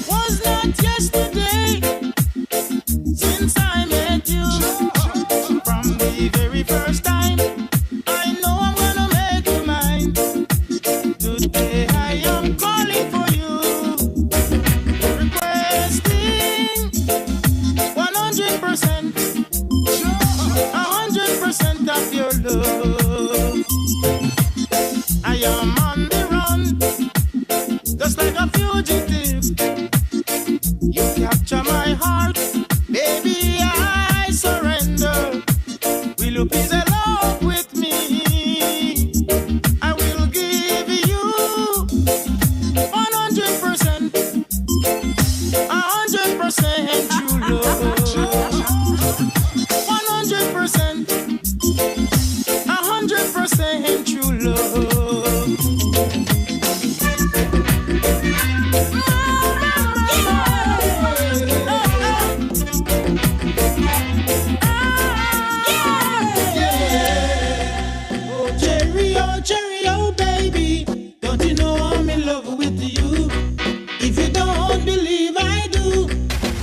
Was not yesterday since I met you. From the very first time, I know I'm gonna make you mine. Today I am calling for you, requesting 100%, 100% of your love. I am on the run, just like a fugitive. You capture my heart, baby, I surrender. Will you please elope with me? I will give you 100%, 100% true love. 100%, 100% true love. Oh, cherry, oh, baby. Don't you know I'm in love with you? If you don't believe I do,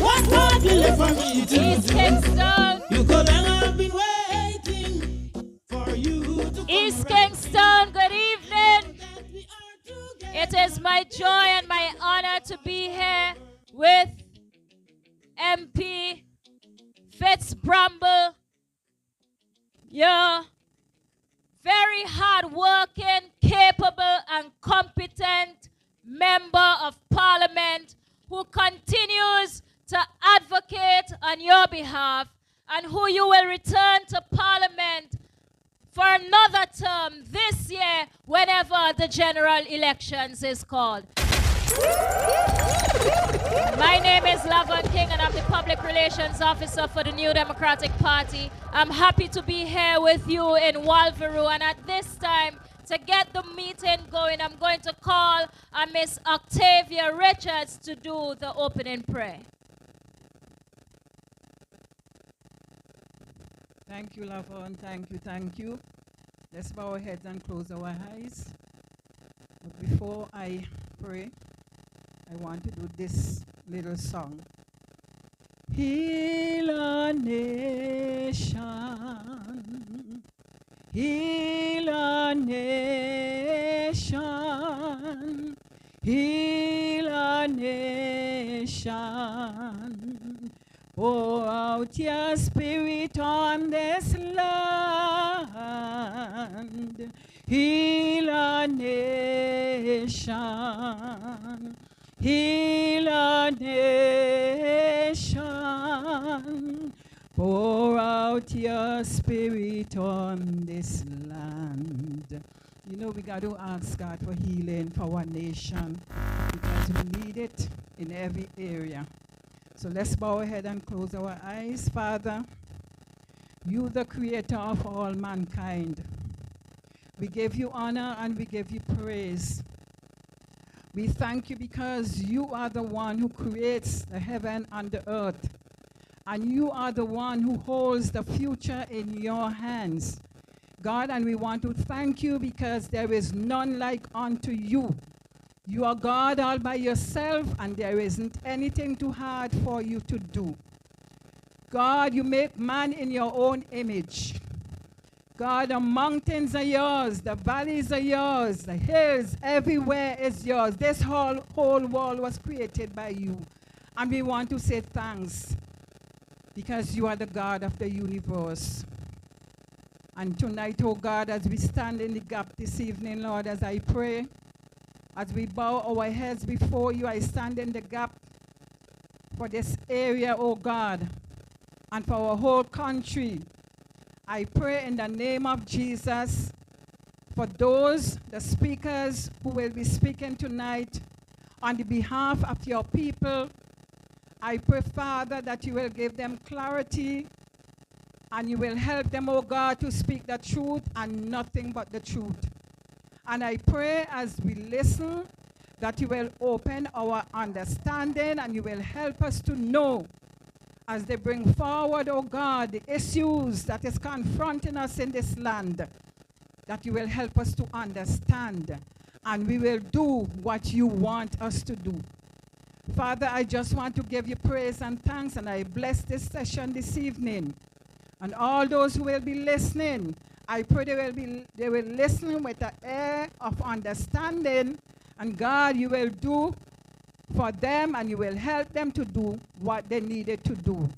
what have you left for me to East do? Kingston. You could have been waiting for you to come East around. Kingston, good evening. That we are together. It is my joy and my honor to be here with MP Fitz Bramble, your very hard-working, capable, and competent member of Parliament who continues to advocate on your behalf and who you will return to Parliament for another term this year whenever the general elections is called. My name is Lavon King and I'm the Public Relations Officer for the New Democratic Party. I'm happy to be here with you in Walviru, and at this time, to get the meeting going, I'm going to call on Miss Octavia Richards to do the opening prayer. Thank you, Lavon. Thank you, thank you. Let's bow our heads and close our eyes. But before I pray, I want to do this little song. Heal a nation, heal a nation, heal a nation. Pour out your spirit on this land. Heal a nation. Heal a nation. Pour out your spirit on this land. You know, we got to ask God for healing for our nation because we need it in every area. So let's bow our head and close our eyes. Father, you the creator of all mankind. We give you honor and we give you praise. We thank you because you are the one who creates the heaven and the earth. And you are the one who holds the future in your hands. God, and we want to thank you because there is none like unto you. You are God all by yourself, and there isn't anything too hard for you to do. God, you make man in your own image. God, the mountains are yours, the valleys are yours, the hills, everywhere is yours. This whole world was created by you. And we want to say thanks because you are the God of the universe. And tonight, oh God, as we stand in the gap this evening, Lord, as I pray, as we bow our heads before you, I stand in the gap for this area, oh God, and for our whole country. I pray in the name of Jesus for those, the speakers who will be speaking tonight on the behalf of your people. I pray, Father, that you will give them clarity and you will help them, oh God, to speak the truth and nothing but the truth. And I pray as we listen that you will open our understanding and you will help us to know as they bring forward, oh God, the issues that is confronting us in this land. that you will help us to understand, and we will do what you want us to do. Father, I just want to give you praise and thanks, and I bless this session this evening. And all those who will be listening, I pray they will listen with an air of understanding, and God, you will do for them, and you will help them to do what they needed to do.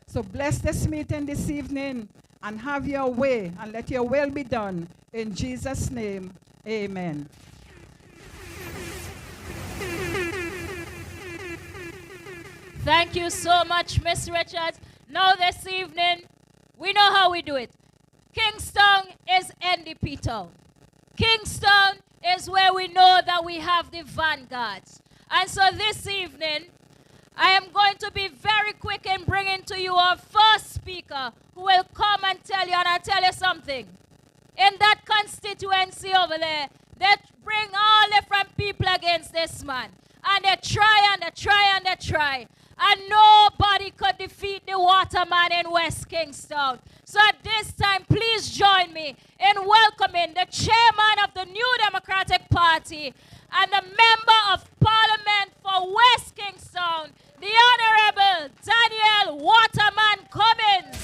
So bless this meeting this evening, and have your way, and let your will be done. In Jesus' name, amen. Thank you so much, Miss Richards. Now this evening, we know how we do it. Kingstown is NDP town. Kingstown is where we know that we have the vanguards. And so this evening, I am going to be very quick in bringing to you our first speaker who will come and tell you, and I'll tell you something. In that constituency over there, they bring all different people against this man. And they try and they try and they try. And nobody could defeat the waterman in West Kingstown. So at this time, please join me in welcoming the chairman of the New Democratic Party and the member of Parliament for West Kingstown, the Honorable Daniel Waterman Cummins.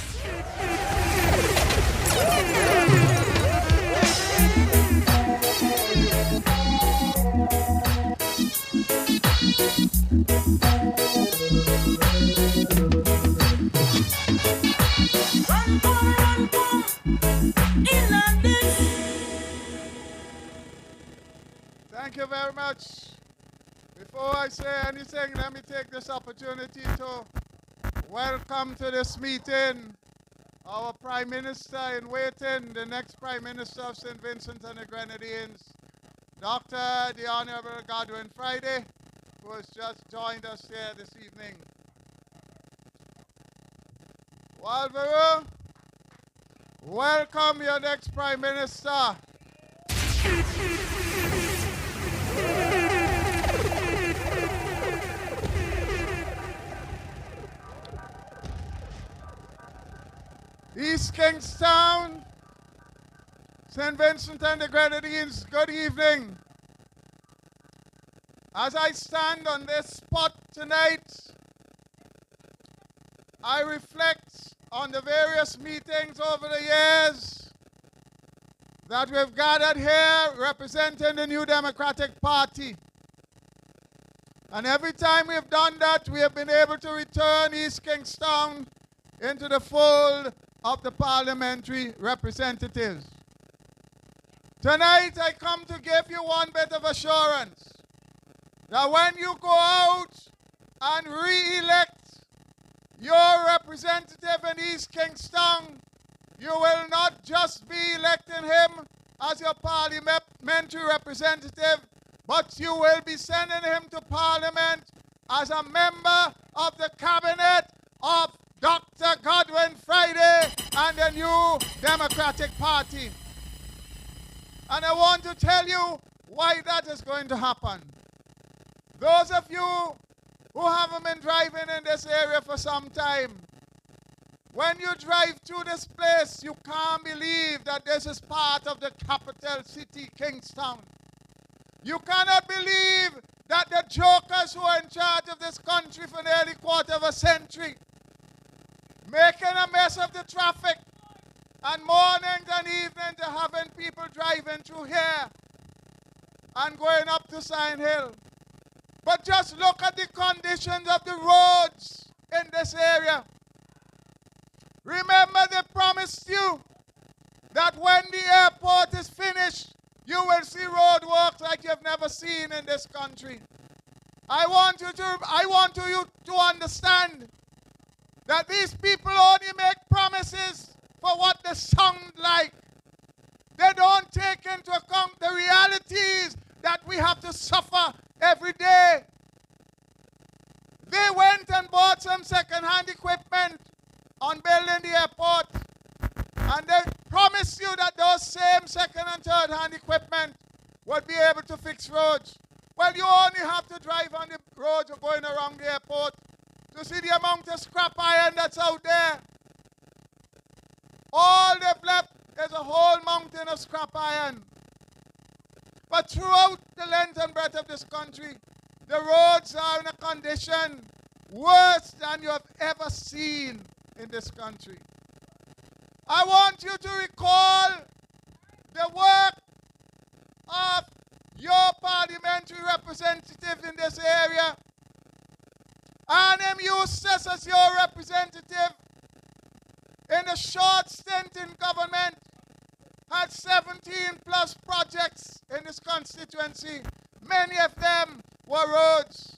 Thank you very much. Before I say anything, let me take this opportunity to welcome to this meeting our Prime Minister in waiting, the next Prime Minister of St. Vincent and the Grenadines, Dr. the Honorable Godwin Friday, who has just joined us here this evening. Walveru, welcome your next Prime Minister. East Kingstown, St. Vincent and the Grenadines, good evening. As I stand on this spot tonight, I reflect on the various meetings over the years that we've gathered here representing the New Democratic Party. And every time we've done that, we have been able to return East Kingstown into the fold of the parliamentary representatives. Tonight, I come to give you one bit of assurance that when you go out and re-elect your representative in East Kingstown, you will not just be electing him as your parliamentary representative, but you will be sending him to Parliament as a member of the cabinet of Dr. Godwin Friday and the New Democratic Party. And I want to tell you why that is going to happen. Those of you who haven't been driving in this area for some time, when you drive through this place, you can't believe that this is part of the capital city, Kingstown. You cannot believe that the jokers who are in charge of this country for nearly a quarter of a century, making a mess of the traffic, and mornings and evenings are having people driving through here and going up to Sign Hill. But just look at the conditions of the roads in this area. Remember, they promised you that when the airport is finished, you will see road works like you've never seen in this country. I want you to understand that these people only make promises for what they sound like. They don't take into account the realities that we have to suffer every day. They went and bought some second-hand equipment on building the airport, and they promised you that those same second and third-hand equipment would be able to fix roads. Well, you only have to drive on the roads going around the airport to see the amount of scrap iron that's out there. All they've left There's a whole mountain of scrap iron. But throughout the length and breadth of this country, the roads are in a condition worse than you have ever seen in this country. I want you to recall the work of your parliamentary representative in this area. Arnhem Eustace as your representative in a short stint in government had 17 plus projects in this constituency. Many of them were roads.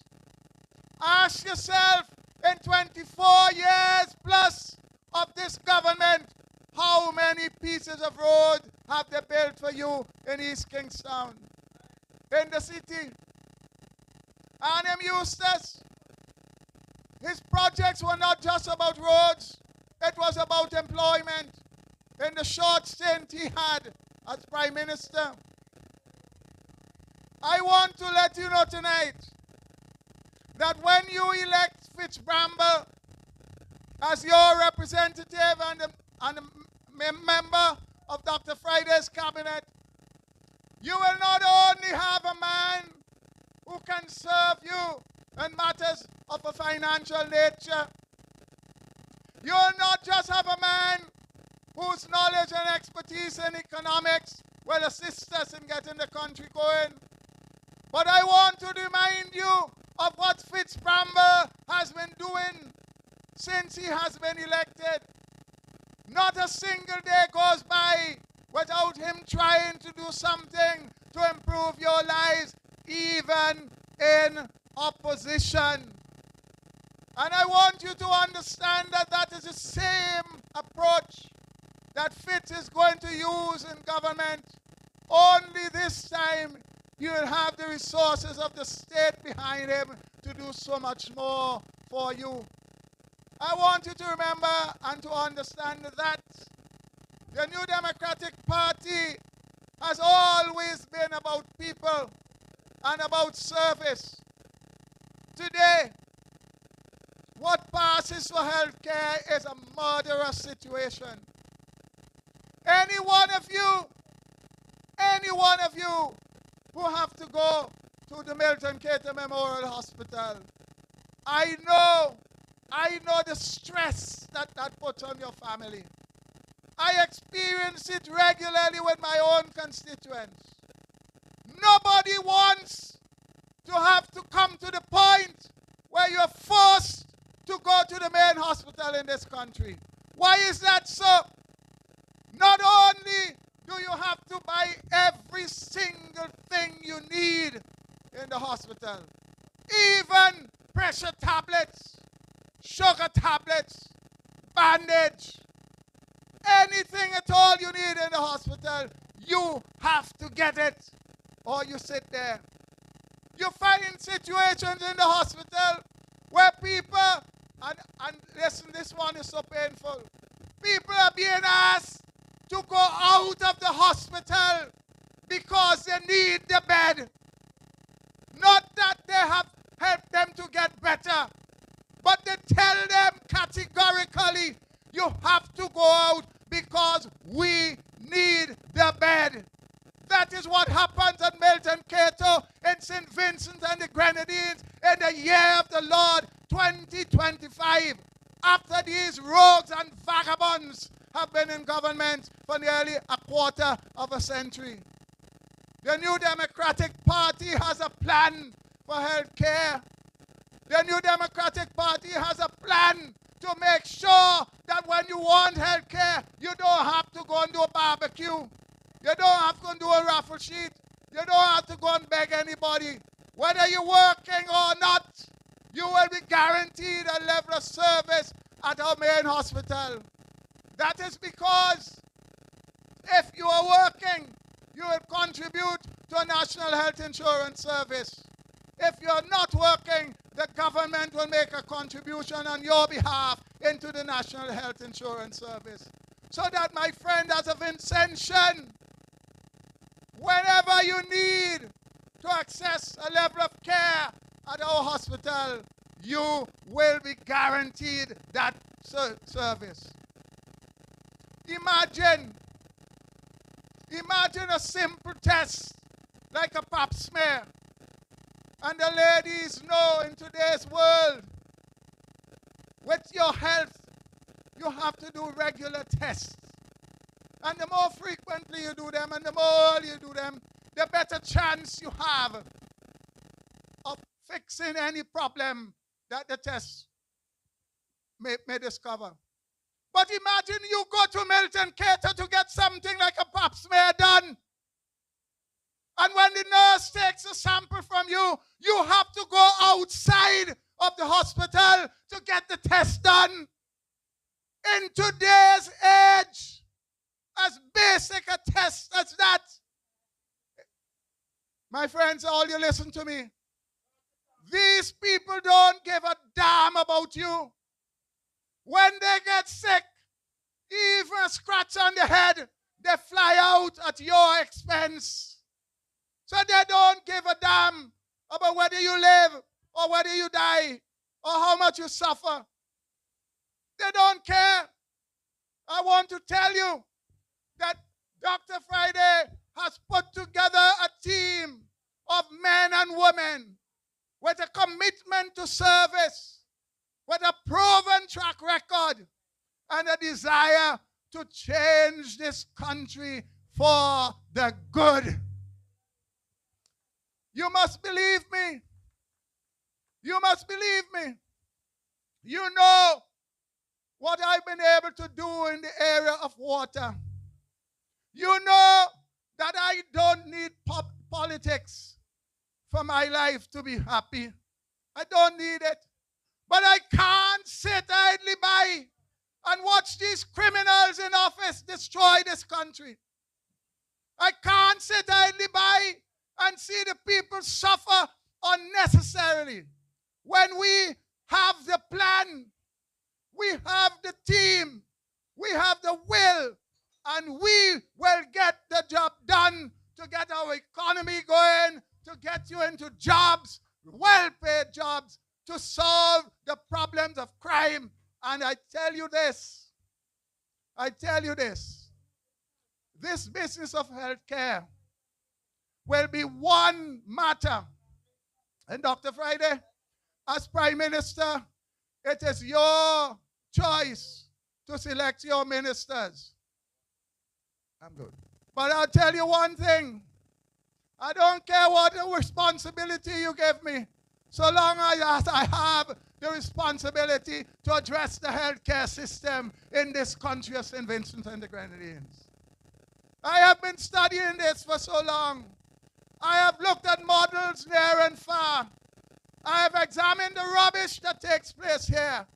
Ask yourself, in 24 years plus of this government, how many pieces of road have they built for you in East Kingstown? In the city? Arnhem Eustace, his projects were not just about roads, it was about employment in the short stint he had as Prime Minister. I want to let you know tonight that when you elect Fitz Bramble as your representative and a member of Dr. Friday's cabinet, you will not only have a man who can serve you in matters of a financial nature, you will not just have a man whose knowledge and expertise in economics will assist us in getting the country going, but I want to remind you of what Fitz Bramble has been doing since he has been elected. Not a single day goes by without him trying to do something to improve your lives, even in opposition. And I want you to understand that that is the same approach that Fitz is going to use in government. Only this time you will have the resources of the state behind him to do so much more for you. I want you to remember and to understand that the New Democratic Party has always been about people and about service. Today, what passes for healthcare is a murderous situation. Any one of you who have to go to the Milton Cater Memorial Hospital, I know the stress that puts on your family. I experience it regularly with my own constituents. Nobody wants to have to come to the point where you're forced to go to the main hospital in this country. Why is that so? Not only do you have to buy every single thing you need in the hospital, even pressure tablets, sugar tablets, bandage, anything at all you need in the hospital, you have to get it, or you sit there. You find situations in the hospital where people, and listen, this one is so painful, people are being asked to go out of the hospital because they need the bed. Not that they have helped them to get better, but they tell them categorically, you have to go out because we need the bed. That is what happens at Milton Cato in St. Vincent and the Grenadines in the year of the Lord 2025, after these rogues and vagabonds have been in government for nearly a quarter of a century. The New Democratic Party has a plan for health care. The New Democratic Party has a plan to make sure that when you want health care, you don't have to go and do a barbecue. You don't have to go and do a raffle sheet. You don't have to go and beg anybody. Whether you're working or not, you will be guaranteed a level of service at our main hospital. That is because if you are working, you will contribute to a national health insurance service. If you are not working, the government will make a contribution on your behalf into the national health insurance service. So that, my friend, as a Vincentian, whenever you need to access a level of care at our hospital, you will be guaranteed that service. Imagine Imagine a simple test like a pap smear. And the ladies know in today's world, with your health, you have to do regular tests. And the more frequently you do them and the more you do them, the better chance you have of fixing any problem that the test may discover. But imagine you go to Milton Cater to get something like a pap smear done. And when the nurse takes a sample from you, you have to go outside of the hospital to get the test done. In today's age, as basic a test as that, my friends, all you listen to me, these people don't give a damn about you. When they get sick, even a scratch on the head, they fly out at your expense. So they don't give a damn about whether you live or whether you die or how much you suffer. They don't care. I want to tell you that Dr. Friday has put together a team of men and women with a commitment to service, with a proven track record, and a desire to change this country for the good. You must believe me. You must believe me. You know what I've been able to do in the area of water. You know that I don't need politics for my life to be happy. I don't need it. But I can't sit idly by and watch these criminals in office destroy this country. I can't sit idly by and see the people suffer unnecessarily. When we have the plan, we have the team, we have the will, and we will get the job done to get our economy going, to get you into jobs, well-paid jobs, to solve the problems of crime. And I tell you this, this business of healthcare will be one matter. And Dr. Friday, as Prime Minister, it is your choice to select your ministers. I'm good. But I'll tell you one thing. I don't care what the responsibility you give me, so long as I have the responsibility to address the healthcare system in this country of St. Vincent and the Grenadines. I have been studying this for so long. I have looked at models near and far. I have examined the rubbish that takes place here.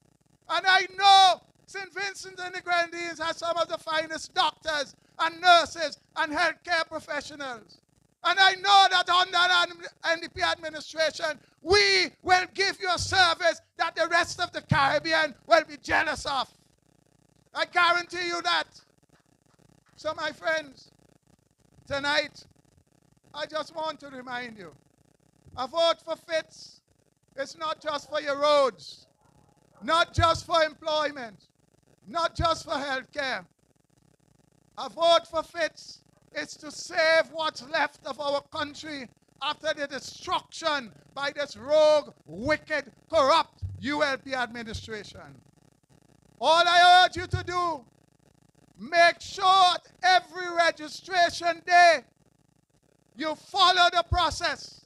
And I know St. Vincent and the Grenadines has some of the finest doctors and nurses and healthcare professionals. And I know that under the NDP administration, we will give you a service that the rest of the Caribbean will be jealous of. I guarantee you that. So my friends, tonight, I just want to remind you, a vote for Fitz is not just for your roads, not just for employment, not just for health care. A vote for Fitz is to save what's left of our country after the destruction by this rogue, wicked, corrupt ULP administration. All I urge you to do, make sure every registration day you follow the process.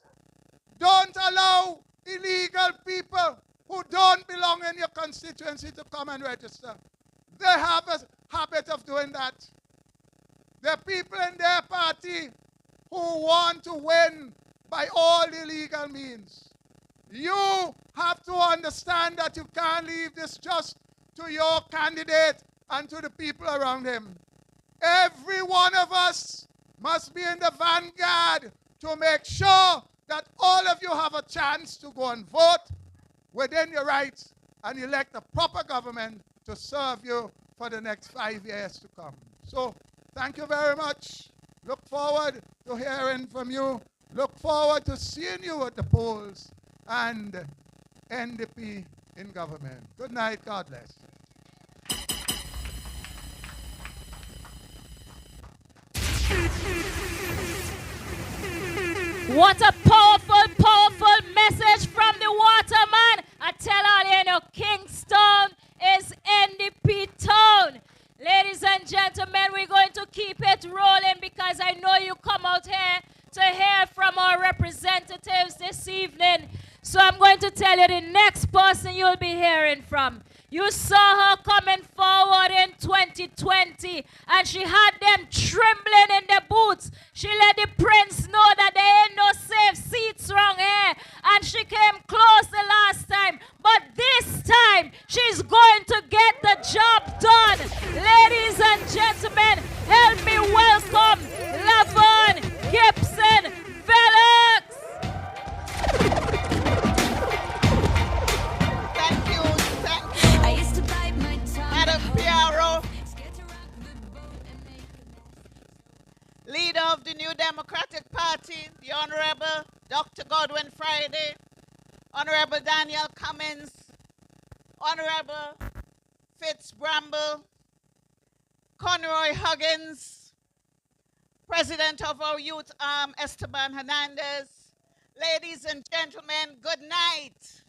Don't allow illegal people who don't belong in your constituency to come and register. They have a habit of doing that. There are people in their party who want to win by all illegal means. You have to understand that you can't leave this just to your candidate and to the people around him. Every one of us must be in the vanguard to make sure that all of you have a chance to go and vote within your rights and elect a proper government to serve you for the next 5 years to come. So, thank you very much. Look forward to hearing from you. Look forward to seeing you at the polls and NDP in government. Good night. God bless. Keep What a powerful, powerful message from the waterman. I tell all you know, Kingstown is NDP town. Ladies and gentlemen, we're going to keep it rolling because I know you come out here to hear from our representatives this evening. So I'm going to tell you the next person you'll be hearing from. You saw her coming forward in 2020 and she had them trembling in the boots. She let the prince know that there ain't no safe seats around here, and she came close the last time. But this time, she's going to get the job done. Ladies and gentlemen, help me welcome Lavon Gibson Felix. Thank you. Madam Piaro, leader of the New Democratic Party, the Honorable Dr. Godwin Friday, Honorable Daniel Cummins, Honorable Fitz Bramble, Conroy Huggins, President of our youth arm, Esteban Hernandez. Ladies and gentlemen, good night.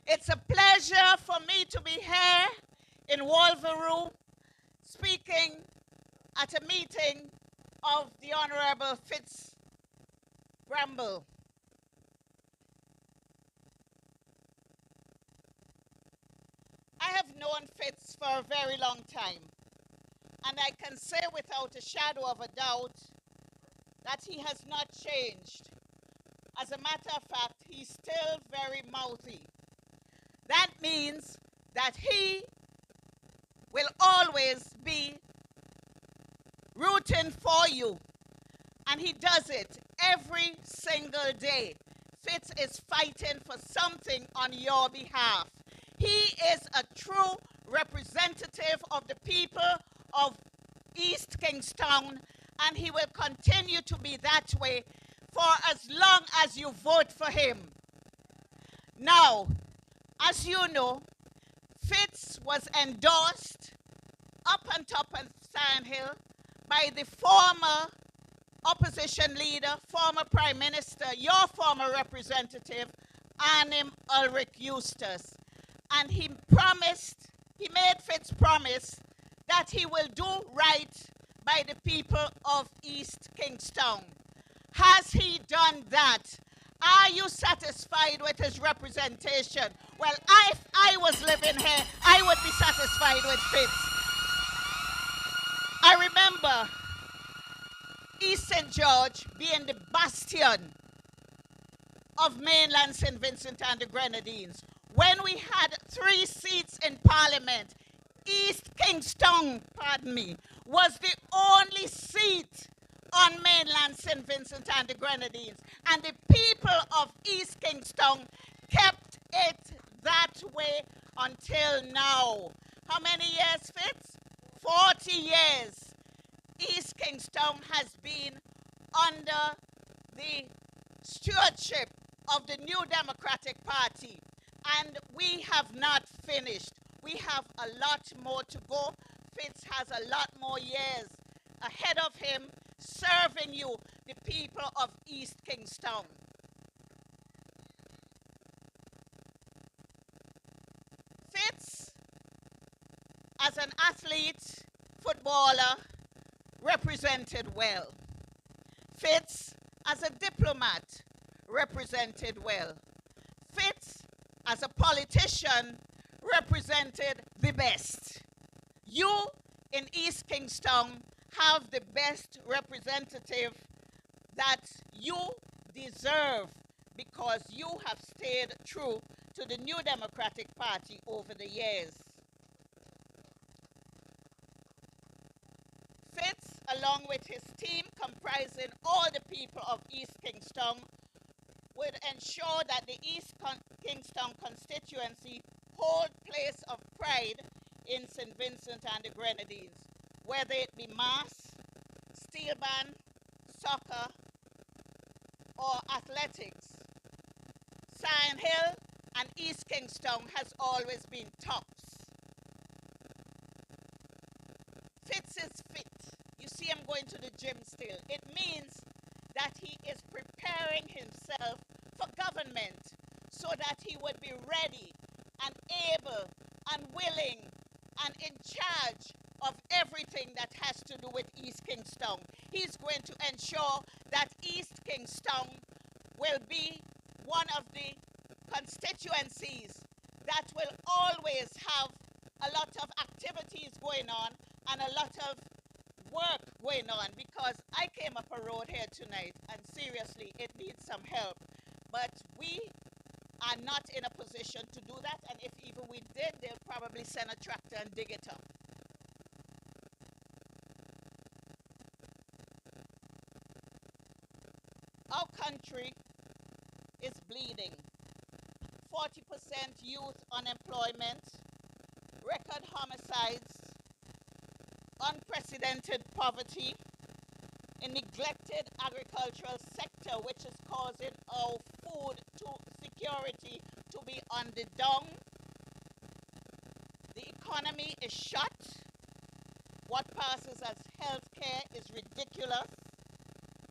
It's a pleasure for me to be here in Wolverine speaking at a meeting of the Honorable Fitz Bramble. I have known Fitz for a very long time, and I can say without a shadow of a doubt that he has not changed. As a matter of fact, he's still very mouthy. That means that he will always be rooting for you, and he does it every single day. Fitz is fighting for something on your behalf. He is a true representative of the people of East Kingstown, and he will continue to be that way for as long as you vote for him. Now, as you know, Fitz was endorsed up on top of Sandhill by the former opposition leader, former Prime Minister, your former representative, Arnim Ulrich Eustace. And he made Fitz promise that he will do right by the people of East Kingstown. Has he done that? Are you satisfied with his representation? Well, if I was living here, I would be satisfied with Fitz. I remember East St. George being the bastion of mainland St. Vincent and the Grenadines. When we had 3 seats in Parliament, East Kingstown, was the only seat on mainland St. Vincent and the Grenadines. And the people of East Kingstown kept it that way until now. How many years, Fitz? 40 years. East Kingstown has been under the stewardship of the New Democratic Party. And we have not finished. We have a lot more to go. Fitz has a lot more years ahead of him serving you, the people of East Kingstown. Fitz, as an athlete, footballer, represented well. Fitz, as a diplomat, represented well. Fitz, as a politician, represented the best. You in East Kingstown have the best representative that you deserve because you have stayed true to the New Democratic Party over the years. Fitz, along with his team comprising all the people of East Kingstown, would ensure that the East Kingstown constituency hold place of pride in St. Vincent and the Grenadines, whether it be mass, steel band, soccer, or athletics. Sandhill and East Kingstown has always been tops. Fitz is fit. You see him going to the gym still. It means that he is preparing government so that he would be ready and able and willing and in charge of everything that has to do with East Kingstown. He's going to ensure that East Kingstown will be one of the constituencies that will always have a lot of activities going on and a lot of work going on, because I came up a road here tonight and seriously it needs some help, but we are not in a position to do that, and if even we did, they'll probably send a tractor and dig it up. Our country is bleeding. 40% youth unemployment, record homicides, unprecedented poverty, a neglected agricultural sector which is causing our food security to be on the down. The economy is shut. What passes as healthcare is ridiculous.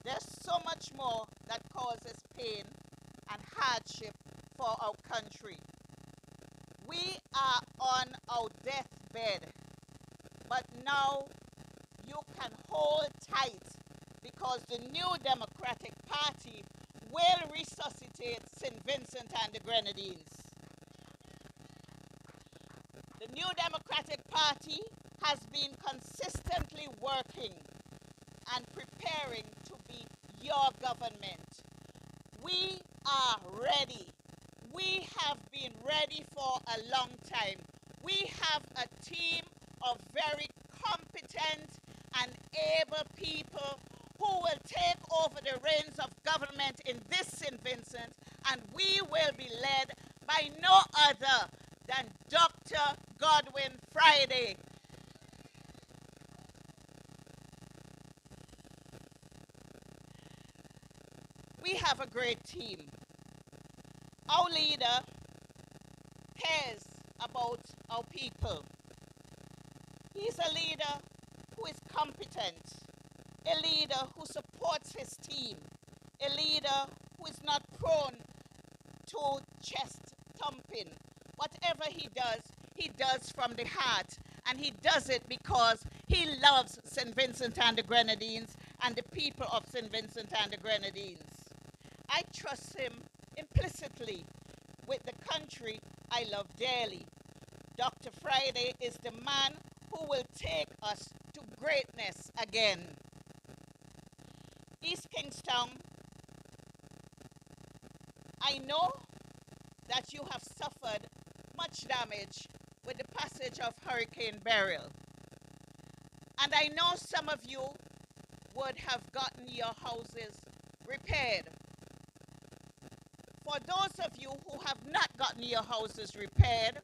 There's so much more that causes pain and hardship for our country. We are on our deathbed, but now you can hold tight, because the new Democratic Party will resuscitate St. Vincent and the Grenadines. The new Democratic Party has been consistently working and preparing to be your government. We are ready. We have been ready for a long time. We have a team of very competent and able people who will take over the reins of government in this St. Vincent, and we will be led by no other than Dr. Godwin Friday. We have a great team. Our leader cares about our people. He's a leader who is competent, a leader who supports his team, a leader who is not prone to chest thumping. Whatever he does from the heart, and he does it because he loves St. Vincent and the Grenadines and the people of St. Vincent and the Grenadines. I trust him implicitly with the country I love dearly. Dr. Friday is the man who will take us to greatness again. East Kingstown, I know that you have suffered much damage with the passage of Hurricane Beryl. And I know some of you would have gotten your houses repaired. For those of you who have not gotten your houses repaired,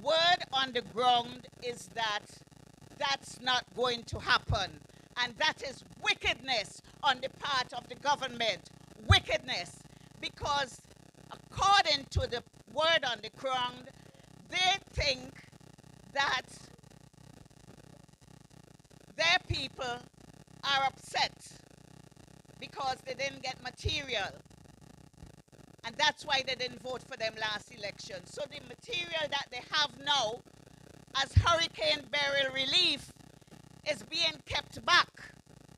word on the ground is that that's not going to happen. And that is wickedness on the part of the government. Wickedness. Because according to the word on the ground, they think that their people are upset because they didn't get material. And that's why they didn't vote for them last election. So the material that they have now as Hurricane Beryl relief is being kept back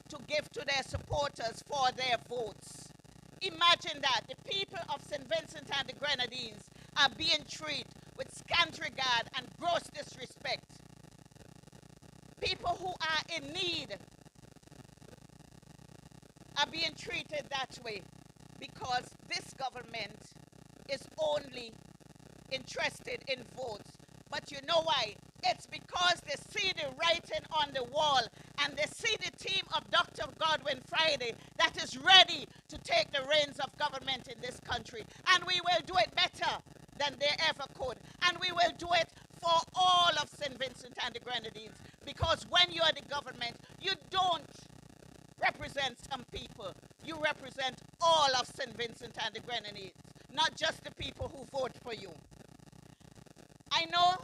to give to their supporters for their votes. Imagine that. The people of St. Vincent and the Grenadines are being treated with scant regard and gross disrespect. People who are in need are being treated that way because this government is only interested in votes. But you know why? It's because they see the writing on the wall and they see the team of Dr. Godwin Friday that is ready to take the reins of government in this country. And we will do it better than they ever could. And we will do it for all of St. Vincent and the Grenadines. Because when you are the government, you don't represent some people. You represent all of St. Vincent and the Grenadines, not just the people who vote for you. I know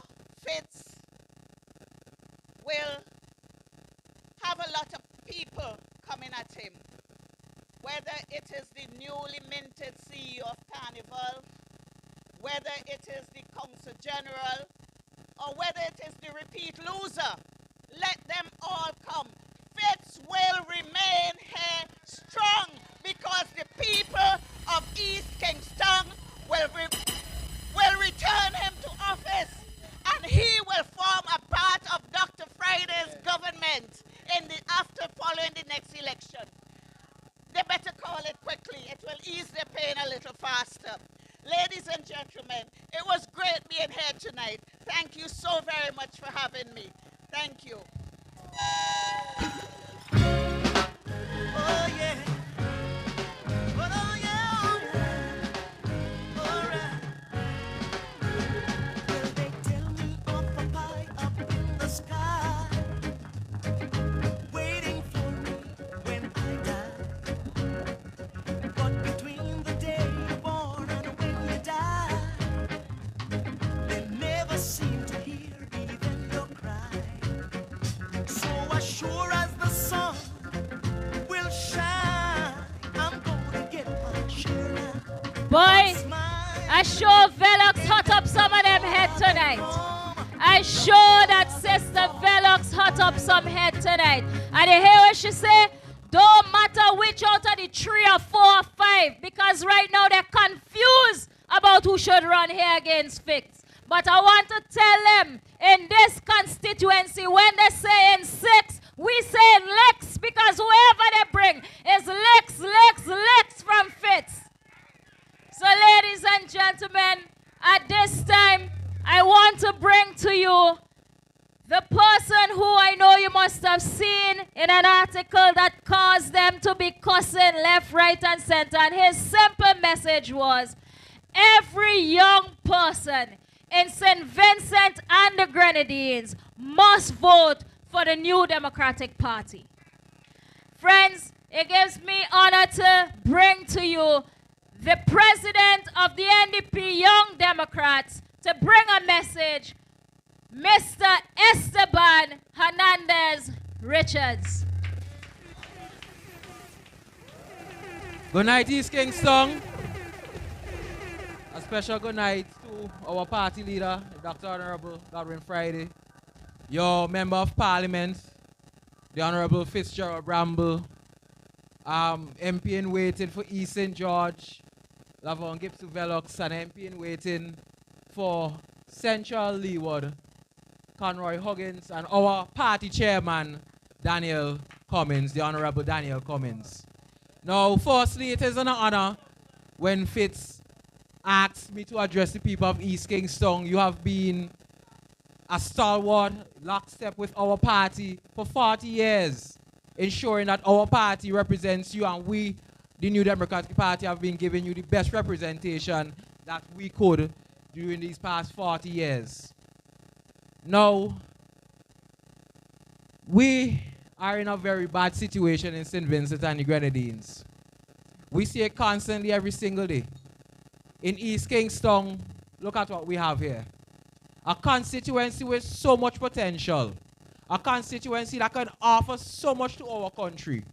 Fitz will have a lot of people coming at him, whether it is the newly minted CEO of Carnival, whether it is the Council General, or whether it is the repeat loser, let them all come. Fitz will remain here strong because the people of East Kingstown will return him to office, and he will form a part of Dr. Friday's government following the next election. They better call it quickly. It will ease their pain a little faster. Ladies and gentlemen, it was great being here tonight. Thank you so very much for having me. Thank you. Oh yeah. Oh yeah. All right. Well, they tell me of a pie up in the sky, waiting for me when I die. But between the day you're born and when you die, they never seem to hear even your cry. So as sure as the sun will shine, I'm gonna get my share now. Boy, I sure Velox hot up some of them head tonight. I sure that Sister Velox hot up some head tonight. And you hear what she say? Don't matter which out of the 3 or 4 or 5, because right now they're confused about who should run here against Fitz. But I want to tell them, in this constituency, when they say in 6, we say Lex, because whoever they bring is Lex from Fitz. So ladies and gentlemen, at this time, I want to bring to you the person who I know you must have seen in an article that caused them to be cussing left, right, and center. And his simple message was, every young person in St. Vincent and the Grenadines must vote for the New Democratic Party. Friends, it gives me honor to bring to you the president of the NDP Young Democrats to bring a message, Mr. Esteban Hernandez Richards. Good night, East Kingstown. A special good night to our party leader, Dr. Honorable Godwin Friday, your Member of Parliament, the Honorable Fitzgerald Bramble, MP in waiting for East St. George, Lavon Gibson Velox, and MP in waiting for Central Leeward, Conroy Huggins, and our party chairman, Daniel Cummins, the Honorable Daniel Cummins. Now, firstly, it is an honor when Fitz asked me to address the people of East Kingstown. You have been a stalwart, lockstep with our party for 40 years, ensuring that our party represents you, and we, the New Democratic Party, have been giving you the best representation that we could during these past 40 years. Now, we are in a very bad situation in St. Vincent and the Grenadines. We see it constantly every single day. In East Kingstown, look at what we have here. A constituency with so much potential. A constituency that can offer so much to our country.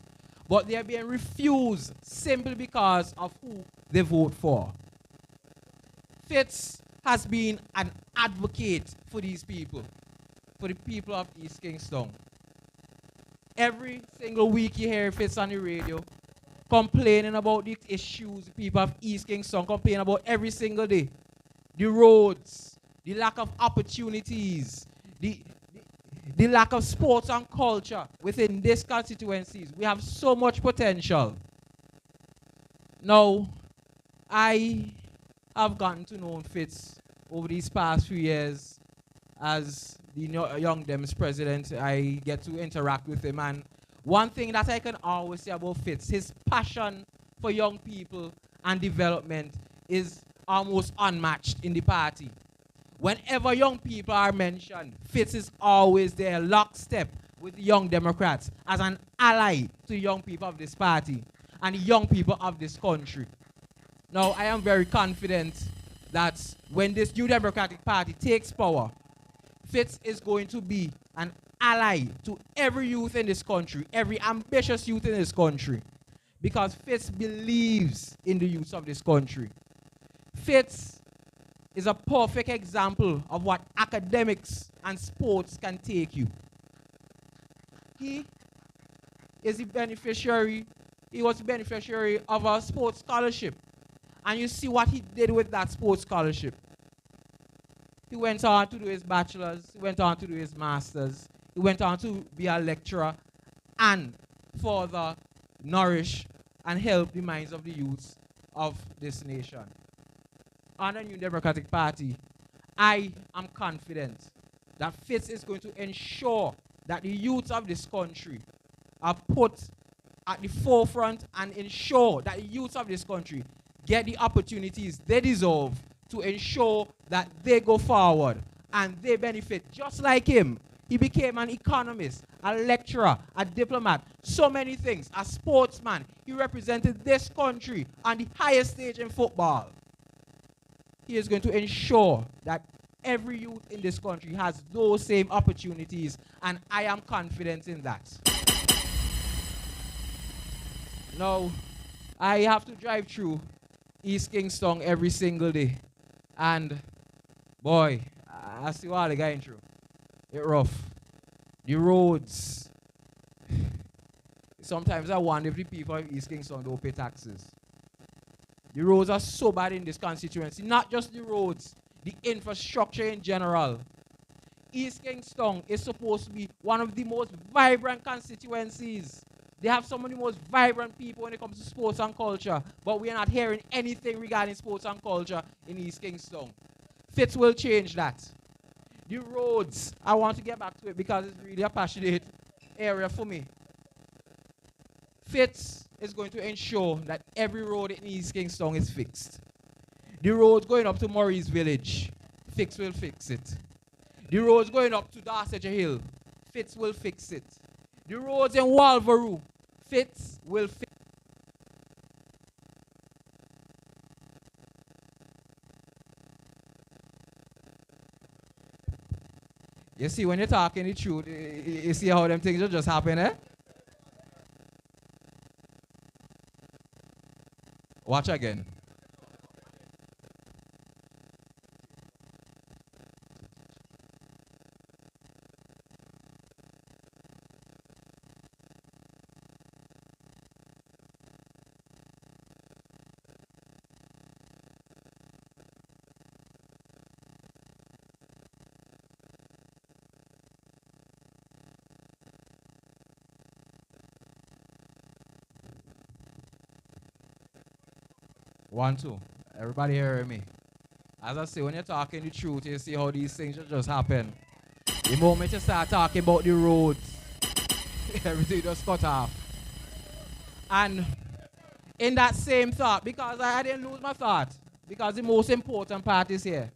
But they are being refused simply because of who they vote for. Fitz has been an advocate for these people, for the people of East Kingstown. Every single week you hear Fitz on the radio complaining about the issues the people of East Kingstown complain about every single day. The roads, the lack of opportunities, the lack of sports and culture within these constituencies. We have so much potential. Now, I have gotten to know Fitz over these past few years as the Young Dems president. I get to interact with him, and one thing that I can always say about Fitz, his passion for young people and development is almost unmatched in the party. Whenever young people are mentioned, Fitz is always there, lockstep with the Young Democrats as an ally to the young people of this party and the young people of this country. Now, I am very confident that when this New Democratic Party takes power, Fitz is going to be an ally to every youth in this country, every ambitious youth in this country. because Fitz believes in the youth of this country. Fitz is a perfect example of what academics and sports can take you. He is the beneficiary, he was the beneficiary of a sports scholarship. And you see what he did with that sports scholarship. He went on to do his bachelor's, he went on to do his master's, he went on to be a lecturer and further nourish and help the minds of the youths of this nation. On the New Democratic Party, I am confident that Fitz is going to ensure that the youths of this country are put at the forefront and ensure that the youths of this country get the opportunities they deserve to ensure that they go forward and they benefit just like him. He became an economist, a lecturer, a diplomat, so many things, a sportsman. He represented this country on the highest stage in football. He is going to ensure that every youth in this country has those same opportunities, and I am confident in that. Now, I have to drive through East Kingstown every single day, and boy, I see what the going through. It's rough. The roads. Sometimes I wonder if the people of East Kingstown don't pay taxes. The roads are so bad in this constituency. Not just the roads, the infrastructure in general. East Kingstown is supposed to be one of the most vibrant constituencies. They have some of the most vibrant people when it comes to sports and culture, but we are not hearing anything regarding sports and culture in East Kingstown. Fitz will change that. The roads, I want to get back to it because it's really a passionate area for me. Fitz is going to ensure that every road in East Kingstown is fixed. The roads going up to Maurice Village, Fitz will fix it. The roads going up to Dorsetshire Hill, Fitz will fix it. The roads in Walvaroo, Fitz will fix it. You see, when you're talking the truth, you see how them things will just happen, eh? Watch again. One, two. Everybody hearing me? As I say, when you're talking the truth, you see how these things just happen. The moment you start talking about the roads, everything just cut off. And in that same thought, because I didn't lose my thought, because the most important part is here.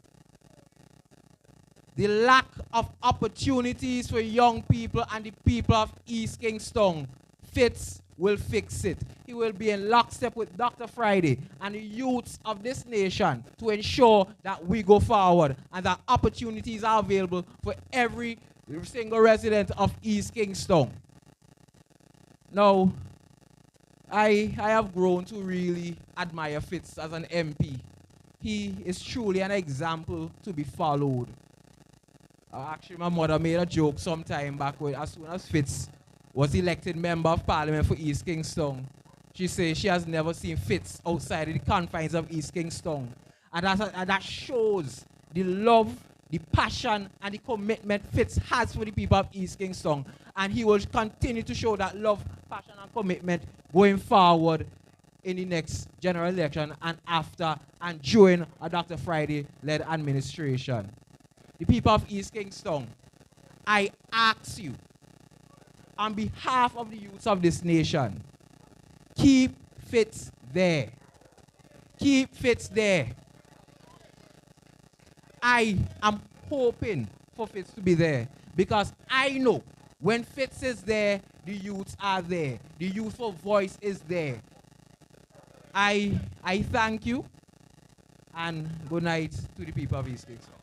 The lack of opportunities for young people and the people of East Kingstown. Fitz will fix it. He will be in lockstep with Dr. Friday and the youths of this nation to ensure that we go forward and that opportunities are available for every single resident of East Kingstown. Now, I have grown to really admire Fitz as an MP. He is truly an example to be followed. Actually, my mother made a joke some time back when, as soon as Fitz was elected member of parliament for East Kingstown, she says she has never seen Fitz outside of the confines of East Kingstown. And that shows the love, the passion, and the commitment Fitz has for the people of East Kingstown. And he will continue to show that love, passion, and commitment going forward in the next general election and after and during a Dr. Friday-led administration. The people of East Kingstown, I ask you, on behalf of the youths of this nation, keep Fitz there. Keep Fitz there. I am hoping for Fitz to be there because I know when Fitz is there, the youths are there. The youthful voice is there. I thank you and good night to the people of East Kingstown.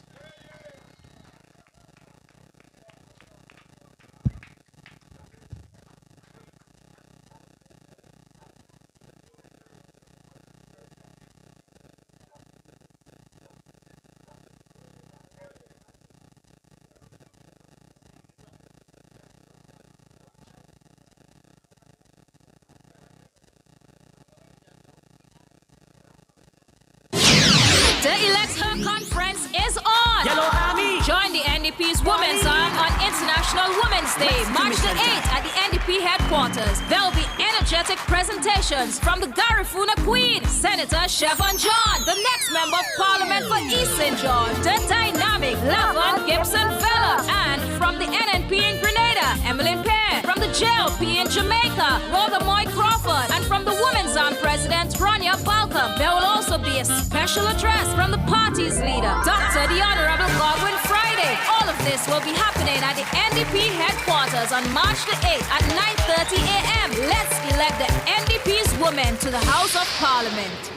Women's Arm on International Women's Day, March the 8th at the NDP headquarters. There will be energetic presentations from the Garifuna Queen, Senator Chevron John, the next Member of Parliament for East St. John, the dynamic Lavon Gibson Vella, and from the NNP in Grenada, Emmeline Pear, from the JLP in Jamaica, Rhoda Moy Crawford, and from the Women's Arm President, Rania Balcom. There will also be a special address from the party's leader, Dr. the Honorable Godwin Friday. All of this will be happening at the NDP headquarters on March the 8th at 9:30 a.m. Let's elect the NDP's women to the House of Parliament.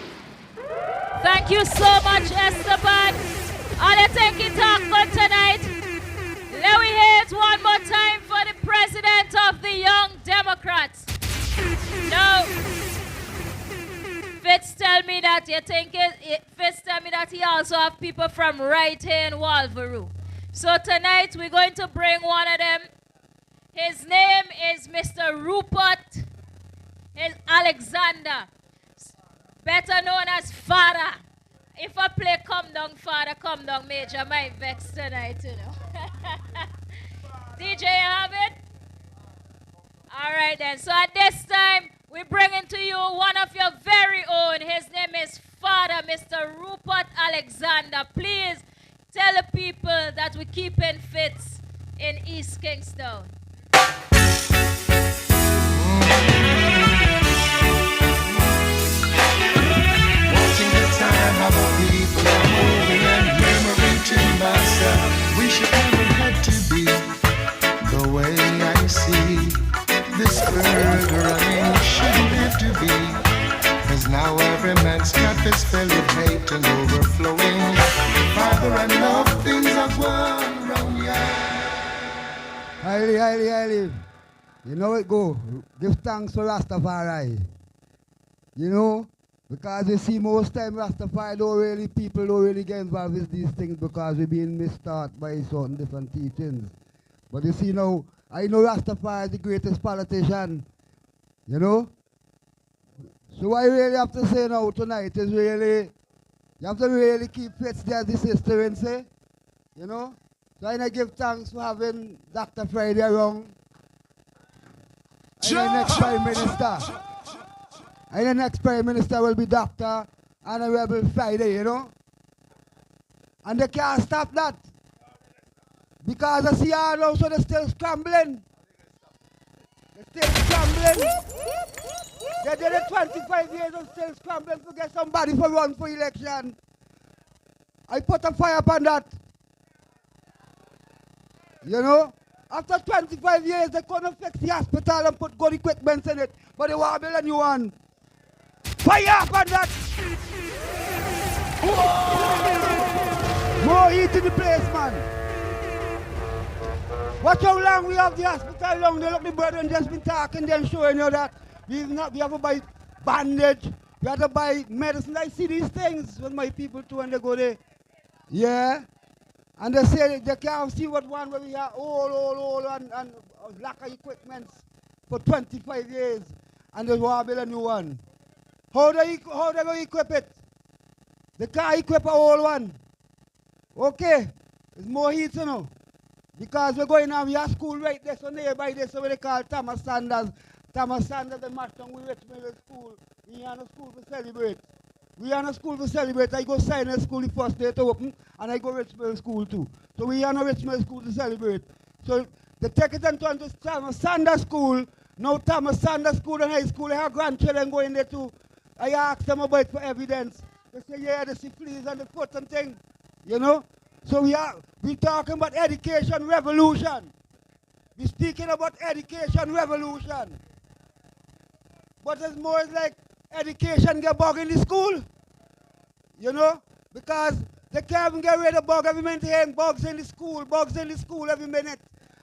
Thank you so much, Esteban. I'll take it off for tonight. Let me hear it one more time for the President of the Young Democrats. No. Fitz tell me that Fitz tell me that he also have people from right here in Walvaroo. So tonight we're going to bring one of them. His name is Mr. Rupert Alexander, better known as Father. If I play Come Down Father, Come Down Major, might vex tonight, you know. DJ, you have it? All right then. So at this time, we're bringing to you one of your very own. His name is Father, Mr. Rupert Alexander. Please tell the people that we're keeping Fitz in East Kingstown. Watching the time, how the people are moving and murmuring to myself. Wish it never had to be the way I see this world running. Shouldn't have to be, 'cause now every man's cup is filled with hate and overflowing. Father and love, things are going wrong, yeah. Highly. You know it go. Give thanks for Rastafari. You know, because you see most time Rastafari people don't really get involved with these things because we're being mistaught by certain different teachings. But you see now, I know Rastafari is the greatest politician. You know? So what I really have to say now tonight is really, you have to really keep Fitz there as the sister and say, you know? So I give thanks for having Dr. Friday around. And the next Prime Minister. And the next Prime Minister will be Dr. Honorable Friday, you know? And they can't stop that. Because I see all now, so they're still scrambling. They're still scrambling. They did it 25 years and still scrambling to get somebody for run for election. I put a fire upon that. You know? After 25 years, they couldn't fix the hospital and put good equipment in it. But they want to build a new one. Fire upon that! More heat in the place, man. Watch how long we have the hospital long. They look the brethren just been talking, then showing you that we have to buy bandage, we have to buy medicine. I see these things when my people too when they go there. Yeah. And they say they can't see what one where we are all and lack of equipment for 25 years. And they want to build a new one. How they going to equip it? They can't equip a old one. Okay. It's more heat, you know. Because we're going on, we have school right there, so nearby there, so what they call Thomas Sanders. Thomas Sanders and Martin, we Richmond School. We are in a school to celebrate. We are in a school to celebrate. I go Sinai School the first day to open, and I go Richmond School too. So we are in a Richmond School to celebrate. So they take it and turn to Thomas Sanders School. Now Thomas Sanders School and high school, they have grandchildren going there too. I ask them about it for evidence. They say, yeah, they see fleas on the foot and thing. You know? So we talking about education revolution. We speaking about education revolution. But it's more like education get bug in the school. You know? Because they can't even get rid of bug every minute here. Bugs in the school every minute.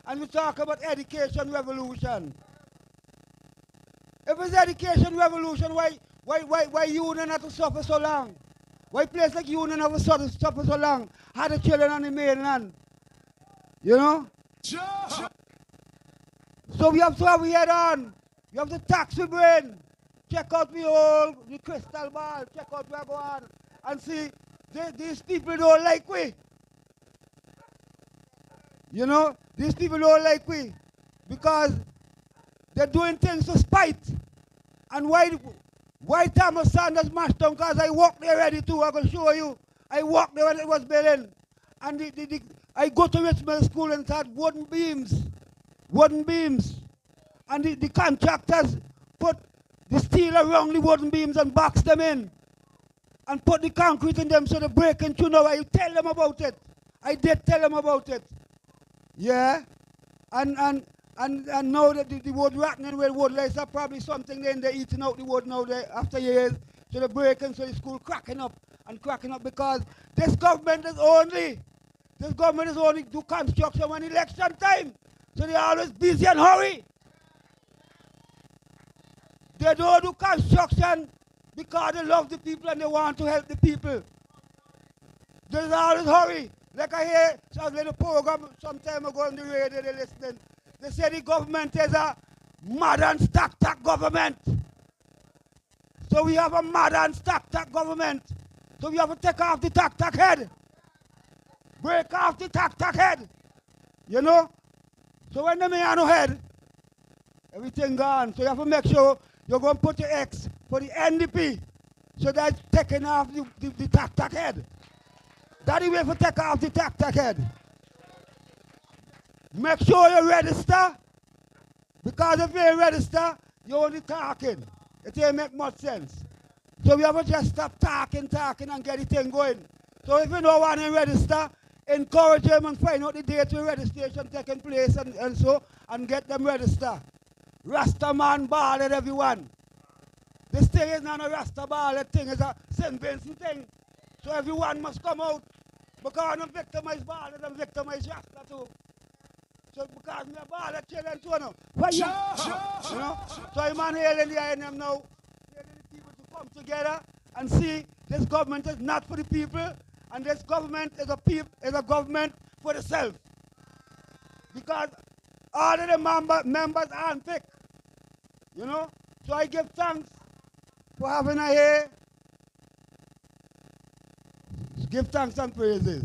And we talk about education revolution. If it's education revolution, why union have to suffer so long? Why place like union have to suffer so long? Had the children on the mainland. You know? So we have to have we head on. You have to tax the brain. Check out the crystal ball. Check out where go on. And see, these people don't like we. You know, these people don't like we because they're doing things for spite. And why Thomas Sanders mashed down? Because I walked there already too. I can show you. I walked there when it was building. And I go to Richmond School and had wooden beams. Wooden beams. And the contractors put the steel around the wooden beams and box them in. And put the concrete in them so they break into now. I tell them about it. I did tell them about it. Yeah. And now the wood rotting with wood lice are probably something then they're eating out the wood now after years. So they're breaking, so the school cracking up because this government is only do construction when election time. So they're always busy and hurry. They don't do construction because they love the people and they want to help the people. There's always hurry. Like I hear some little program some time ago on the radio, they're listening. They say the government is a modern stack government. So we have a modern stack government. So we have to take off the tack head. Break off the tack head. You know? So when the man no head, everything gone. So you have to make sure you're going to put your X for the NDP. So that's taking off the tack head. That's the way to take off the tack head. Make sure you register. Because if you ain't register, you're only talking. It ain't make much sense. So we have to just stop talking and get the thing going. So if you don't want to register, encourage them and find out the date where registration taking place and get them register. Rasta man ballad, everyone. This thing is not a Rasta ballad thing, it's a St. Vincent thing. So everyone must come out. Because I'm victimized ballad, I'm victimized Rasta too. So because me a ballad children too now. You know? So I'm on here in the INM now. Telling the people to come together and see this government is not for the people and this government is a government for the self. Because all of the members are handpicked. You know? So I give thanks for having her here. Give thanks and praises.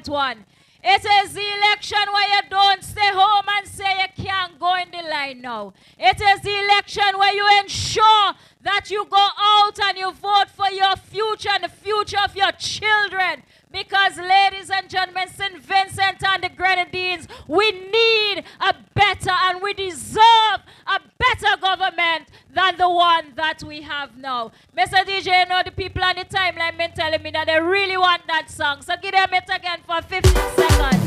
One. It is the election where you don't stay home and say you can't go in the line now. It is the election where you ensure that you go out and you vote for your future and the future of your children. Because, ladies and gentlemen, St. Vincent and the Grenadines, we need a better and we deserve a better government than the one that we have now. Mr. DJ, you know the people on the timeline been telling me that they really want that song. So give them it again for 15 seconds.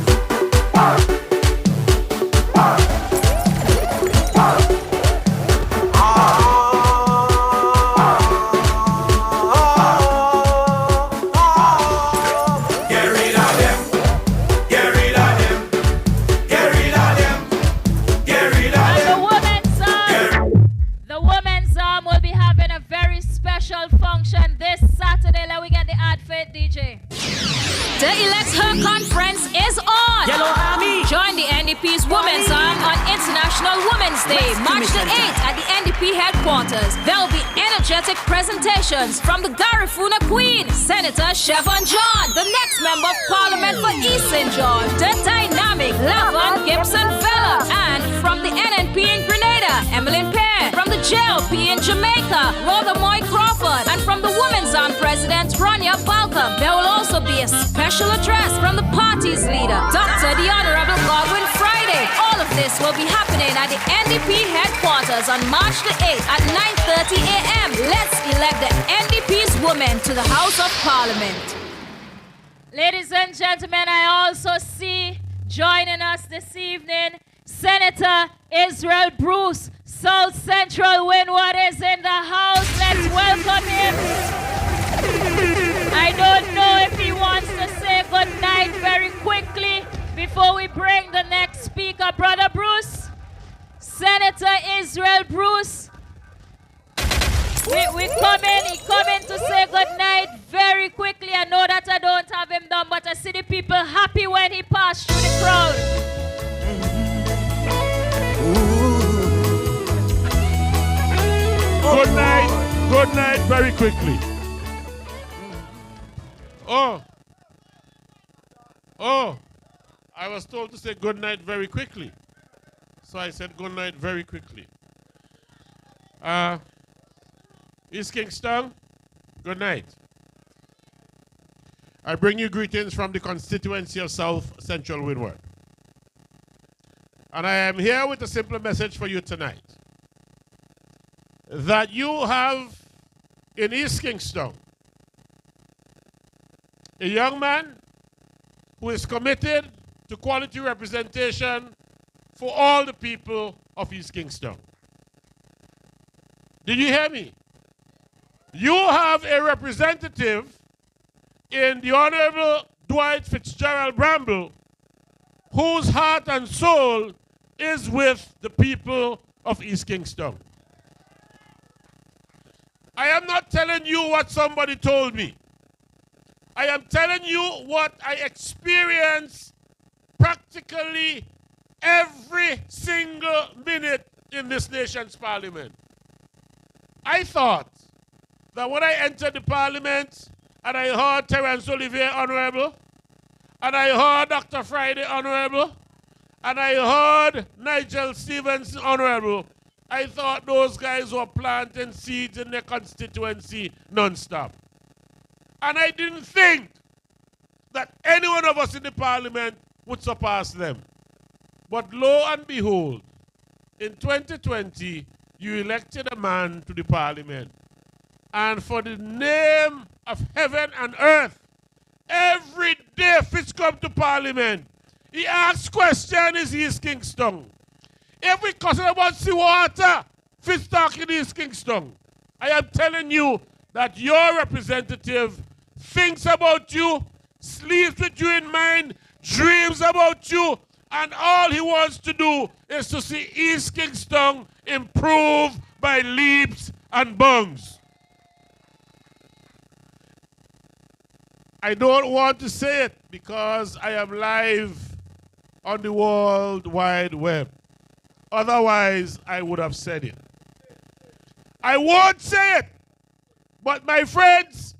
Function this Saturday. Let we get the ad for it, DJ. The Elect Her Conference is on. Yellow Army. Join the NDP's Women's Arm on International Women's Day, March the 8th at the NDP headquarters. There will be energetic presentations from the Garifuna Queen, Senator Chevron John, the next Member of Parliament for East St. John, the dynamic Lavon Gibson Vella, and from the NNP in Grenada, Emmeline Pear, from the JLP in Jamaica, Rhoda Moy Crawford, and from the Women's Arm President, Rania Balcom. There will also be a special address from the party's leader, Dr. the Honorable Godwin Friday. All of this will be happening at the NDP headquarters hours on March the 8th at 9:30 a.m. Let's elect the NDP's women to the House of Parliament. Ladies and gentlemen, I also see joining us this evening, Senator Israel Bruce, South Central Windward is in the house. Let's welcome him. I don't know if he wants to say good night very quickly before we bring the next speaker. Brother Bruce, Senator Israel Bruce, he coming to say good night very quickly. I know that I don't have him done, but I see the people happy when he passed through the crowd. Good night, very quickly. I was told to say good night very quickly. So I said good night very quickly. East Kingstown, good night. I bring you greetings from the constituency of South Central Windward. And I am here with a simple message for you tonight. That you have in East Kingstown a young man who is committed to quality representation for all the people of East Kingstown. Did you hear me? You have a representative in the Honorable Dwight Fitzgerald Bramble, whose heart and soul is with the people of East Kingstown. I am not telling you what somebody told me. I am telling you what I experience practically every single minute in this nation's parliament. I thought that when I entered the parliament and I heard Terence Olivier Honorable, and I heard Dr. Friday Honorable, and I heard Nigel Stevens Honorable, I thought those guys were planting seeds in their constituency non-stop. And I didn't think that any one of us in the parliament would surpass them. But lo and behold, in 2020, you elected a man to the parliament. And for the name of heaven and earth, every day Fitz come to parliament, he asks questions in East Kingstown. If we question about seawater, Fitz talking East Kingstown. I am telling you that your representative thinks about you, sleeps with you in mind, dreams about you, and all he wants to do is to see East Kingstown improve by leaps and bounds. I don't want to say it because I am live on the World Wide Web. Otherwise, I would have said it. I won't say it. But my friends,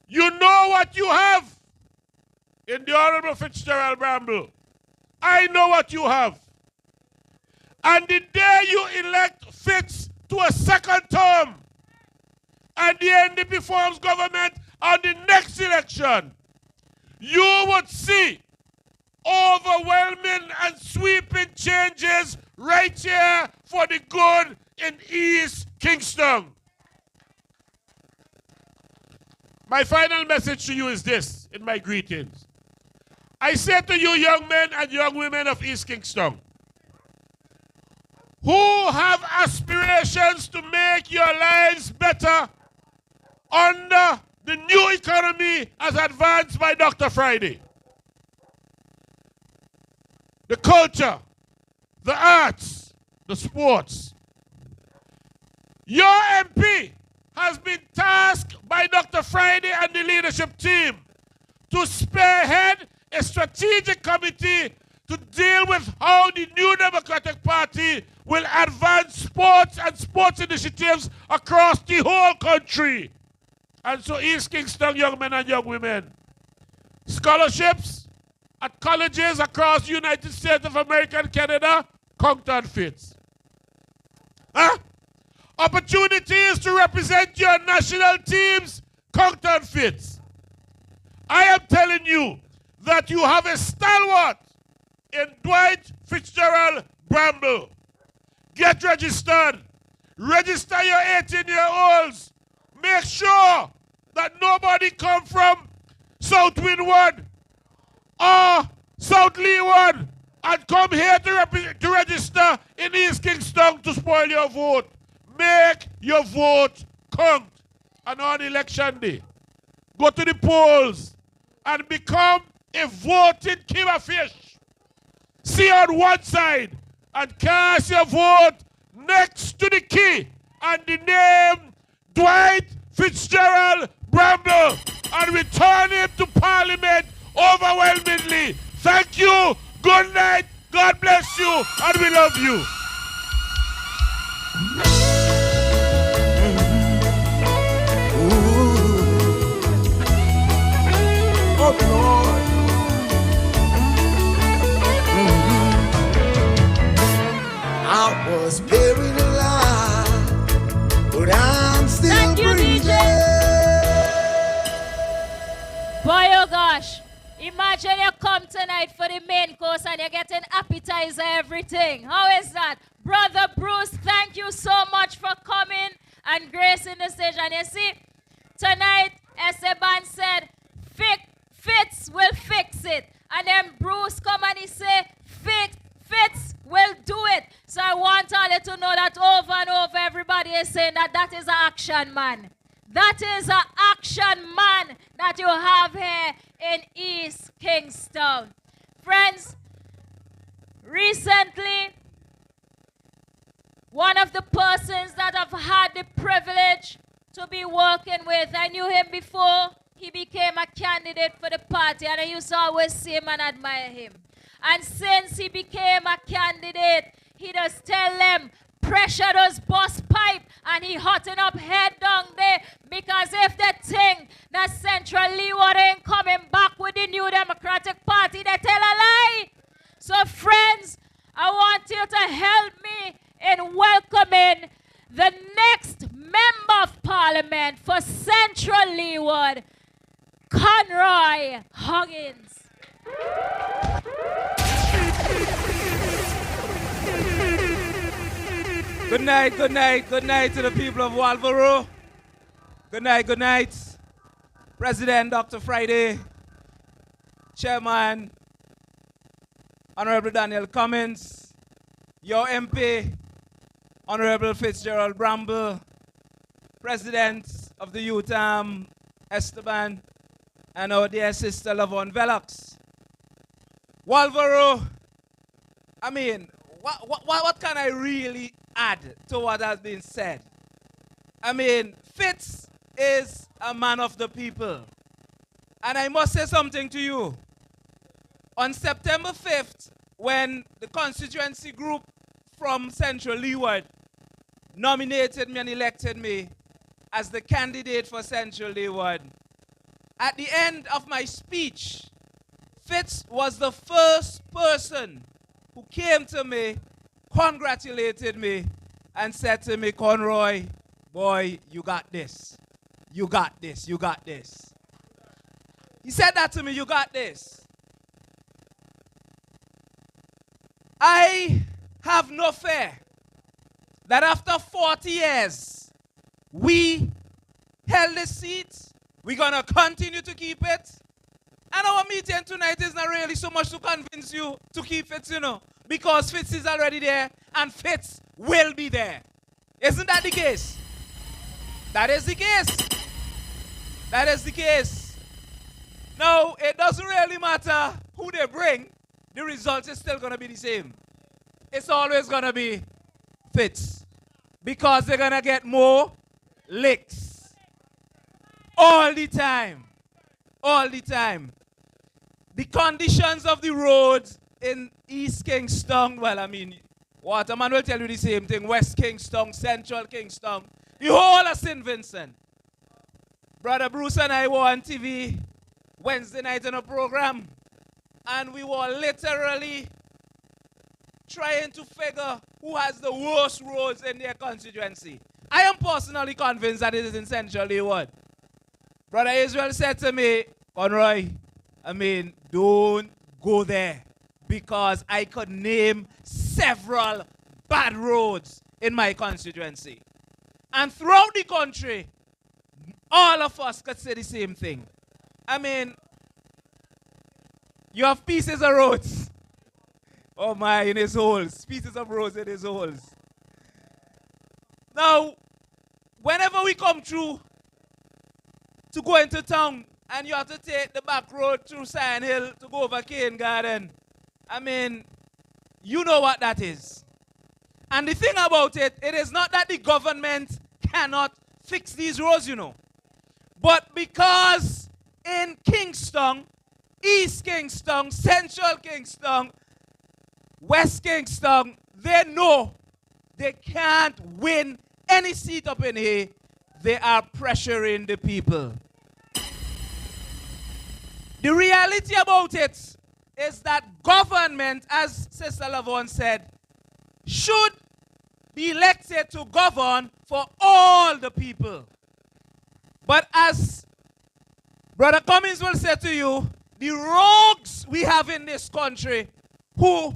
you know what you have in the Honorable Fitzgerald Bramble. I know what you have. And the day you elect Fitz to a second term, and the NDP forms government on the next election, you would see overwhelming and sweeping changes right here for the good in East Kingstown. My final message to you is this in my greetings. I say to you, young men and young women of East Kingstown, who have aspirations to make your lives better under the new economy as advanced by Dr. Friday. The culture, the arts, the sports. Your MP has been tasked by Dr. Friday and the leadership team to spearhead a strategic committee to deal with how the New Democratic Party will advance sports and sports initiatives across the whole country. And so East Kingstown young men and young women, scholarships at colleges across the United States of America and Canada, Kingstown Fitz. Opportunities to represent your national teams, Kingstown Fitz. I am telling you that you have a stalwart in Dwight Fitzgerald Bramble. Get registered. Register your 18-year-olds. Make sure that nobody come from South Windward or South Leeward and come here to register in East Kingstown to spoil your vote. Make your vote count. And on election day, go to the polls and become a voting killer fish. See on one side and cast your vote next to the key and the name Dwight Fitzgerald Bramble and return him to Parliament overwhelmingly. Thank you. Good night. God bless you. And we love you. Oh Lord. I was buried alive, but I'm still Thank you, breathing. Boy, oh gosh. Imagine you come tonight for the main course and you're getting appetizer, everything. How is that? Brother Bruce, thank you so much for coming and gracing the stage. And you see, tonight, Esteban said, Fitz will fix it. And then Bruce come and he say, Fitz will do it. So I want all you to know that over and over everybody is saying that that is an action man. That is an action man that you have here in East Kingstown. Friends, recently, one of the persons that I've had the privilege to be working with, I knew him before he became a candidate for the party, and I used to always see him and admire him. And since he became a candidate, he just tell them, pressure those bus pipe, and he hotting up head down there, because if they think that Central Leeward ain't coming back with the New Democratic Party, they tell a lie. So friends, I want you to help me in welcoming the next Member of Parliament for Central Leeward, Conroy Huggins. Good night, good night, good night to the people of Walvaro. Good night, good night. President Dr. Friday, Chairman, Honorable Daniel Cummins, your MP, Honorable Fitzgerald Bramble, President of the Youth Esteban, and our dear sister Lavon Velox. Walvaro, I mean, what can I really add to what has been said? I mean, Fitz is a man of the people. And I must say something to you. On September 5th, when the constituency group from Central Leeward nominated me and elected me as the candidate for Central Leeward, at the end of my speech, Fitz was the first person who came to me, congratulated me, and said to me, Conroy, boy, you got this. You got this. You got this. He said that to me, you got this. I have no fear that after 40 years, we held this seat. We're going to continue to keep it. And our meeting tonight is not really so much to convince you to keep Fitz, you know, because Fitz is already there and Fitz will be there. Isn't that the case? That is the case. That is the case. Now, it doesn't really matter who they bring. The result is still going to be the same. It's always going to be Fitz, because they're going to get more licks all the time. All the time. The conditions of the roads in East Kingstown, well, I mean, Waterman will tell you the same thing. West Kingstown, Central Kingstown, the whole of St. Vincent. Brother Bruce and I were on TV Wednesday night in a program, and we were literally trying to figure who has the worst roads in their constituency. I am personally convinced that it is in Central Leeward. Brother Israel said to me, Conroy, I mean, don't go there, because I could name several bad roads in my constituency. And throughout the country, all of us could say the same thing. I mean, you have pieces of roads. Oh my, in his holes. Pieces of roads in his holes. Now, whenever we come through to go into town and you have to take the back road through Sion Hill to go over Cane Garden, I mean, you know what that is. And the thing about it, it is not that the government cannot fix these roads, you know. But because in Kingstown, East Kingstown, Central Kingstown, West Kingstown, they know they can't win any seat up in here. They are pressuring the people. The reality about it is that government, as Sister Lavon said, should be elected to govern for all the people. But as Brother Cummings will say to you, the rogues we have in this country who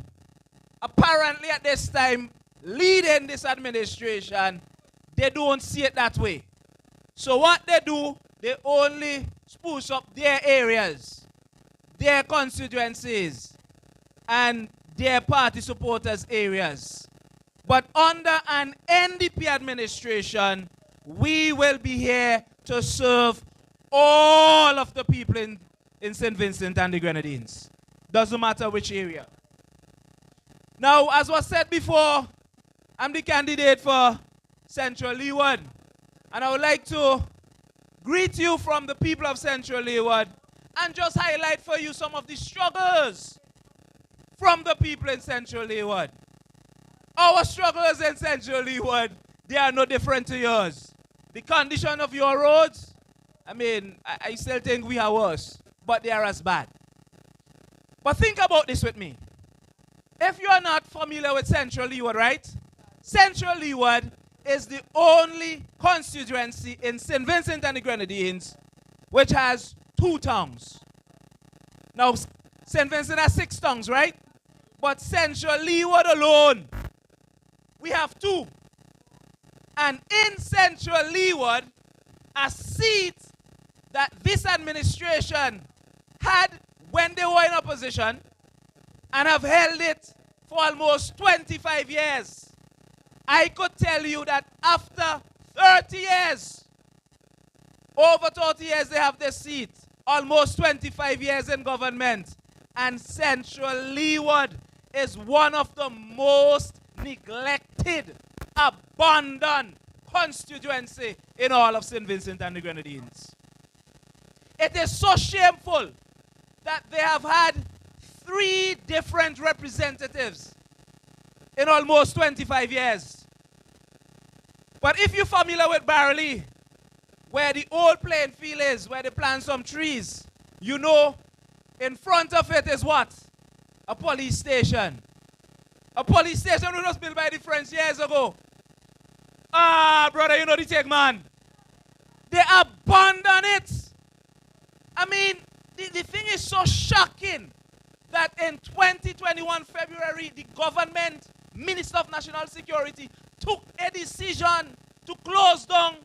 apparently at this time leading this administration, they don't see it that way. So what they do, they only spruce up their areas, their constituencies, and their party supporters' areas. But under an NDP administration, we will be here to serve all of the people in St. Vincent and the Grenadines. Doesn't matter which area. Now, as was said before, I'm the candidate for Central Leeward. And I would like to greet you from the people of Central Leeward and just highlight for you some of the struggles from the people in Central Leeward. Our struggles in Central Leeward, they are no different to yours. The condition of your roads, I mean, I still think we are worse, but they are as bad. But think about this with me. If you are not familiar with Central Leeward, right? Central Leeward is the only constituency in St. Vincent and the Grenadines which has 2 towns. Now, St. Vincent has 6 towns, right? But Central Leeward alone, we have 2. And in Central Leeward, a seat that this administration had when they were in opposition and have held it for almost 25 years. I could tell you that after 30 years, over 30 years they have this seat, almost 25 years in government, and Central Leeward is one of the most neglected, abandoned constituency in all of St. Vincent and the Grenadines. It is so shameful that they have had 3 different representatives in almost 25 years. But if you're familiar with Barley, where the old playing field is, where they plant some trees, you know in front of it is what? A police station. A police station that was built by the French years ago. Ah, brother, you know the thing, man. They abandon it. I mean, the thing is so shocking that in 2021 February, the government, Minister of National Security, took a decision to close down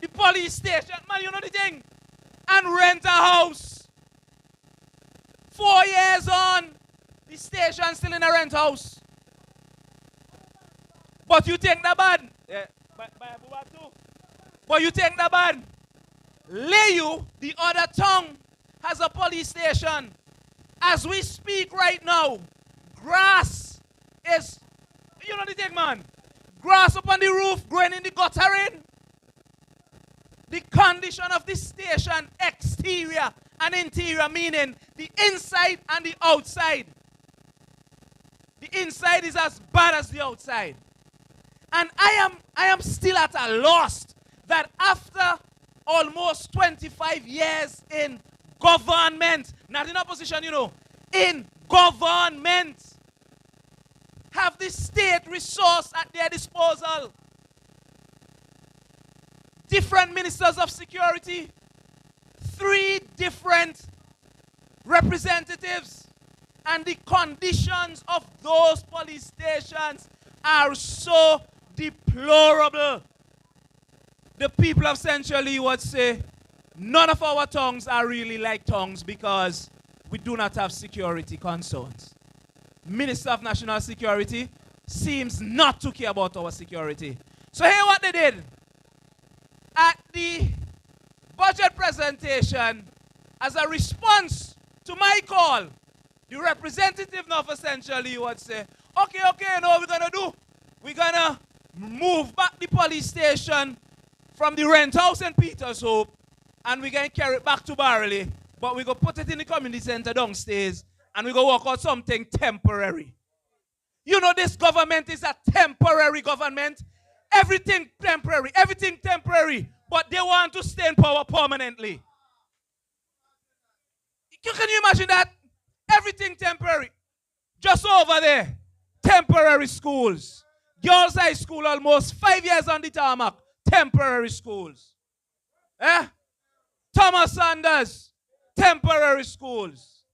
the police station, man, you know the thing, and rent a house. 4 years on, the station still in a rent house. But you think that bad? Yeah, but you think that bad? Layu, the other town, has a police station. As we speak right now, grass is, you know the thing, man? Grass up on the roof, growing in the guttering. The condition of the station, exterior and interior, meaning the inside and the outside. The inside is as bad as the outside. And I am still at a loss that after almost 25 years in government, not in opposition, you know, in government, have the state resource at their disposal. Different ministers of security, 3 different representatives, And the conditions of those police stations are so deplorable. The people of Central Leeward say, none of our tongues are really like tongues because we do not have security concerns. Minister of National Security seems not to care about our security. So here what they did. At the budget presentation, as a response to my call, the representative of Central Leeward say, okay, you know what we're going to do? We're going to move back the police station from the rent house in Peters Hope, and we're going to carry it back to Barley, but we're going to put it in the community center downstairs, and we're going to work out something temporary. You know this government is a temporary government. Everything temporary, but they want to stay in power permanently. Can you imagine that? Everything temporary. Just over there, temporary schools. Girls' high school almost 5 years on the tarmac. Temporary schools. Thomas Sanders, temporary schools.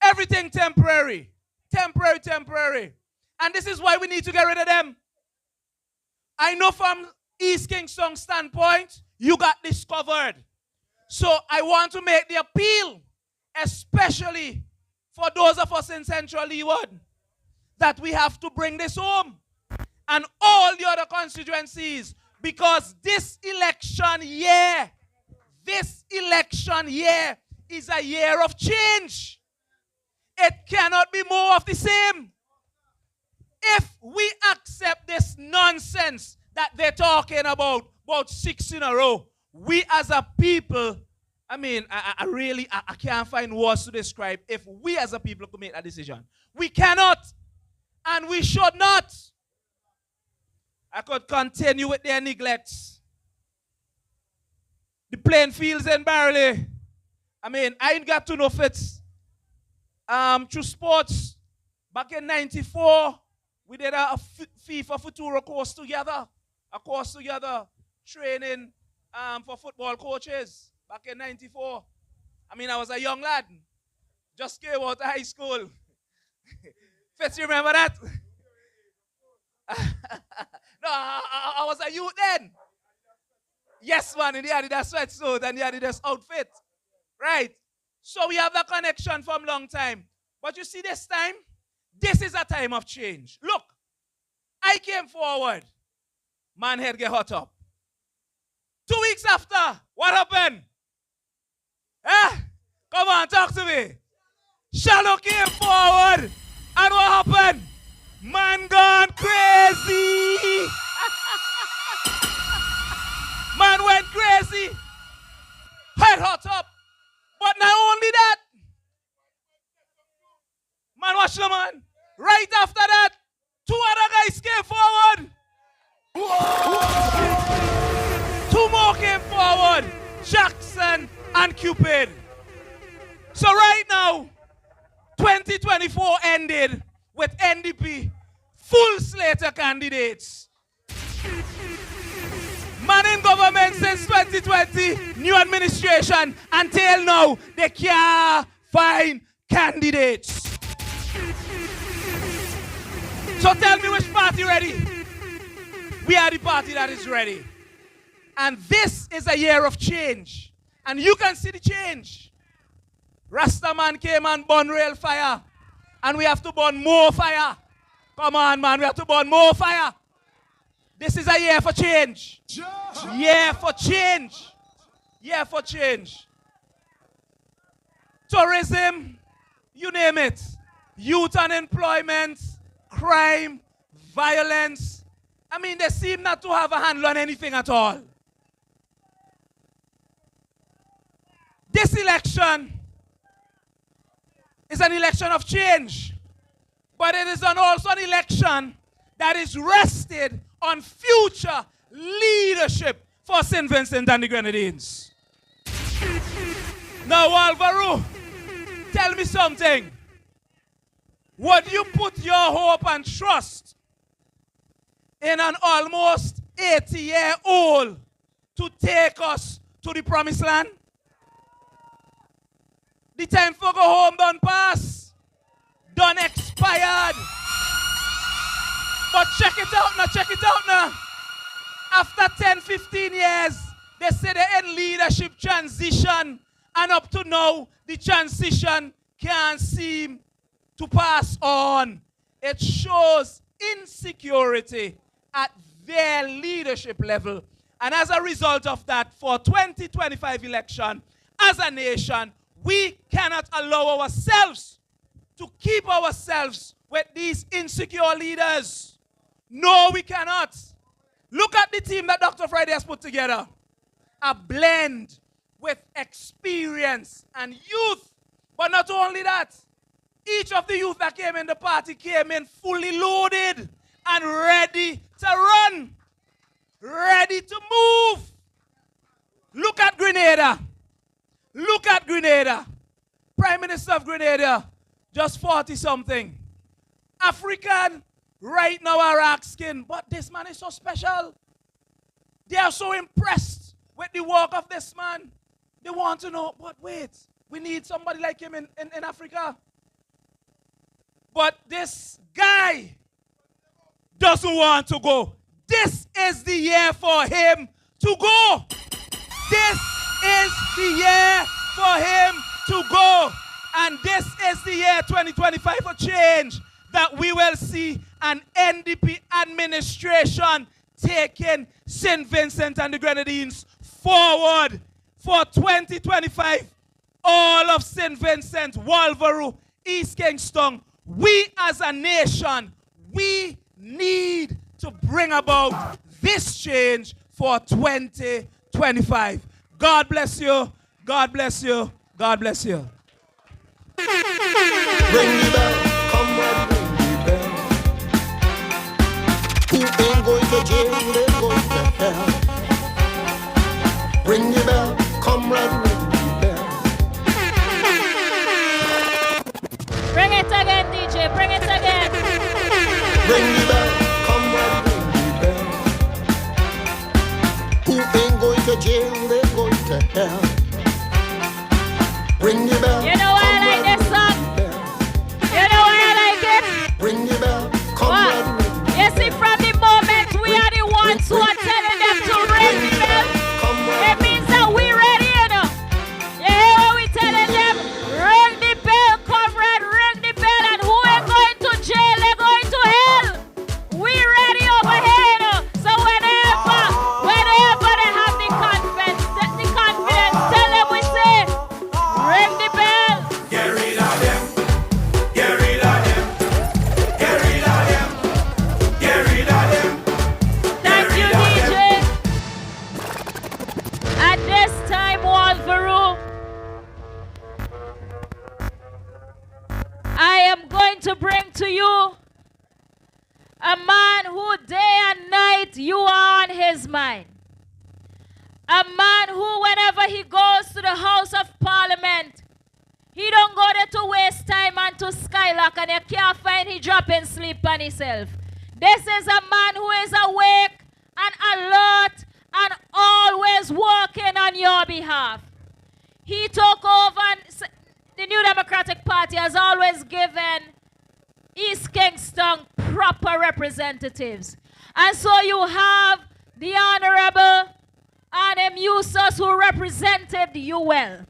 Everything temporary. Temporary. And this is why we need to get rid of them. I know from East Kingstown standpoint, you got this covered. So I want to make the appeal, especially for those of us in Central Leeward, that we have to bring this home. And all the other constituencies, because this election year is a year of change. It cannot be more of the same. If we accept this nonsense that they're talking about 6 in a row, we as a people, I can't find words to describe if we as a people could make that decision. We cannot, and we should not. I could continue with their neglects. The playing fields in Barley. I ain't got to know fits. Through sports, back in 94, we did a FIFA Futuro course together. A course together, training for football coaches back in 94. I was a young lad. Just came out of high school. Fitz, you remember that? No, I was a youth then. Yes, man, and he had that sweatsuit and he had this outfit. Right? So we have that connection from long time. But you see this time, this is a time of change. Look, I came forward. Man head get hot up. 2 weeks after, what happened? Come on, talk to me. Shallow came forward. And what happened? Man gone crazy. Man went crazy. Head hot up. But not only that. Man, watch the man. Right after that, 2 other guys came forward. 2 more came forward. Jackson and Cupid. So right now, 2024 ended with NDP full slate of candidates. Man in government since 2020, new administration, until now, they can't find candidates. So tell me which party ready? We are the party that is ready. And this is a year of change. And you can see the change. Rastaman came and burned real fire. And we have to burn more fire. Come on, man, we have to burn more fire. This is a year for change. Year for change. Year for change. Tourism, you name it. Youth unemployment, crime, violence. They seem not to have a handle on anything at all. This election is an election of change. But it is also an election that is rested on future leadership for St. Vincent and the Grenadines. Now, Alvaro, tell me something. Would you put your hope and trust in an almost 80-year-old to take us to the promised land? The time for go home done pass. check it out now. After 10, 15 years, they say they're in leadership transition, and up to now, the transition can't seem to pass on. It shows insecurity at their leadership level. And as a result of that, for 2025 election, as a nation, we cannot allow ourselves to keep ourselves with these insecure leaders. No, we cannot. Look at the team that Dr. Friday has put together. A blend with experience and youth. But not only that, each of the youth that came in the party came in fully loaded and ready to run, ready to move. Look at Grenada. Look at Grenada. Prime Minister of Grenada, just 40-something. African, right now are asking, but this man is so special. They are so impressed with the work of this man. They want to know, but wait, we need somebody like him in Africa. But this guy doesn't want to go. This is the year for him to go. This is the year for him to go. And this is the year 2025 for change, that we will see an NDP administration taking St. Vincent and the Grenadines forward for 2025. All of St. Vincent, Walvaroo, East Kingstown, we as a nation, we need to bring about this change for 2025. God bless you. God bless you. God bless you. Ring the bell, come and ring the bell. Who ain't going to jail, who ain't going to hell? Ring the bell, come and ring the bell. Bring it again, DJ. Bring it again. Ring the bell, come and ring the bell. Who ain't going to jail, who ain't going to hell? Ring the bell. You know why I like this song? You know why I like it? Ring the bell. Come on. You see, from the moment we are the ones who are telling them to ring the bell, it means that we ready, you know. You hear what we telling them? Ring the bell, comrade, ring the bell, and who ain't going to jail, they're going to hell. We ready over here, you know. So whenever they have the confidence, tell them we say, ring the bell. Get rid of them. Get rid of them. Get rid of them. Get rid of them. Thank you, DJ. At this time, Walvaroo, I am going to bring to you a man who day and night you are on his mind. A man who, whenever he goes to the House of Parliament, he don't go there to waste time and to skylark, and you can't find he dropping sleep on himself. This is a man who is awake and alert and always working on your behalf. He took over, and the New Democratic Party has always given East Kingstown proper representatives. And so you have the Honorable Adam Eustace, who represented you well.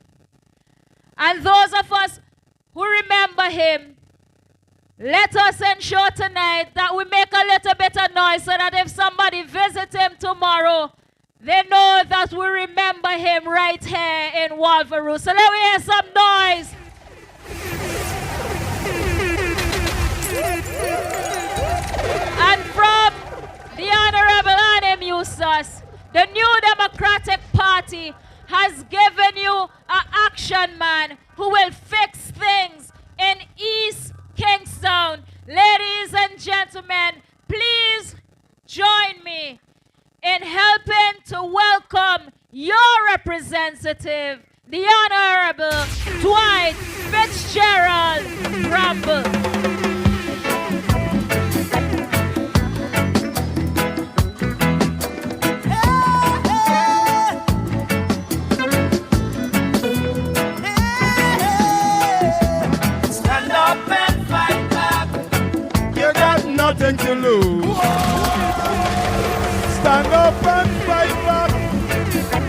And those of us who remember him, let us ensure tonight that we make a little bit of noise so that if somebody visits him tomorrow, they know that we remember him right here in Walvaroo. So let me hear some noise. And from the Honorable Adam Eustace, the New Democratic Party has given you an action man who will fix things in East Kingstown. Ladies and gentlemen, please join me in helping to welcome your representative, the Honorable Dwight Fitzgerald Bramble. Nothing to lose. Stand up and fight back.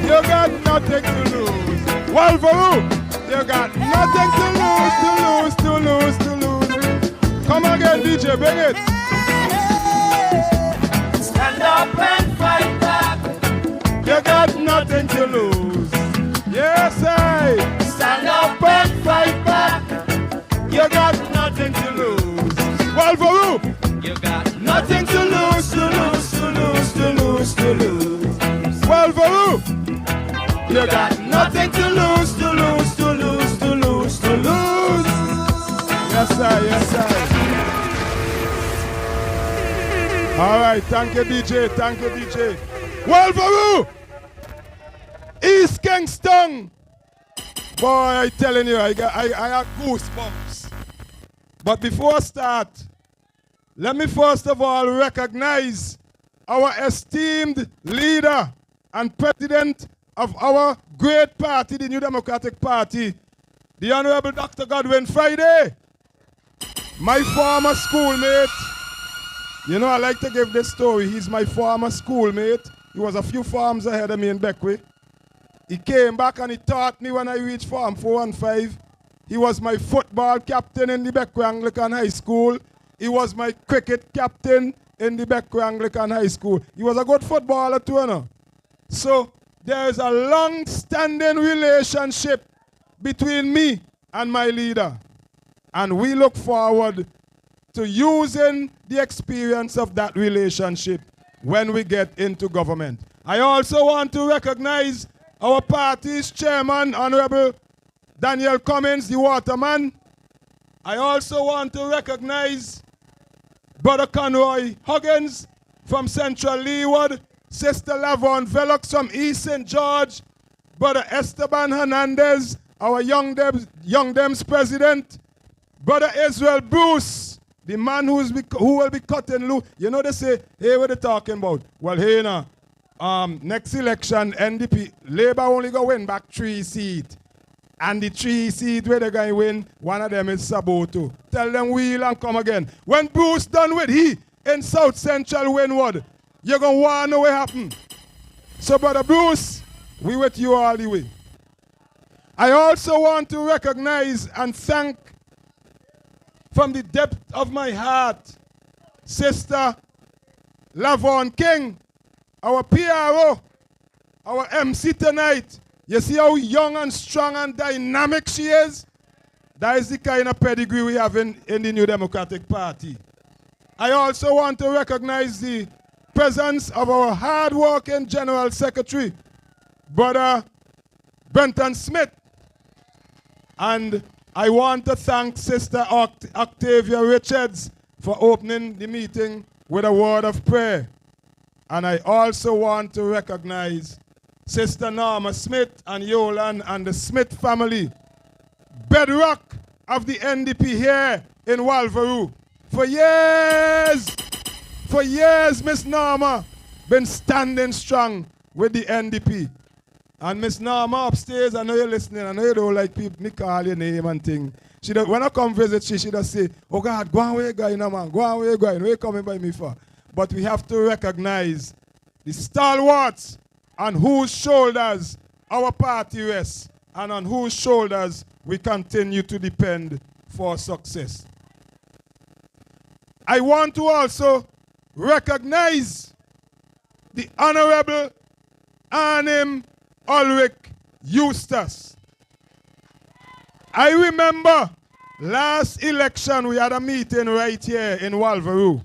You got nothing to lose. Walvaroo, you got nothing to lose. Come again, DJ, bring it. Stand up and fight back. You got nothing to lose. Yes, I. Stand up and fight back. You got nothing to lose. Walvaroo, You got nothing to lose. Walvaroo, you got nothing to lose. Yes, sir. All right, thank you, DJ. Walvaroo, East Kingstown. Boy, I telling you, I have goosebumps. But before I start, let me first of all recognize our esteemed leader and president of our great party, the New Democratic Party, the Honorable Dr. Godwin Friday, my former schoolmate. You know, I like to give this story. He's my former schoolmate. He was a few farms ahead of me in Beckwith. He came back and he taught me when I reached Farm 4 and 5. He was my football captain in the Beckwith Anglican High School. He was my cricket captain in the Beckwith Anglican High School. He was a good footballer too, you know. So there is a long-standing relationship between me and my leader. And we look forward to using the experience of that relationship when we get into government. I also want to recognize our party's chairman, Honorable Daniel Cummins, the waterman. I also want to recognize Brother Conroy Huggins from Central Leeward, Sister Lavon Velox from East St. George, Brother Esteban Hernandez, our Young Dems president, Brother Israel Bruce, the man who will be cutting loose. You know they say, hey, what they talking about? Well, hey, now, next election, NDP, Labour only go win back 3 seats. And the 3 seats where they're going to win, one of them is Saboto. Tell them wheel and come again. When Bruce done with he in South Central Wynwood, you're going to want to know what happened. So, Brother Bruce, we with you all the way. I also want to recognize and thank from the depth of my heart, Sister Lavon King, our PRO, our MC tonight. You see how young and strong and dynamic she is? That is the kind of pedigree we have in the New Democratic Party. I also want to recognize the presence of our hard-working General Secretary, Brother Brenton Smith. And I want to thank Sister Octavia Richards for opening the meeting with a word of prayer. And I also want to recognize Sister Norma Smith and Yolan and the Smith family, bedrock of the NDP here in Walvaroo. For years, Miss Norma been standing strong with the NDP. And Miss Norma upstairs, I know you're listening, I know you don't like people, me call your name and thing. When I come visit, she just say, oh God, go away, guy, no man, go away, guy, where you coming by me for? But we have to recognize the stalwarts on whose shoulders our party rests and on whose shoulders we continue to depend for success. I want to also recognize the Honorable Arnim Ulrich Eustace. I remember last election we had a meeting right here in Walvaroo.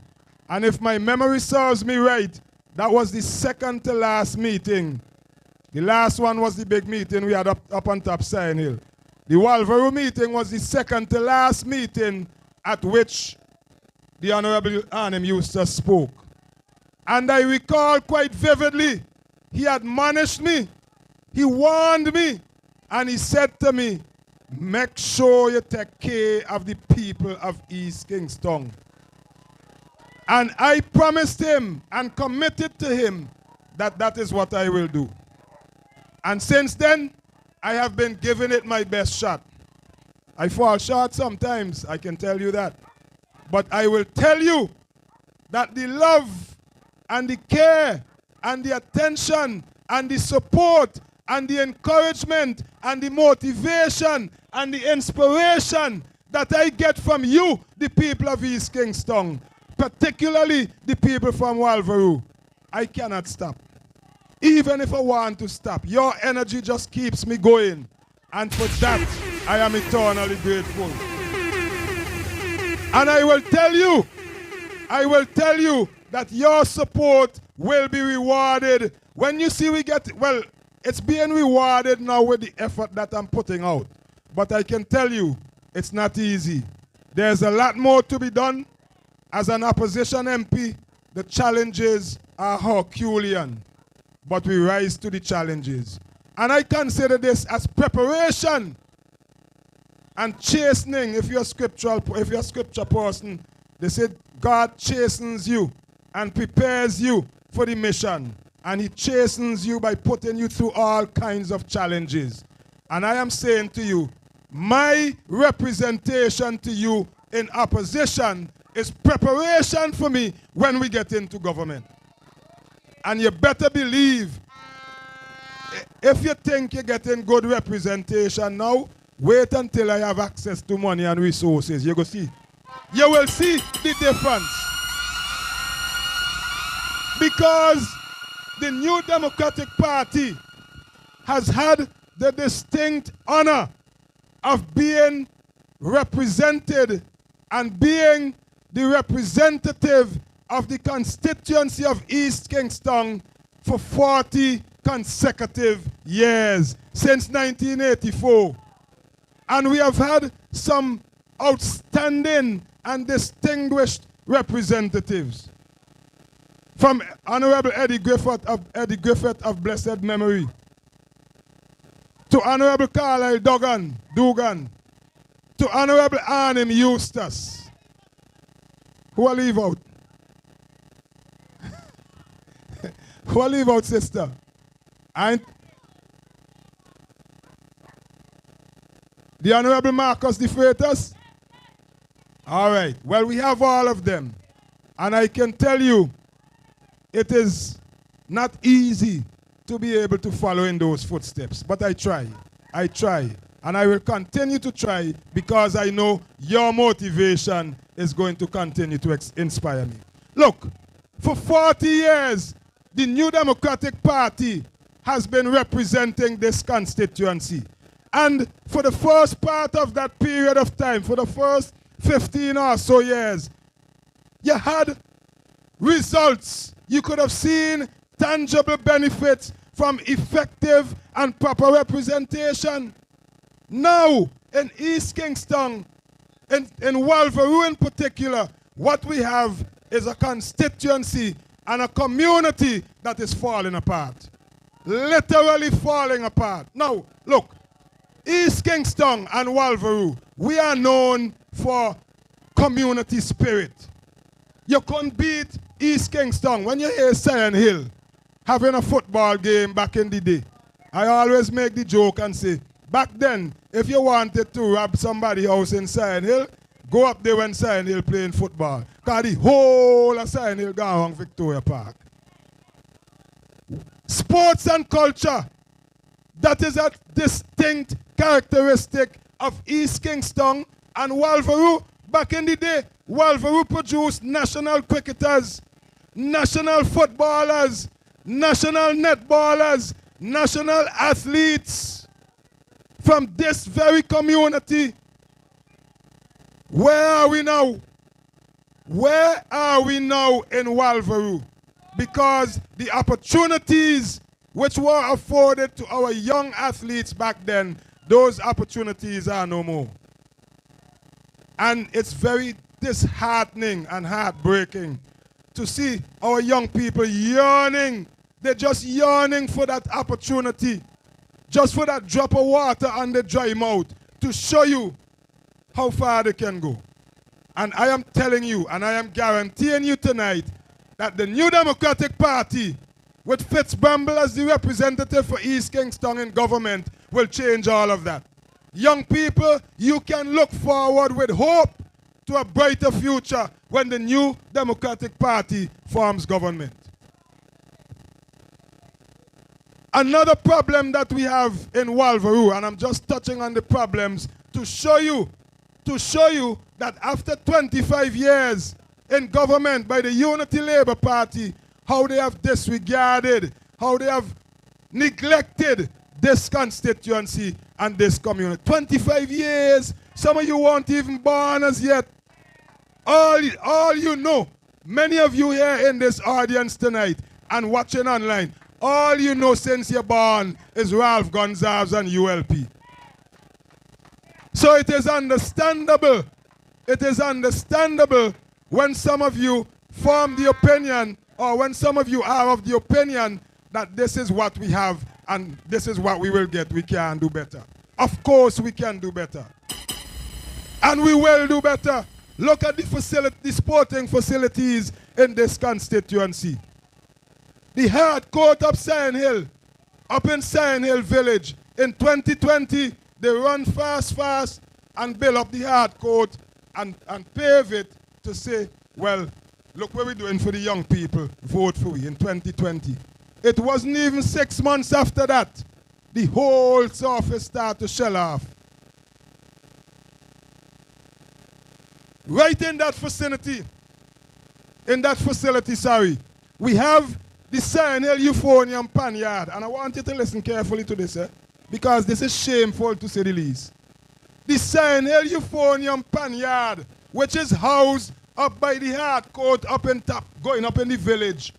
And if my memory serves me right, that was the second to last meeting. The last one was the big meeting we had up on top Sion Hill. The Walvaroo meeting was the second to last meeting at which the Honorable Arnim Eustace spoke. And I recall quite vividly, he admonished me, he warned me, and he said to me, make sure you take care of the people of East Kingstown. And I promised him and committed to him that that is what I will do. And since then, I have been giving it my best shot. I fall short sometimes, I can tell you that. But I will tell you that the love and the care and the attention and the support and the encouragement and the motivation and the inspiration that I get from you, the people of East Kingstown, particularly the people from Walvaroo, I cannot stop. Even if I want to stop, your energy just keeps me going. And for that, I am eternally grateful. And I will tell you that your support will be rewarded. When you see we get, well, it's being rewarded now with the effort that I'm putting out. But I can tell you, it's not easy. There's a lot more to be done. As an opposition MP, the challenges are Herculean. But we rise to the challenges. And I consider this as preparation and chastening. If you're a scripture person, they said God chastens you and prepares you for the mission. And he chastens you by putting you through all kinds of challenges. And I am saying to you, my representation to you in opposition is preparation for me when we get into government. And you better believe, if you think you're getting good representation now, wait until I have access to money and resources. You go see. You will see the difference. Because the New Democratic Party has had the distinct honor of being represented and being the representative of the constituency of East Kingstown for 40 consecutive years, since 1984. And we have had some outstanding and distinguished representatives. From Honorable Eddie Griffith of blessed memory, to Honorable Carlyle Dugan, to Honorable Arnim Eustace, who I leave out. Who I leave out, sister? And the Honorable Marcus de Freitas? All right. Well, we have all of them. And I can tell you, it is not easy to be able to follow in those footsteps. But I try. I try. And I will continue to try because I know your motivation is going to continue to inspire me. Look, for 40 years, the New Democratic Party has been representing this constituency. And for the first part of that period of time, for the first 15 or so years, you had results. You could have seen tangible benefits from effective and proper representation. Now, in East Kingstown, in Walvaroo in particular, what we have is a constituency and a community that is falling apart. Literally falling apart. Now, look, East Kingstown and Walvaroo, we are known for community spirit. You couldn't beat East Kingstown. When you hear Sion Hill having a football game back in the day, I always make the joke and say, back then, if you wanted to rob somebody's house in Sion Hill, go up there when Sion Hill playing football. Because the whole of Sion Hill gone around Victoria Park. Sports and culture, that is a distinct characteristic of East Kingstown and Walvaroo. Back in the day, Walvaroo produced national cricketers, national footballers, national netballers, national athletes from this very community. Where are we now? Where are we now in Walvaroo? Because the opportunities which were afforded to our young athletes back then, those opportunities are no more. And it's very disheartening and heartbreaking to see our young people yearning. They're just yearning for that opportunity, just for that drop of water on the dry mouth to show you how far they can go. And I am telling you, and I am guaranteeing you tonight, that the New Democratic Party, with Fitzbramble as the representative for East Kingstown in government, will change all of that. Young people, you can look forward with hope to a brighter future when the New Democratic Party forms government. Another problem that we have in Walvaroo, and I'm just touching on the problems to show you that after 25 years in government by the Unity Labour Party, how they have disregarded, how they have neglected this constituency and this community. 25 years, some of you weren't even born as yet. All you know, many of you here in this audience tonight and watching online, all you know since you're born is Ralph Gonzalez and ULP. So it is understandable when some of you form the opinion, or when some of you are of the opinion that this is what we have and this is what we will get. We can do better. Of course we can do better. And we will do better. Look at the sporting facilities in this constituency. The hard court up Sion Hill, up in Sion Hill Village, in 2020, they run fast and build up the hard court and pave it to say, well, look what we're doing for the young people. Vote for we in 2020. It wasn't even 6 months after that, the whole surface started to shell off. Right in that facility, we have the Sion Hill Euphonium Pan Yard. And I want you to listen carefully to this, because this is shameful to say the least. The Sion Hill Euphonium Pan Yard, which is housed up by the hard court up in top, going up in the village.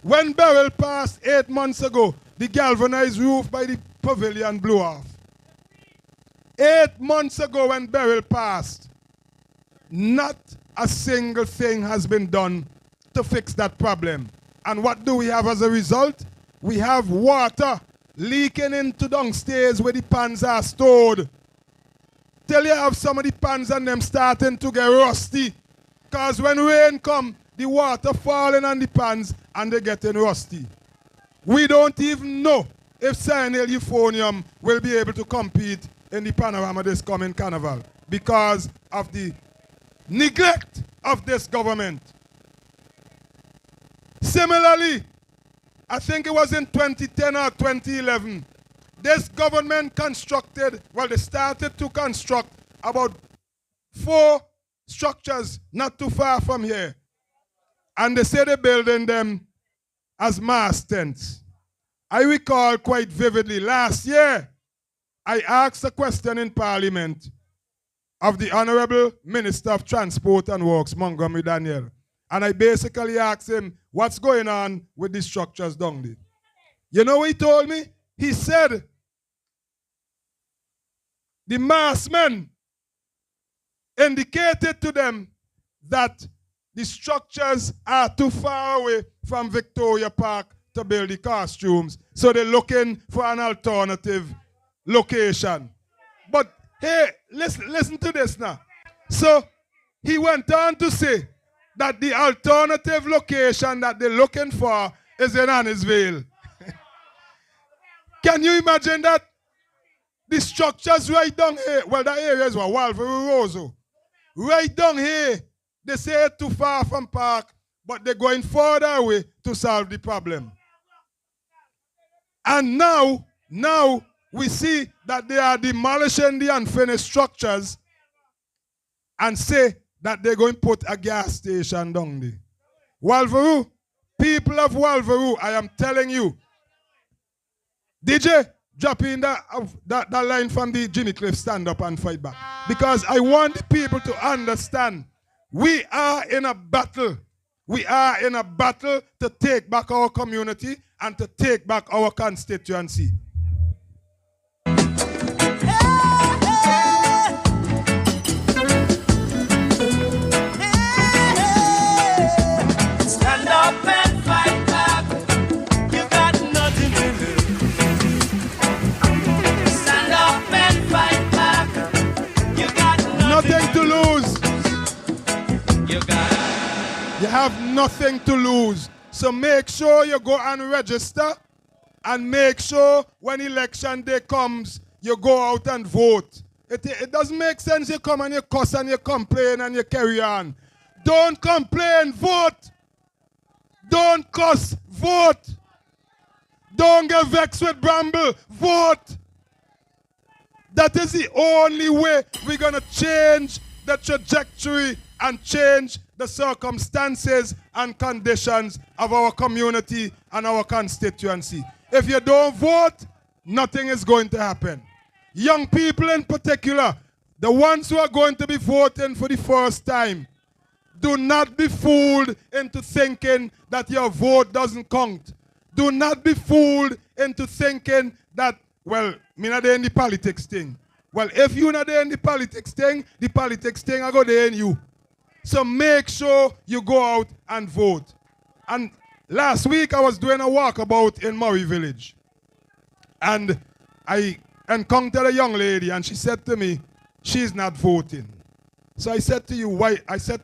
When Beryl passed 8 months ago, the galvanized roof by the pavilion blew off. 8 months ago when Beryl passed, not a single thing has been done to fix that problem. And what do we have as a result? We have water leaking into downstairs where the pans are stored. Till you have some of the pans and them starting to get rusty. Because when rain come, the water falling on the pans and they getting rusty. We don't even know if Sion Hill Euphonium will be able to compete in the panorama this coming carnival because of the neglect of this government. Similarly, I think it was in 2010 or 2011, this government constructed, well, they started to construct about 4 structures not too far from here. And they say they're building them as mass tents. I recall quite vividly, last year, I asked a question in Parliament of the Honorable Minister of Transport and Works, Montgomery Daniel. And I basically asked him, what's going on with these structures down there? You know what he told me? He said, the massmen indicated to them that the structures are too far away from Victoria Park to build the costumes. So they're looking for an alternative location. But hey, listen to this now. So he went on to say that the alternative location that they're looking for is in Annisville. Can you imagine that? The structures right down here, well, that area is Walvaroo Roseau. Right down here, they say it's too far from Park, but they're going further away to solve the problem. And now we see that they are demolishing the unfinished structures and say that they're going to put a gas station down there. Walvaroo, people of Walvaroo, I am telling you, DJ, drop in that line from the Jimmy Cliff Stand Up and Fight Back. Because I want the people to understand we are in a battle. We are in a battle to take back our community and to take back our constituency. Stand up and fight back. You got nothing to lose. Stand up and fight back. You got nothing to lose. You have nothing to lose. So make sure you go and register, and make sure when election day comes, you go out and vote. It doesn't make sense you come and you cuss and you complain and you carry on. Don't complain, vote. Don't cuss, vote. Don't get vexed with Bramble. Vote. That is the only way we're going to change the trajectory and change the circumstances and conditions of our community and our constituency. If you don't vote, nothing is going to happen. Young people in particular, the ones who are going to be voting for the first time, do not be fooled into thinking that your vote doesn't count. Do not be fooled into thinking that, well, me not there in the politics thing. Well, if you're not there in the politics thing I go there in you. So make sure you go out and vote. And last week I was doing a walkabout in Murray Village. And I encountered a young lady and she said to me, she's not voting. So I said to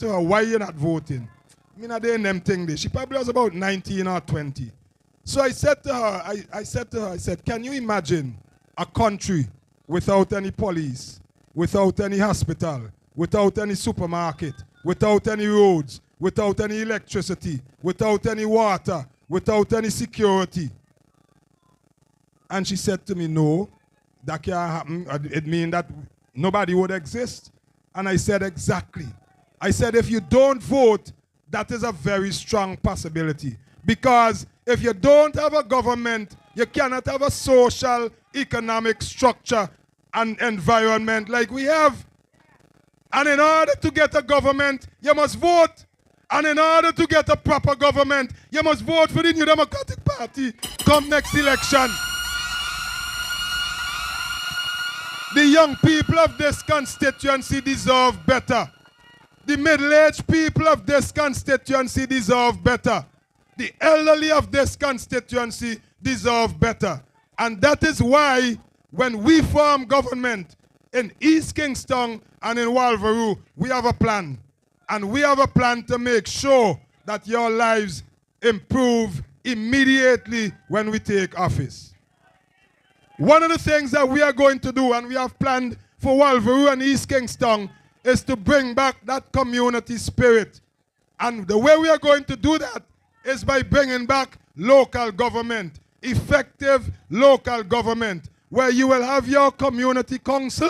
her, why you not voting? I mean, I didn't them thing there. She probably was about 19 or 20. So I said to her, I said, can you imagine a country without any police, without any hospital, without any supermarket, without any roads, without any electricity, without any water, without any security? And she said to me, no, that can't happen. It means that nobody would exist. And I said, exactly. I said, if you don't vote, that is a very strong possibility. Because if you don't have a government, you cannot have a social, economic structure and environment like we have. And in order to get a government, you must vote. And in order to get a proper government, you must vote for the New Democratic Party come next election. The young people of this constituency deserve better. The middle-aged people of this constituency deserve better. The elderly of this constituency deserve better. And that is why when we form government in East Kingstown and in Walvaroo, we have a plan. And we have a plan to make sure that your lives improve immediately when we take office. One of the things that we are going to do, and we have planned for Walvaroo and East Kingstown, is to bring back that community spirit. And the way we are going to do that is by bringing back local government, effective local government, where you will have your community council.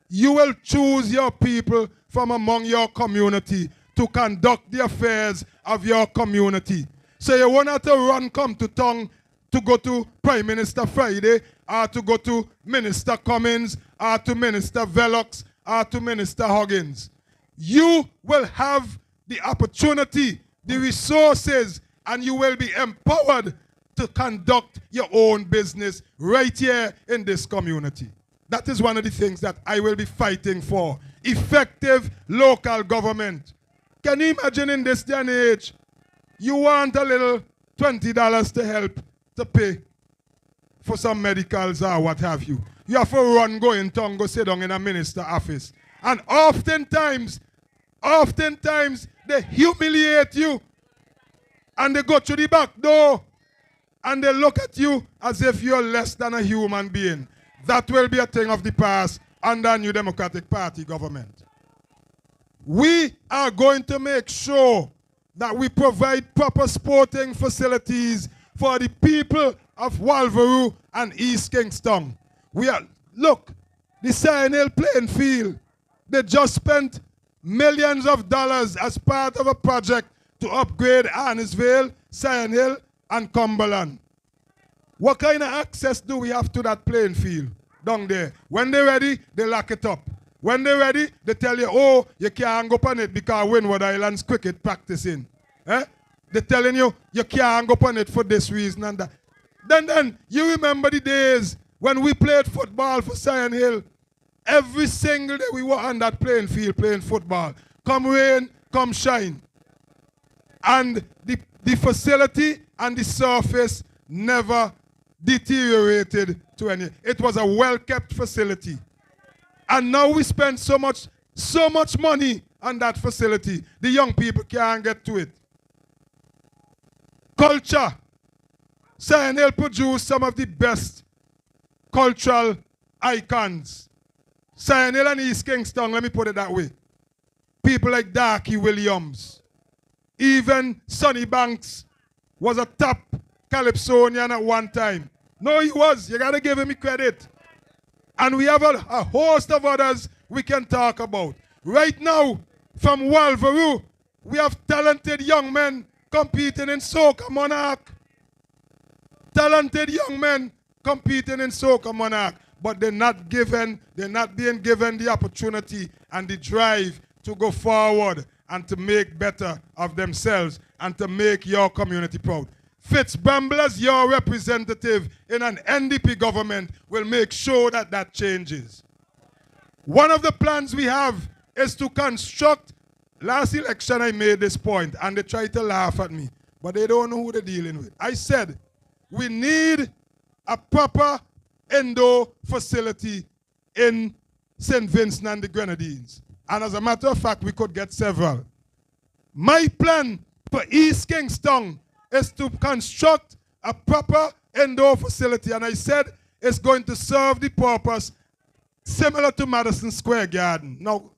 You will choose your people from among your community to conduct the affairs of your community. So you won't have to come to town to go to Prime Minister Friday, or to go to Minister Cummins, or to Minister Velox, or to Minister Huggins. You will have the opportunity, the resources, and you will be empowered to conduct your own business right here in this community. That is one of the things that I will be fighting for. Effective local government. Can you imagine in this day and age, you want a little $20 to help to pay for some medicals or what have you. You have to run, go in town, go sit down in a minister office. And oftentimes, they humiliate you. And they go to the back door and they look at you as if you're less than a human being. That will be a thing of the past under New Democratic Party government. We are going to make sure that we provide proper sporting facilities for the people of Walvaroo and East Kingstown. Look, the Sion Hill playing field, they just spent millions of dollars as part of a project to upgrade Arnisville, Sion Hill, and Cumberland. What kind of access do we have to that playing field down there? When they're ready, they lock it up. When they're ready, they tell you, oh, you can't go on it because Windward Island's cricket practicing. They're telling you, you can't go on it for this reason and that. Then you remember the days when we played football for Sion Hill. Every single day we were on that playing field playing football. Come rain, come shine. And the facility and the surface never deteriorated to any. It was a well-kept facility. And now we spend so much money on that facility. The young people can't get to it. Culture. Sion Hill produced some of the best cultural icons. Sion Hill and East Kingstown, let me put it that way. People like Darky Williams. Even Sonny Banks was a top Calypsonian at one time. No, he was. You got to give him credit. And we have a host of others we can talk about. Right now, from Walvaroo, we have talented young men competing in Soca Monarch. Talented young men competing in Soca Monarch. But they're not being given the opportunity and the drive to go forward and to make better of themselves and to make your community proud. Fitz Bramble, as your representative in an NDP government, will make sure that that changes. One of the plans we have is to construct. Last election I made this point and they try to laugh at me, but they don't know who they're dealing with. I said, we need a proper indoor facility in St. Vincent and the Grenadines. And as a matter of fact, we could get several. My plan for East Kingstown is to construct a proper indoor facility. And I said it's going to serve the purpose similar to Madison Square Garden. Now,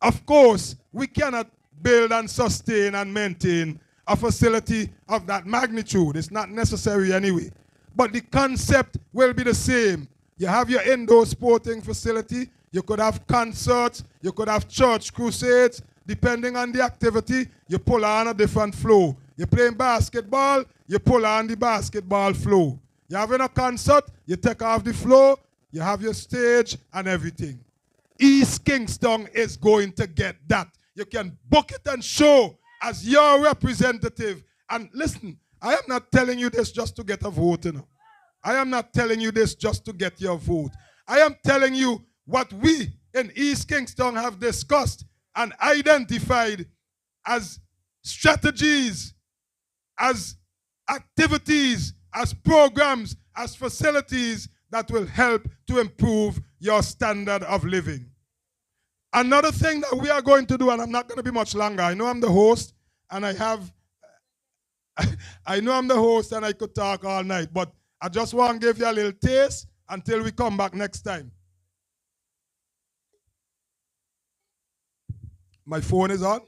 of course, we cannot build and sustain and maintain a facility of that magnitude. It's not necessary anyway. But the concept will be the same. You have your indoor sporting facility. You could have concerts. You could have church crusades. Depending on the activity, you pull on a different flow. You're playing basketball, you pull on the basketball flow. You're having a concert, you take off the flow, you have your stage and everything. East Kingstown is going to get that. You can book it and show as your representative. And listen, I am not telling you this just to get a vote. You know. I am not telling you this just to get your vote. I am telling you what we in East Kingstown have discussed and identified as strategies, as activities, as programs, as facilities that will help to improve your standard of living. Another thing that we are going to do, and I'm not going to be much longer, I know I'm the host, and I know I'm the host and I could talk all night, but I just want to give you a little taste until we come back next time. My phone is on.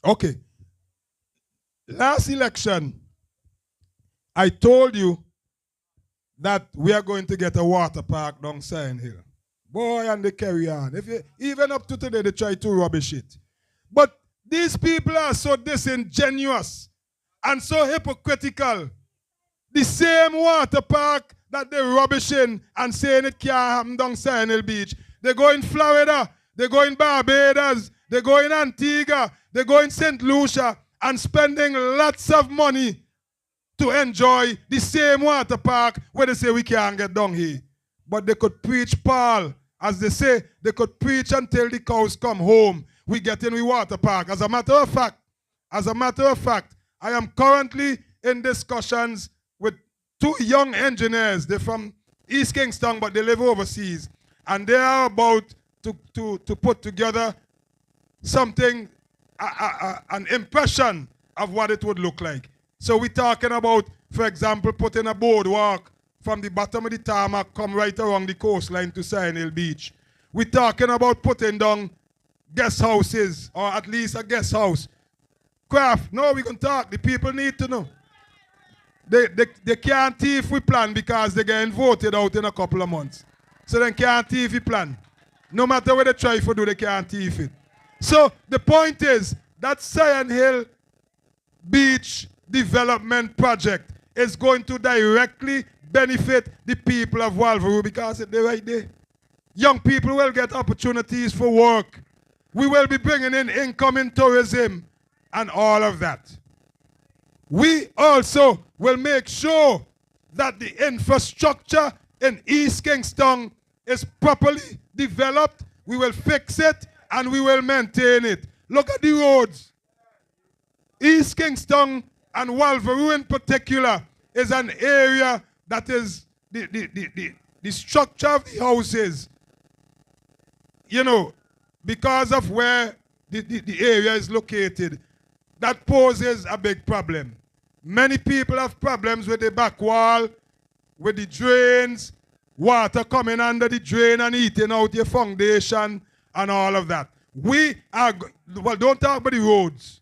Okay. Last election, I told you that we are going to get a water park down Sion Hill. Boy, and they carry on. Even up to today, they try to rubbish it. But these people are so disingenuous and so hypocritical. The same water park that they're rubbishing and saying it can't happen down Sion Hill Beach. They go in Florida, they go in Barbados, they go in Antigua, they go in St. Lucia and spending lots of money to enjoy the same water park where they say we can't get down here. But they could preach Paul, as they say, they could preach until the cows come home. We get in the water park. As a matter of fact, I am currently in discussions with two young engineers. They're from East Kingstown, but they live overseas. And they are about to put together something, an impression of what it would look like. So we're talking about, for example, putting a boardwalk from the bottom of the tarmac, come right around the coastline to Sion Hill Beach. We're talking about putting down guest houses, or at least a guest house. Craft, no, we can talk. The people need to know. They can't thief we plan because they're getting voted out in a couple of months. So they can't thief we plan. No matter what they try to do, they can't thief it. So the point is that Sion Hill Beach development project is going to directly benefit the people of Walvaroo because they're right there. Young people will get opportunities for work. We will be bringing in income in tourism and all of that. We also will make sure that the infrastructure in East Kingstown is properly developed. We will fix it and we will maintain it. Look at the roads. East Kingstown and Walvaroo in particular is an area that is the structure of the houses, you know, because of where the area is located, that poses a big problem. Many people have problems with the back wall, with the drains, water coming under the drain and eating out your foundation and all of that. We are, well, don't talk about the roads.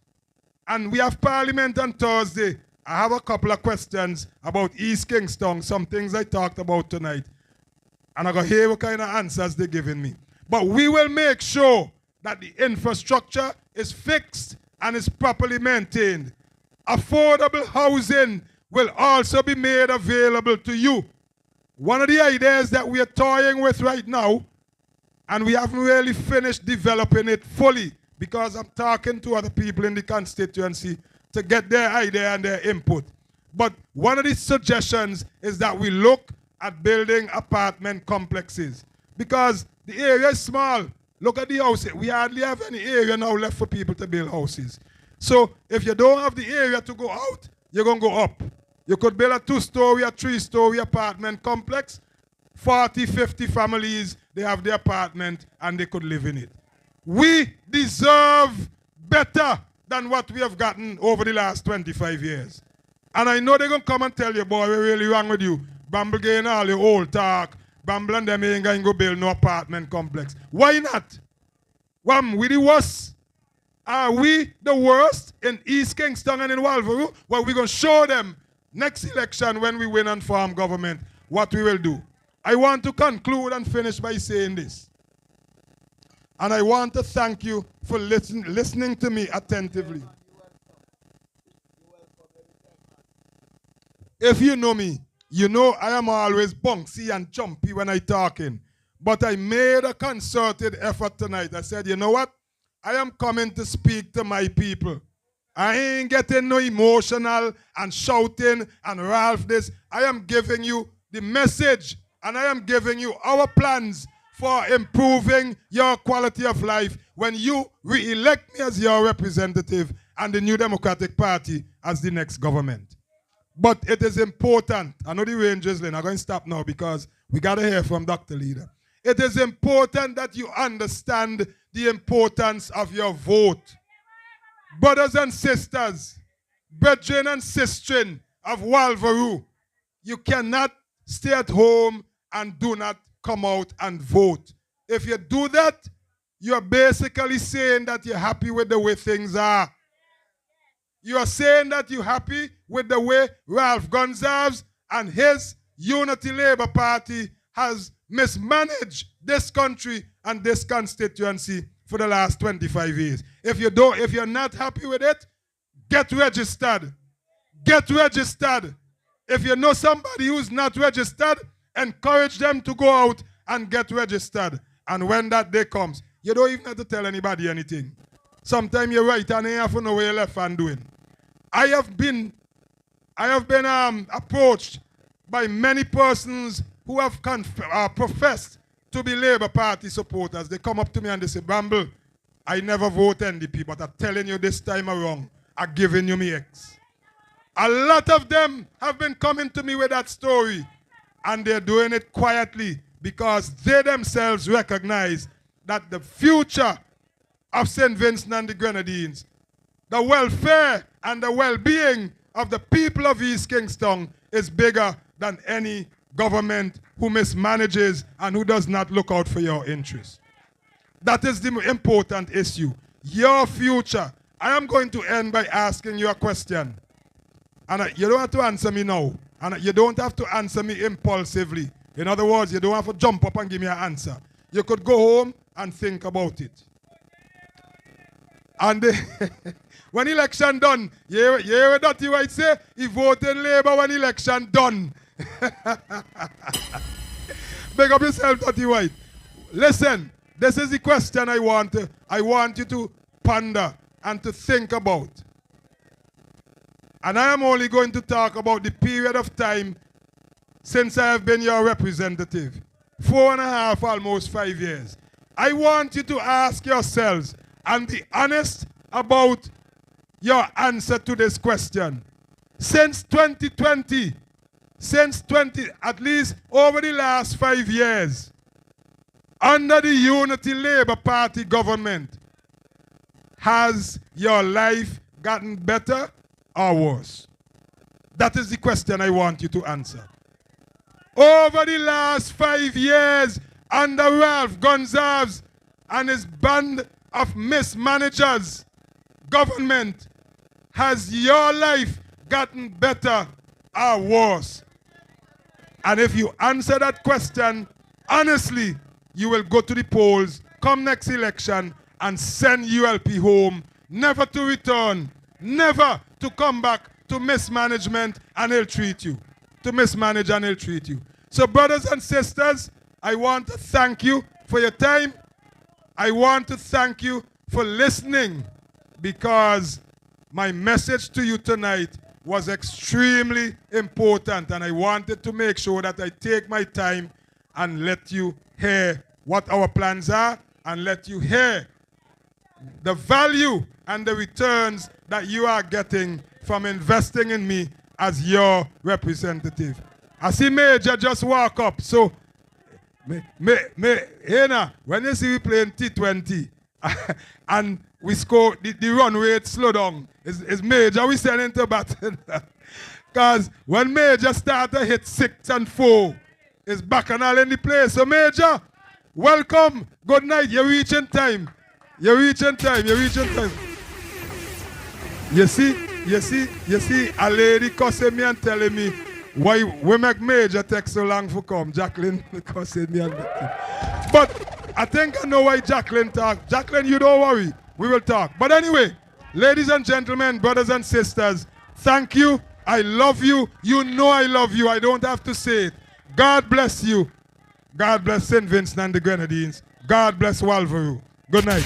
And we have Parliament on Thursday. I have a couple of questions about East Kingstown, some things I talked about tonight. And I'm going to hear what kind of answers they're giving me. But we will make sure that the infrastructure is fixed and is properly maintained. Affordable housing will also be made available to you. One of the ideas that we are toying with right now, and we haven't really finished developing it fully because I'm talking to other people in the constituency to get their idea and their input. But one of the suggestions is that we look at building apartment complexes because the area is small. Look at the houses. We hardly have any area now left for people to build houses. So if you don't have the area to go out, you're going to go up. You could build a 2-story, a 3-story apartment complex. 40, 50 families, they have their apartment and they could live in it. We deserve better than what we have gotten over the last 25 years. And I know they're going to come and tell you, boy, we're really wrong with you. Bamble getting all your old talk. Bamble and them ain't going to go build no apartment complex. Why not? We the worst. Are we the worst in East Kingstown and in Walvaroo? Well, we're going to show them next election when we win and form government what we will do. I want to conclude and finish by saying this. And I want to thank you for listening to me attentively. If you know me, you know I am always bouncy and jumpy when I talking. But I made a concerted effort tonight. I said, you know what? I am coming to speak to my people. I ain't getting no emotional and shouting and Ralph this. I am giving you the message and I am giving you our plans for improving your quality of life when you re-elect me as your representative and the New Democratic Party as the next government. But it is important. I know the Rangers, I'm going to stop now because we got to hear from Dr. Leader. It is important that you understand the importance of your vote. Brothers and sisters, brethren and sistren of Walvaroo, you cannot stay at home and do not come out and vote. If you do that, you're basically saying that you're happy with the way things are. You are saying that you're happy with the way Ralph Gonsalves and his Unity Labour Party has mismanaged this country and this constituency for the last 25 years. If you're not happy with it, get registered. Get registered. If you know somebody who's not registered, encourage them to go out and get registered. And when that day comes, you don't even have to tell anybody anything. Sometimes your right hand ain't have to know what your left hand doing. I have been approached by many persons who have professed to be Labour Party supporters. They come up to me and they say, Bramble, I never vote NDP, but I'm telling you this time around, I'm giving you me X. A lot of them have been coming to me with that story, and they're doing it quietly because they themselves recognize that the future of St. Vincent and the Grenadines, the welfare and the well-being of the people of East Kingstown is bigger than any government who mismanages and who does not look out for your interests. That is the important issue. Your future. I am going to end by asking you a question. And you don't have to answer me now. And you don't have to answer me impulsively. In other words, you don't have to jump up and give me an answer. You could go home and think about it. And when election done, you hear what Dottie White say? He voted Labour when election done. Big up yourself, Dottie White. Listen, this is the question I want you to ponder and to think about. And I am only going to talk about the period of time since I have been your representative. 4.5, almost 5 years. I want you to ask yourselves and be honest about your answer to this question. Since 2020, at least over the last 5 years, under the Unity Labour Party government, has your life gotten better or worse? That is the question I want you to answer. over the last 5 years under Ralph Gonzalez and his band of mismanagers, government, has your life gotten better or worse? And if you answer that question honestly, you will go to the polls come next election and send ULP home, never to return, never to come back to mismanagement and ill treat you. To mismanage and ill treat you. So brothers and sisters, I want to thank you for your time. I want to thank you for listening, because my message to you tonight was extremely important, and I wanted to make sure that I take my time and let you hear what our plans are and let you hear the value and the returns that you are getting from investing in me as your representative. I see Major just walk up, so when you see we playing T20 and we score, the run rate slow down, is Major we send into batting. Because when Major start to hit 6 and 4, it's Bacchanal in the place. So Major, welcome, good night, you're reaching time. You're reaching time, you're reaching time. You see, a lady cussing me and telling me why we make Major take so long for come. Jacqueline cussing me and but I think I know why Jacqueline talk. Jacqueline, you don't worry, we will talk. But anyway, ladies and gentlemen, brothers and sisters, thank you. I love you. You know I love you. I don't have to say it. God bless you. God bless St. Vincent and the Grenadines. God bless Walvaroo. Good night.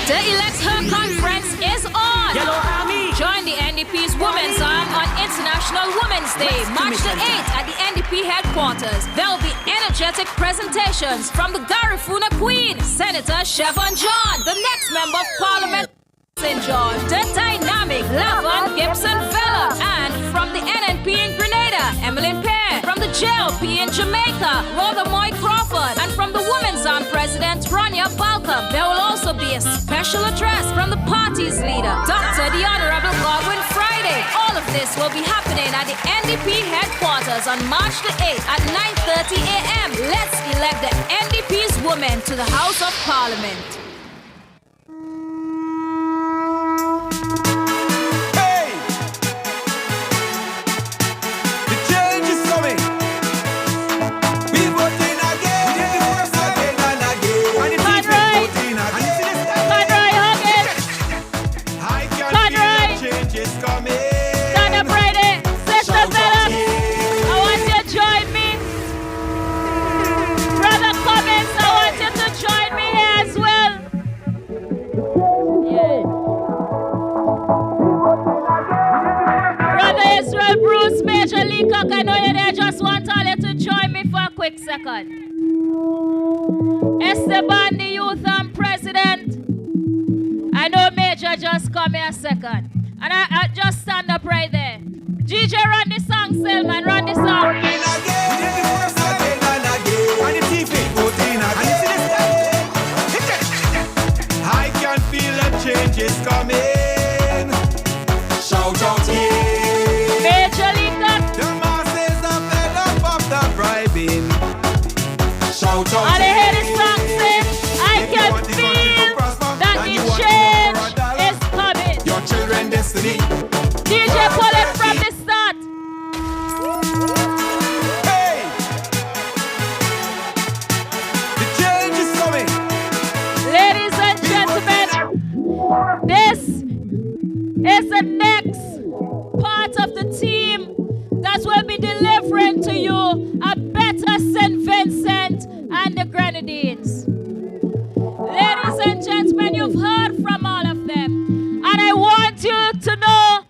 The Elect Her Conference is on. Yellow Army. Join the NDP's Women's Arm on International Women's Day, March the 8th at the NDP headquarters. There will be energetic presentations from the Garifuna Queen, Senator Chevron John, the next Member of Parliament, St. George, the dynamic Lavon Gibson Villa, and from the NNP in Grenada, Emmeline Pear, from the JLP in Jamaica, Rhoda Moy Crawford, and from the Women's Arm President, Rania Balcom. There will also be a special address from the party's leader, Dr. the Honorable Godwin Friday. All of this will be happening at the NDP headquarters on March the 8th at 9:30 a.m. Let's elect the NDP's women to the House of Parliament. I know you there, just want all you to join me for a quick second. Esteban, the Youth and President. I know Major just come here a second. And I just stand up right there. DJ, run the song, Selman, run the song. I can feel a change is coming. Shout out here. Major League. Shout out and I hear the song say, I can feel that the change is coming. Your children's destiny. DJ, pull it from the start. Hey! The change is coming. Ladies and gentlemen, this is the next part of the team that will be delivering to you a better St. Vincent and the Grenadines. Ladies and gentlemen, you've heard from all of them, and I want you to know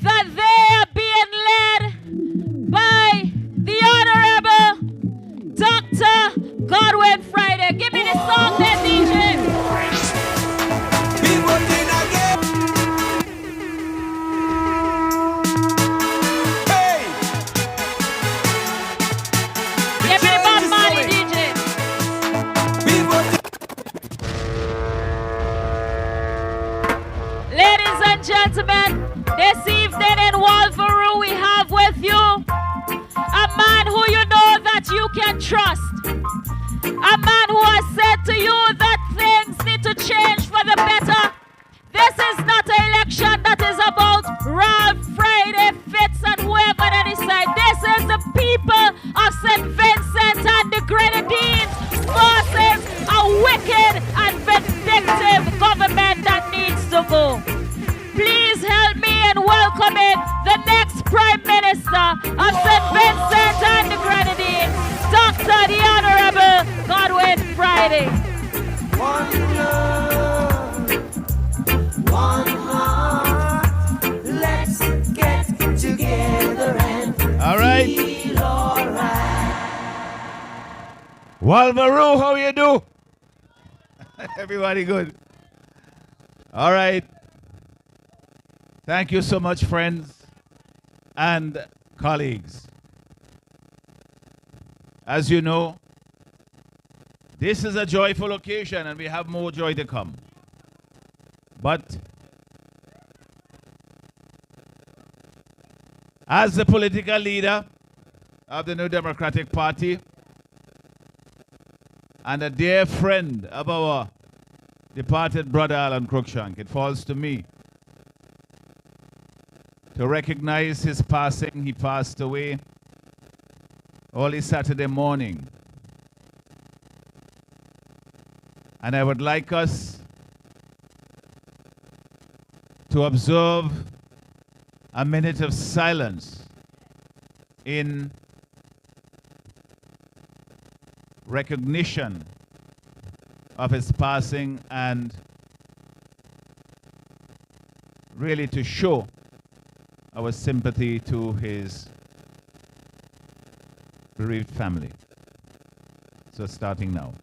that they are being led by the Honorable Dr. Godwin Friday. Give me the song there, DJ. Gentlemen, this evening in Walvaroo we have with you a man who you can trust. A man who has said to you that things need to change for the better. This is not an election that is about Ralph, Friday, Fitz, and whoever that is side. This is the people of St. Vincent and the Grenadines versus a wicked and vindictive government that needs to go. Please help me in welcoming the next Prime Minister of St. Vincent and the Grenadines, Dr. the Honorable Godwin Friday. One love, one heart, let's get together and all right. feel all right. Walvaroo, how you do? Everybody good? All right. Thank you so much, friends and colleagues. As you know, this is a joyful occasion and we have more joy to come. But as the political leader of the New Democratic Party and a dear friend of our departed brother Alan Cruikshank, it falls to me to recognize his passing. He passed away early Saturday morning. And I would like us to observe a minute of silence in recognition of his passing and really to show our sympathy to his bereaved family. So starting now.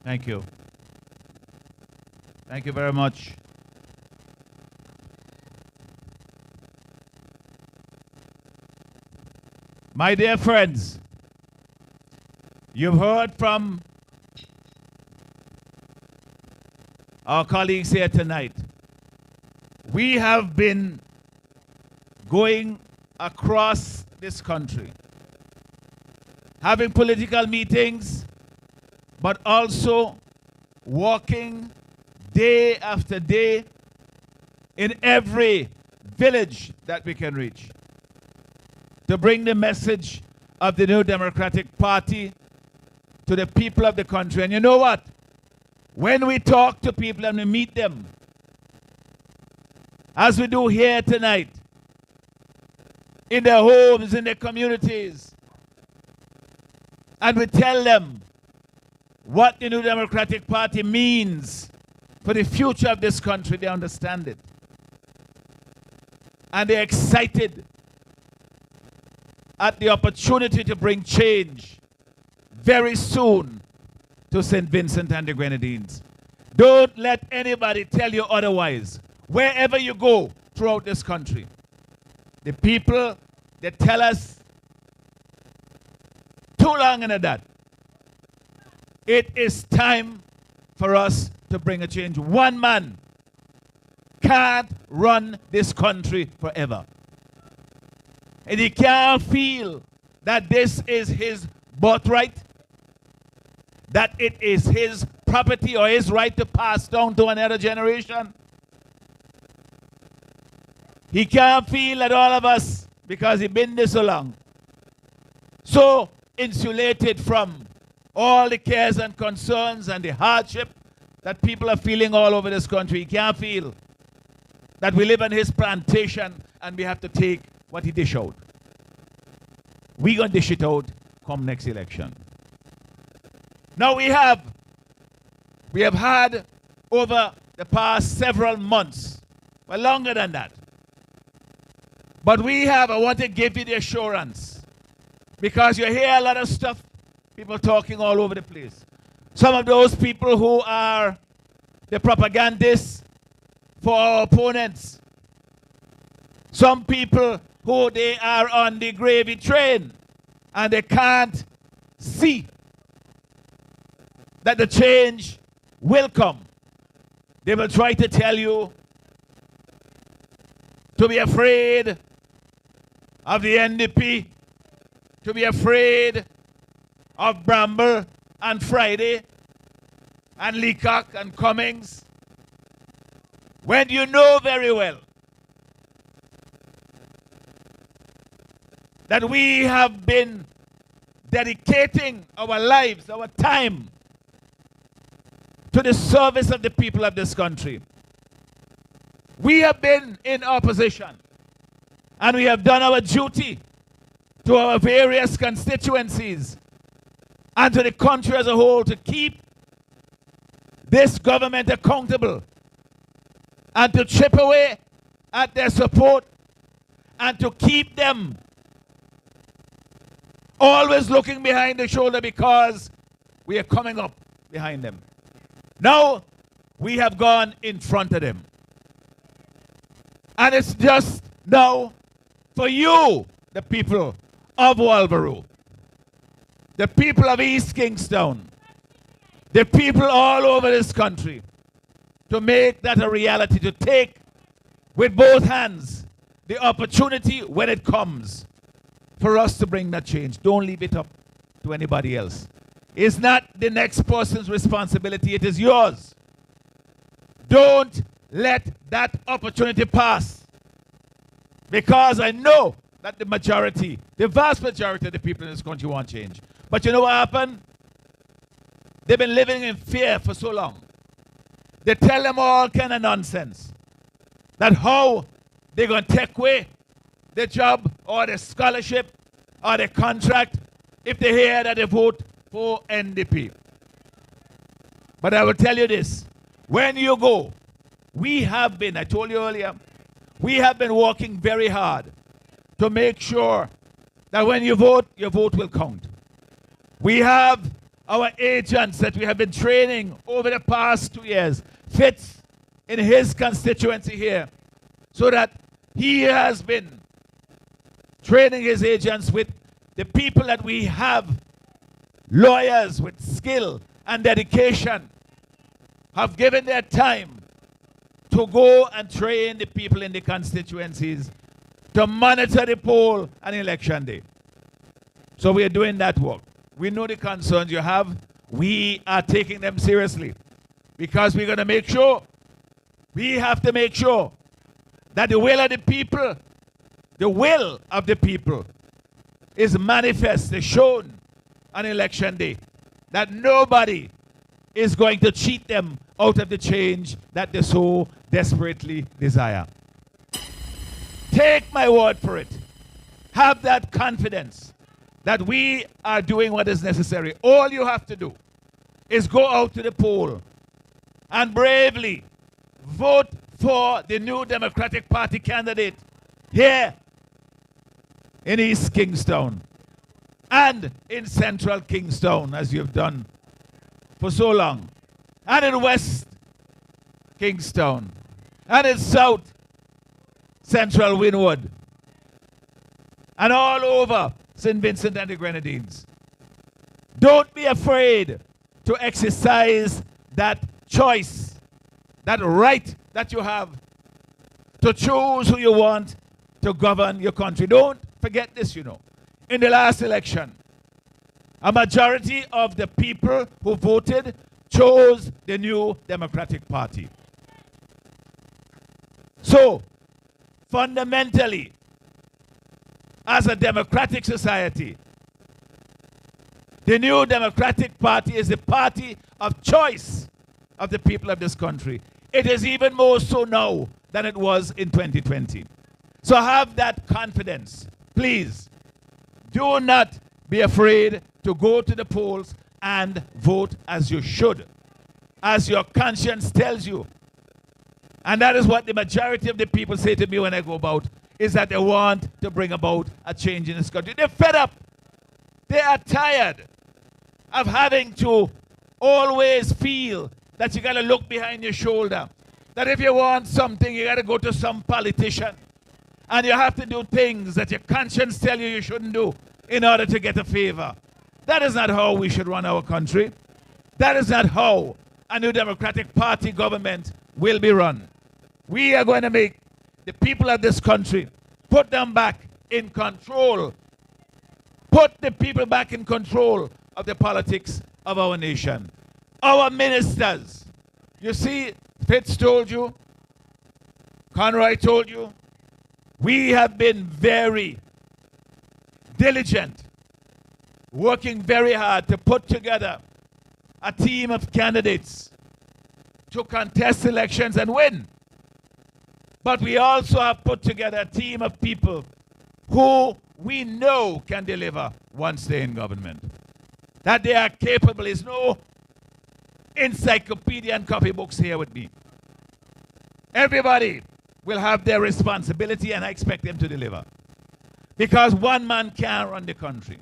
Thank you. Thank you very much. My dear friends, you've heard from our colleagues here tonight. We have been going across this country, having political meetings, but also walking day after day in every village that we can reach to bring the message of the New Democratic Party to the people of the country. And you know what? When we talk to people and we meet them, as we do here tonight, in their homes, in their communities, and we tell them what the New Democratic Party means for the future of this country, they understand it. And they're excited at the opportunity to bring change very soon to St. Vincent and the Grenadines. Don't let anybody tell you otherwise. Wherever you go throughout this country, the people, they tell us too long into that. It is time for us to bring a change. One man can't run this country forever. And he can't feel that this is his birthright, that it is his property or his right to pass down to another generation. He can't feel that all of us, because he's been there so long, so insulated from all the cares and concerns and the hardship that people are feeling all over this country. He can't feel that we live on his plantation and we have to take what he dish out. We're going to dish it out come next election. Now we have had over the past several months but longer than that. But I want to give you the assurance, because you hear a lot of stuff, people talking all over the place. Some of those people who are the propagandists for our opponents. Some people who they are on the gravy train and they can't see that the change will come. They will try to tell you to be afraid of the NDP, to be afraid of Bramble and Friday and Leacock and Cummings, when you know very well that we have been dedicating our lives, our time, to the service of the people of this country. We have been in opposition, and we have done our duty to our various constituencies and to the country as a whole to keep this government accountable and to chip away at their support and to keep them always looking behind the shoulder, because we are coming up behind them. Now we have gone in front of them. And it's just now for you, the people of Walborough, the people of East Kingstown, the people all over this country, to make that a reality, to take with both hands the opportunity when it comes for us to bring that change. Don't leave it up to anybody else. It's not the next person's responsibility, it is yours. Don't let that opportunity pass, because I know that the majority, the vast majority of the people in this country want change. But you know what happened? They've been living in fear for so long. They tell them all kind of nonsense. That how they're going to take away the job or the scholarship or the contract if they hear that they vote for NDP. But I will tell you this. When you go, we have been, I told you earlier, we have been working very hard to make sure that when you vote, your vote will count. We have our agents that we have been training over the past 2 years, Fitz in his constituency here, so that he has been training his agents with the people that we have, lawyers with skill and dedication, have given their time to go and train the people in the constituencies to monitor the poll on election day. So we are doing that work. We know the concerns you have. We are taking them seriously, because we're going to make sure, we have to make sure that the will of the people, is manifest, is shown on election day. That nobody is going to cheat them out of the change that they so desperately desire. Take my word for it. Have that confidence that we are doing what is necessary. All you have to do is go out to the poll and bravely vote for the new Democratic Party candidate here in East Kingstown and in Central Kingstown, as you've done for so long, and in West Kingstown, and in South Central Wynwood, and all over St. Vincent and the Grenadines. Don't be afraid to exercise that choice, that right that you have to choose who you want to govern your country. Don't forget this, you know. In the last election, a majority of the people who voted chose the new Democratic Party. So, fundamentally, as a democratic society, the new Democratic Party is the party of choice of the people of this country. It is even more so now than it was in 2020. So have that confidence. Please, do not be afraid to go to the polls and vote as you should, as your conscience tells you. And that is what the majority of the people say to me when I go about, is that they want to bring about a change in this country. They're fed up. They are tired of having to always feel that you got to look behind your shoulder. That if you want something, you got to go to some politician. And you have to do things that your conscience tell you shouldn't do in order to get a favor. That is not how we should run our country. That is not how a new Democratic Party government will be run. We are going to make the people of this country, put them back in control. Put the people back in control of the politics of our nation. Our ministers, you see, Fitz told you, Conroy told you, we have been very diligent, working very hard to put together a team of candidates to contest elections and win. But we also have put together a team of people who we know can deliver once they're in government. That they are capable is no encyclopedia and copybooks here with me. Everybody will have their responsibility, and I expect them to deliver. Because one man can't run the country.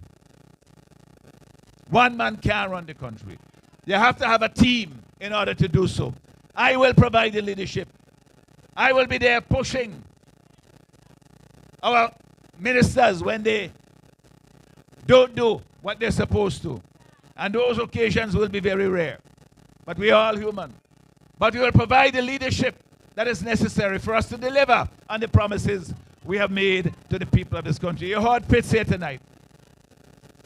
One man can't run the country. You have to have a team in order to do so. I will provide the leadership. I will be there pushing our ministers when they don't do what they're supposed to. And those occasions will be very rare. But we are all human. But we will provide the leadership that is necessary for us to deliver on the promises we have made to the people of this country. You heard Pitts here tonight.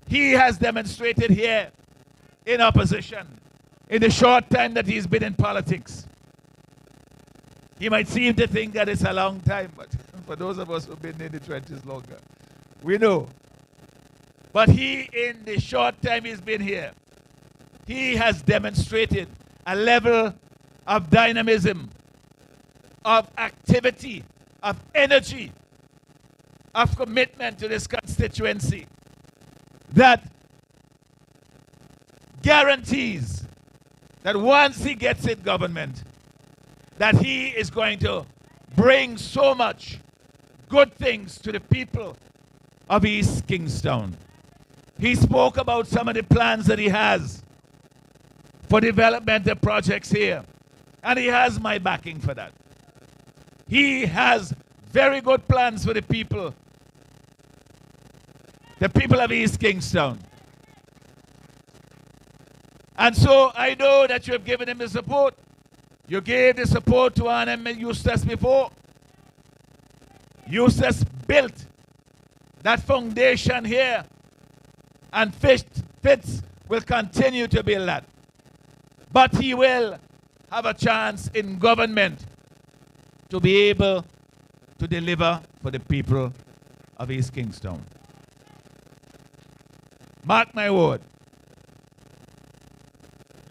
He has demonstrated here in opposition in the short time that he's been in politics. He might seem to think that it's a long time, but for those of us who've been in the trenches longer, we know. But he, in the short time he's been here, he has demonstrated a level of dynamism, of activity, of energy, of commitment to this constituency that guarantees that once he gets in government, that he is going to bring so much good things to the people of East Kingstown. He spoke about some of the plans that he has for developmental projects here, and he has my backing for that. He has very good plans for the people of East Kingstown. And so I know that you have given him the support. You gave the support to Arnhem Eustace before. Eustace built that foundation here, and Fitz will continue to build that. But he will have a chance in government to be able to deliver for the people of East Kingstown. Mark my word.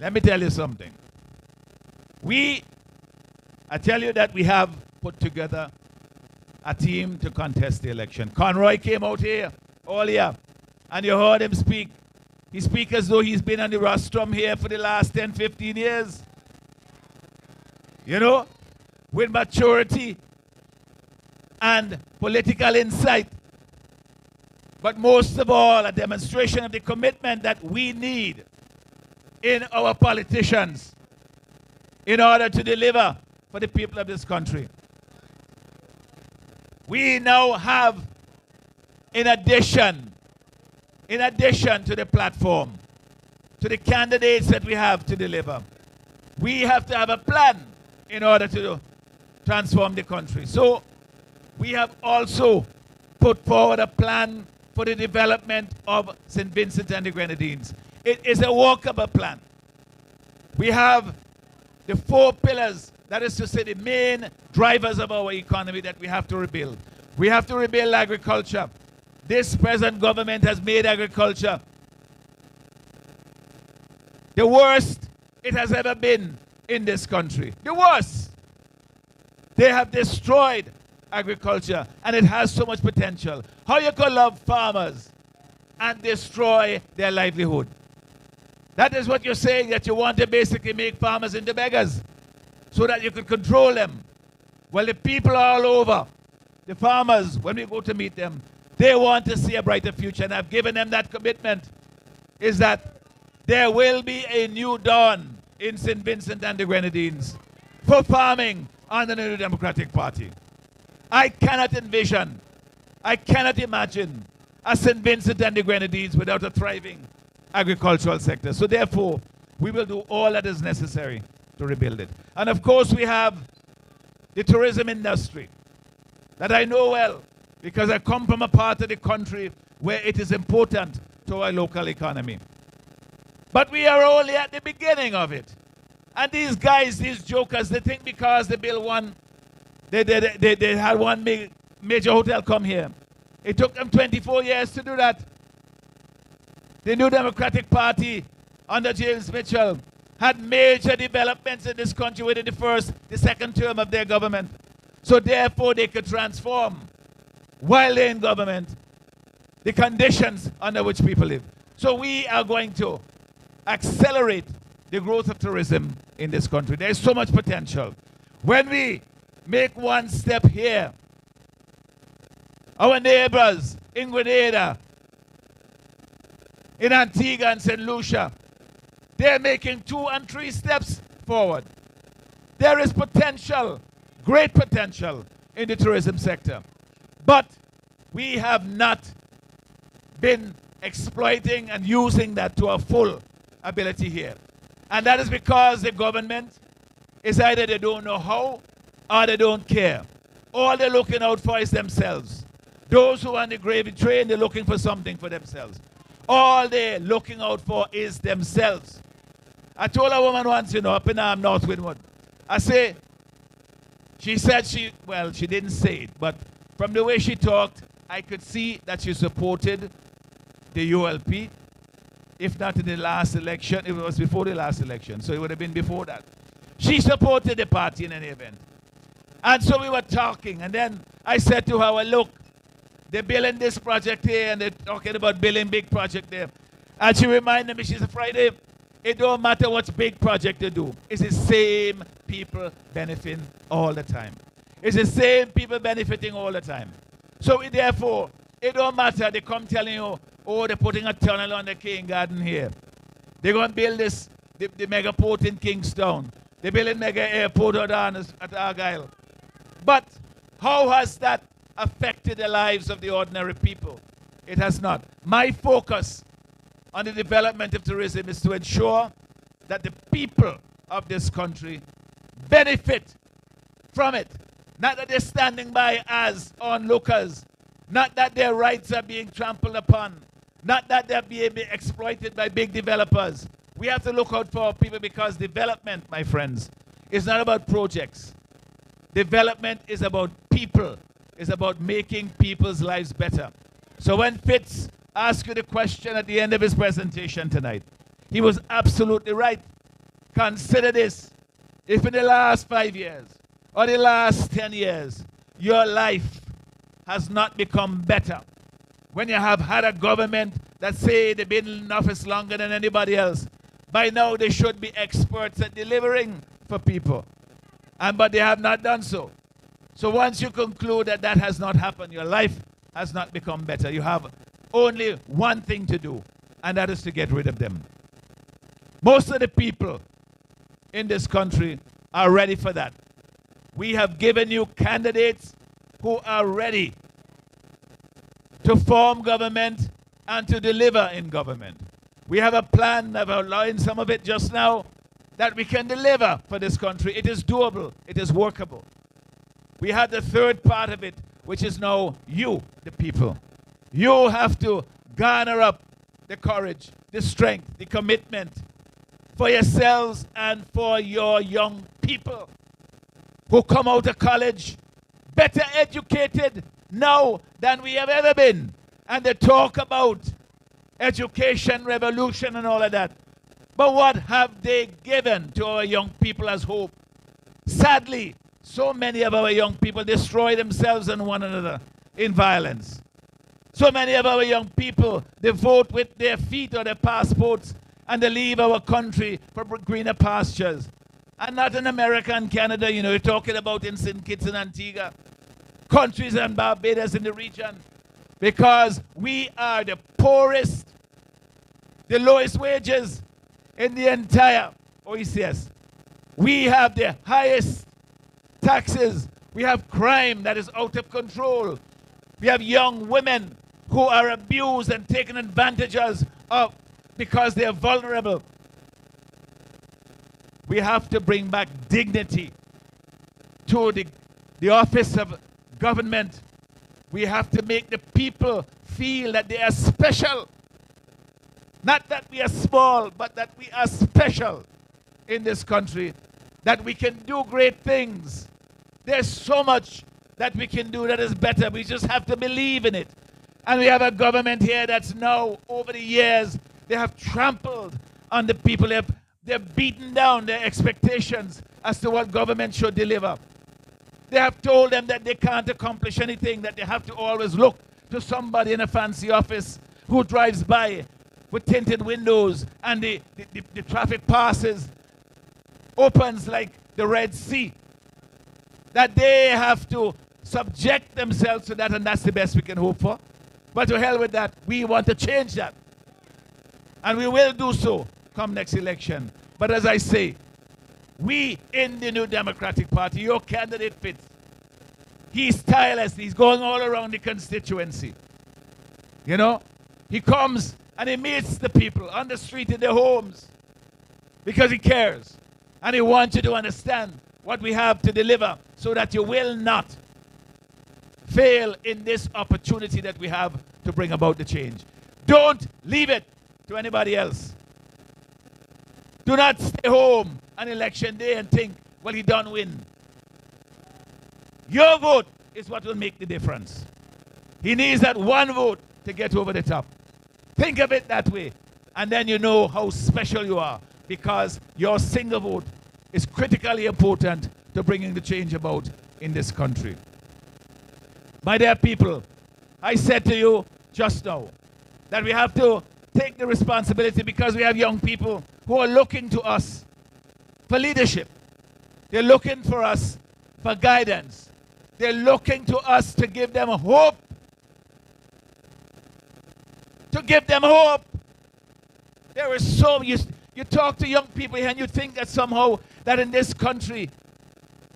Let me tell you something. I tell you that we have put together a team to contest the election. Conroy came out here earlier, and you heard him speak. He speaks as though he's been on the rostrum here for the last 10, 15 years. You know, with maturity and political insight. But most of all, a demonstration of the commitment that we need in our politicians in order to deliver for the people of this country. We now have, in addition to the platform, to the candidates that we have to deliver, we have to have a plan in order to transform the country. So we have also put forward a plan for the development of St. Vincent and the Grenadines. It is a workable plan. We have the 4 pillars, that is to say the main drivers of our economy that we have to rebuild. We have to rebuild agriculture. This present government has made agriculture the worst it has ever been in this country. The worst. They have destroyed agriculture, and it has so much potential. How you could love farmers and destroy their livelihood? That is what you're saying, that you want to basically make farmers into beggars so that you could control them Well, the people all over, the farmers, when we go to meet them, they want to see a brighter future, and I've given them that commitment, is that there will be a new dawn in St. Vincent and the Grenadines for farming under the New Democratic Party. I cannot envision, I cannot imagine a St. Vincent and the Grenadines without a thriving agricultural sector. So therefore, we will do all that is necessary to rebuild it. And of course, we have the tourism industry that I know well because I come from a part of the country where it is important to our local economy. But we are only at the beginning of it. And these guys, these jokers, they think because the bill won, they had one major hotel come here. It took them 24 years to do that. The New Democratic Party under James Mitchell had major developments in this country within the second term of their government. So therefore they could transform, while they're in government, the conditions under which people live. So we are going to accelerate the growth of tourism in this country. There is so much potential. When we make one step here, our neighbors in Grenada, in Antigua and St. Lucia, they're making 2 and 3 steps forward. There is potential, great potential in the tourism sector. But we have not been exploiting and using that to our full ability here. And that is because the government is either they don't know how or they don't care. All they're looking out for is themselves. Those who are on the gravy train, they're looking for something for themselves. All they're looking out for is themselves. I told a woman once, up in North Windward, I say, she said she didn't say it, but from the way she talked, I could see that she supported the ULP. If not in the last election, it was before the last election, so it would have been before that. She supported the party in any event. And so we were talking, and then I said to her, well, look, they're building this project here, and they're talking about building big project there. And she reminded me, she said, Friday, it don't matter what big project they do. It's the same people benefiting all the time. It's the same people benefiting all the time. So therefore, it don't matter. They come telling you, oh, they're putting a tunnel on the King Garden here. They're going to build this, the mega port in Kingstown. They're building mega airport at Argyle. But how has that affected the lives of the ordinary people? It has not. My focus on the development of tourism is to ensure that the people of this country benefit from it. Not that they're standing by as onlookers. Not that their rights are being trampled upon. Not that they're being exploited by big developers. We have to look out for our people because development, my friends, is not about projects. Development is about people. It's about making people's lives better. So when Fitz asked you the question at the end of his presentation tonight, he was absolutely right. Consider this. If in the last 5 years or the last 10 years, your life has not become better, when you have had a government that say they've been in office longer than anybody else, by now they should be experts at delivering for people. But they have not done so. So once you conclude that that has not happened, your life has not become better, you have only one thing to do, and that is to get rid of them. Most of the people in this country are ready for that. We have given you candidates who are ready to form government and to deliver in government. We have a plan, I've outlined some of it just now, that we can deliver for this country. It is doable. It is workable. We have the third part of it, which is now you, the people. You have to garner up the courage, the strength, the commitment for yourselves and for your young people who come out of college better educated now than we have ever been. And they talk about education, revolution, and all of that. But what have they given to our young people as hope? Sadly, so many of our young people destroy themselves and one another in violence. So many of our young people, they vote with their feet or their passports and they leave our country for greener pastures. And not in America and Canada, you know, you're talking about in St. Kitts and Antigua, countries and Barbados in the region, because we are the poorest, the lowest wages in the entire OECS. We have the highest taxes. We have crime that is out of control. We have young women who are abused and taken advantage of because they are vulnerable. We have to bring back dignity to the office of government. We have to make the people feel that they are special. Not that we are small, but that we are special in this country. That we can do great things. There's so much that we can do that is better. We just have to believe in it. And we have a government here that's now, over the years, they have trampled on the people. They've beaten down their expectations as to what government should deliver. They have told them that they can't accomplish anything, that they have to always look to somebody in a fancy office who drives by with tinted windows and the traffic passes, opens like the Red Sea. That they have to subject themselves to that, and that's the best we can hope for. But to hell with that, we want to change that. And we will do so come next election. But as I say, we in the New Democratic Party, your candidate fits. He's tireless. He's going all around the constituency. You know, he comes and he meets the people on the street in their homes because he cares. And he wants you to understand what we have to deliver so that you will not fail in this opportunity that we have to bring about the change. Don't leave it to anybody else. Do not stay home on election day and think, well, he don't win. Your vote is what will make the difference. He needs that one vote to get over the top. Think of it that way, and then you know how special you are, because your single vote is critically important to bringing the change about in this country. My dear people, I said to you just now that we have to take the responsibility because we have young people who are looking to us for leadership. They're looking for us for guidance. They're looking to us to give them hope. To give them hope. There is so, you talk to young people here and you think that somehow that in this country,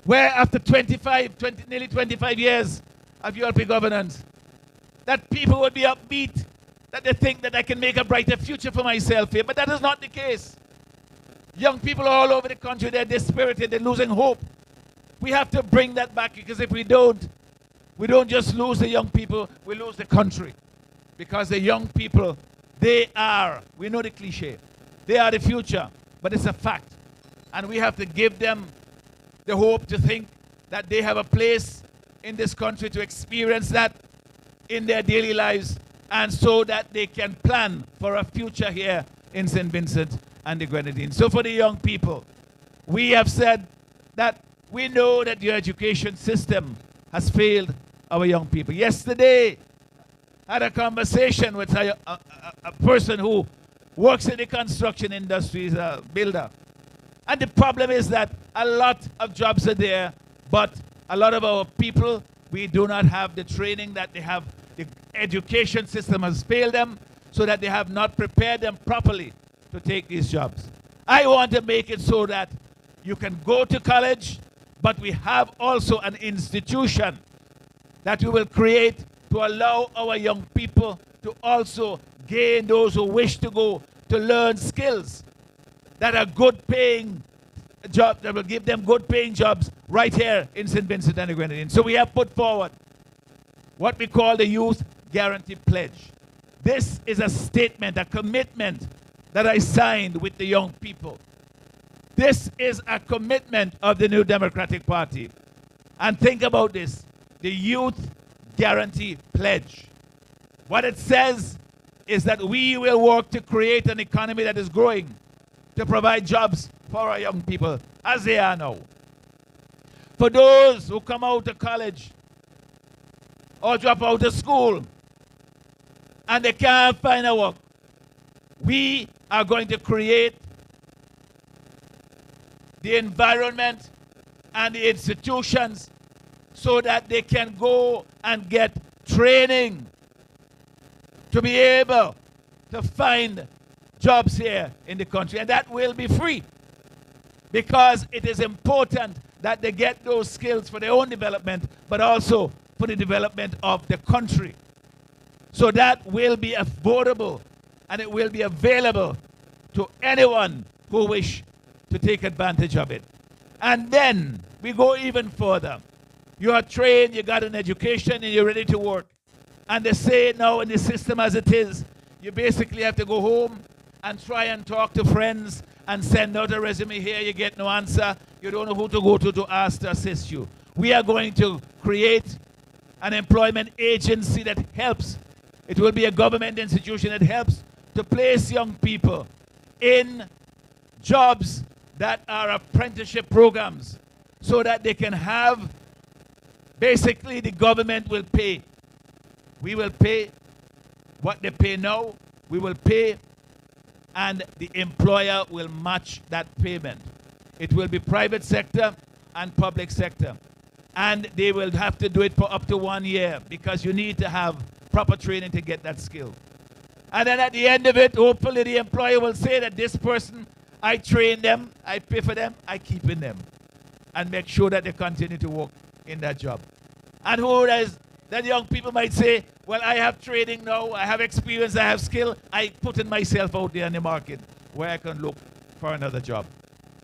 where after nearly 25 years of ULP governance, that people would be upbeat, that they think that I can make a brighter future for myself here. But that is not the case. Young people all over the country, they're dispirited, they're losing hope. We have to bring that back, because if we don't just lose the young people, we lose the country. Because the young people, they are, we know the cliche, they are the future, but it's a fact. And we have to give them the hope to think that they have a place in this country to experience that in their daily lives, and so that they can plan for a future here in St. Vincent and the Grenadines. So for the young people, we have said that we know that your education system has failed our young people. Yesterday, I had a conversation with a person who works in the construction industry, is a builder. And the problem is that a lot of jobs are there, but a lot of our people, we do not have the training that they have. The education system has failed them, so that they have not prepared them properly to take these jobs. I want to make it so that you can go to college, but we have also an institution that we will create to allow our young people to also gain, those who wish to go, to learn skills that are good paying jobs, that will give them good paying jobs right here in St. Vincent and the Grenadines. So we have put forward what we call the Youth Guarantee Pledge. This is a statement, a commitment that I signed with the young people. This is a commitment of the New Democratic Party. And think about this, the Youth Guarantee Pledge. What it says is that we will work to create an economy that is growing, to provide jobs for our young people, as they are now. For those who come out of college or drop out of school and they can't find a work, we are going to create the environment, and the institutions so that they can go and get training to be able to find jobs here in the country. And that will be free, because it is important that they get those skills for their own development, but also for the development of the country. So that will be affordable, and it will be available to anyone who wish to take advantage of it. And then we go even further. You are trained, you got an education, and you're ready to work. And they say now in the system as it is, you basically have to go home and try and talk to friends and send out a resume here. You get no answer. You don't know who to go to ask to assist you. We are going to create an employment agency that helps. It will be a government institution that helps to place young people in jobs that are apprenticeship programs, so that they can have, basically the government will pay. We will pay what they pay now. We will pay, and the employer will match that payment. It will be private sector and public sector. And they will have to do it for up to 1 year, because you need to have proper training to get that skill. And then at the end of it, hopefully the employer will say that this person, I train them, I pay for them, I keep in them, and make sure that they continue to work in that job. And who does that? Young people might say, well, I have training now, I have experience, I have skill, I put in myself out there in the market where I can look for another job.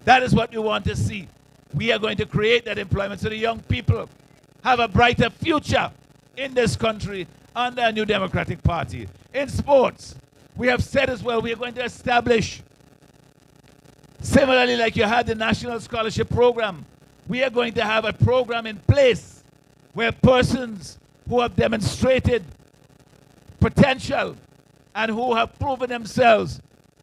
That is what we want to see. We are going to create that employment so the young people have a brighter future in this country under a new Democratic Party. In sports, we have said as well, we are going to establish, similarly like you had the National Scholarship Program, we are going to have a program in place where persons who have demonstrated potential and who have proven themselves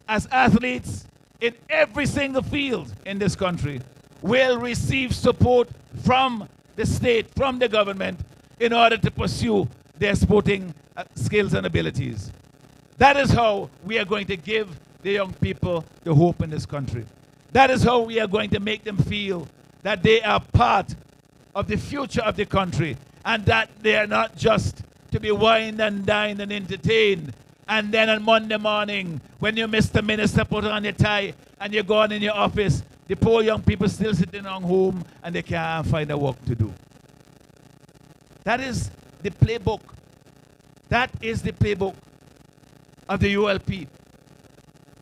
as athletes in every single field in this country will receive support from the state, from the government, in order to pursue their sporting skills and abilities. That is how we are going to give the young people the hope in this country. That is how we are going to make them feel that they are part of the future of the country, and that they are not just to be wined and dined and entertained. And then on Monday morning, when you Mr. Minister put on your tie and you go on in your office, the poor young people still sitting on home and they can't find a work to do. That is the playbook. That is the playbook of the ULP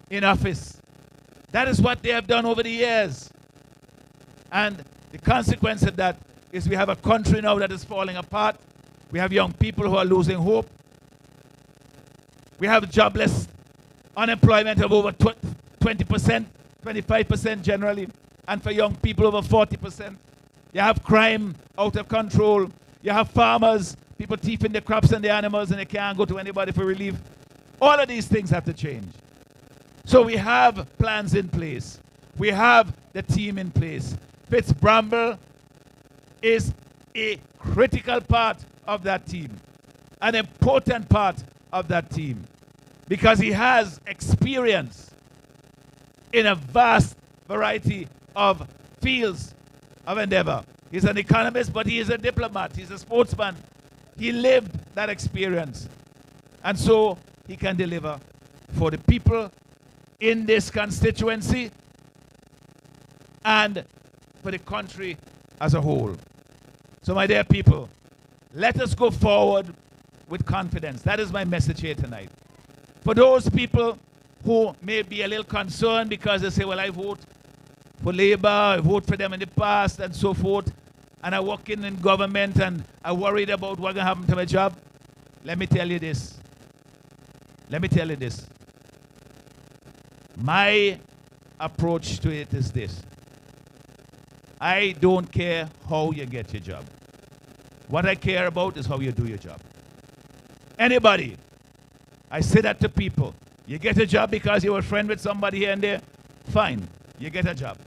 in office. That is what they have done over the years. And the consequence of that is we have a country now that is falling apart. We have young people who are losing hope. We have jobless unemployment of over 20%, 25% generally, and for young people over 40%. You have crime out of control. You have farmers, people thieving the crops and the animals, and they can't go to anybody for relief. All of these things have to change. So we have plans in place. We have the team in place. Fitz Bramble is a critical part of that team, an important part of that team, because he has experience in a vast variety of fields of endeavor. He's an economist, but he is a diplomat. He's a sportsman. He lived that experience. And so he can deliver for the people in this constituency and for the country as a whole. So my dear people, let us go forward with confidence. That is my message here tonight. For those people who may be a little concerned because they say, well, I vote for Labour, I vote for them in the past and so forth, and I work in government and I'm worried about what's going to happen to my job. Let me tell you this. Let me tell you this. My approach to it is this. I don't care how you get your job. What I care about is how you do your job. Anybody, I say that to people. You get a job because you were a friend with somebody here and there, fine, you get a job.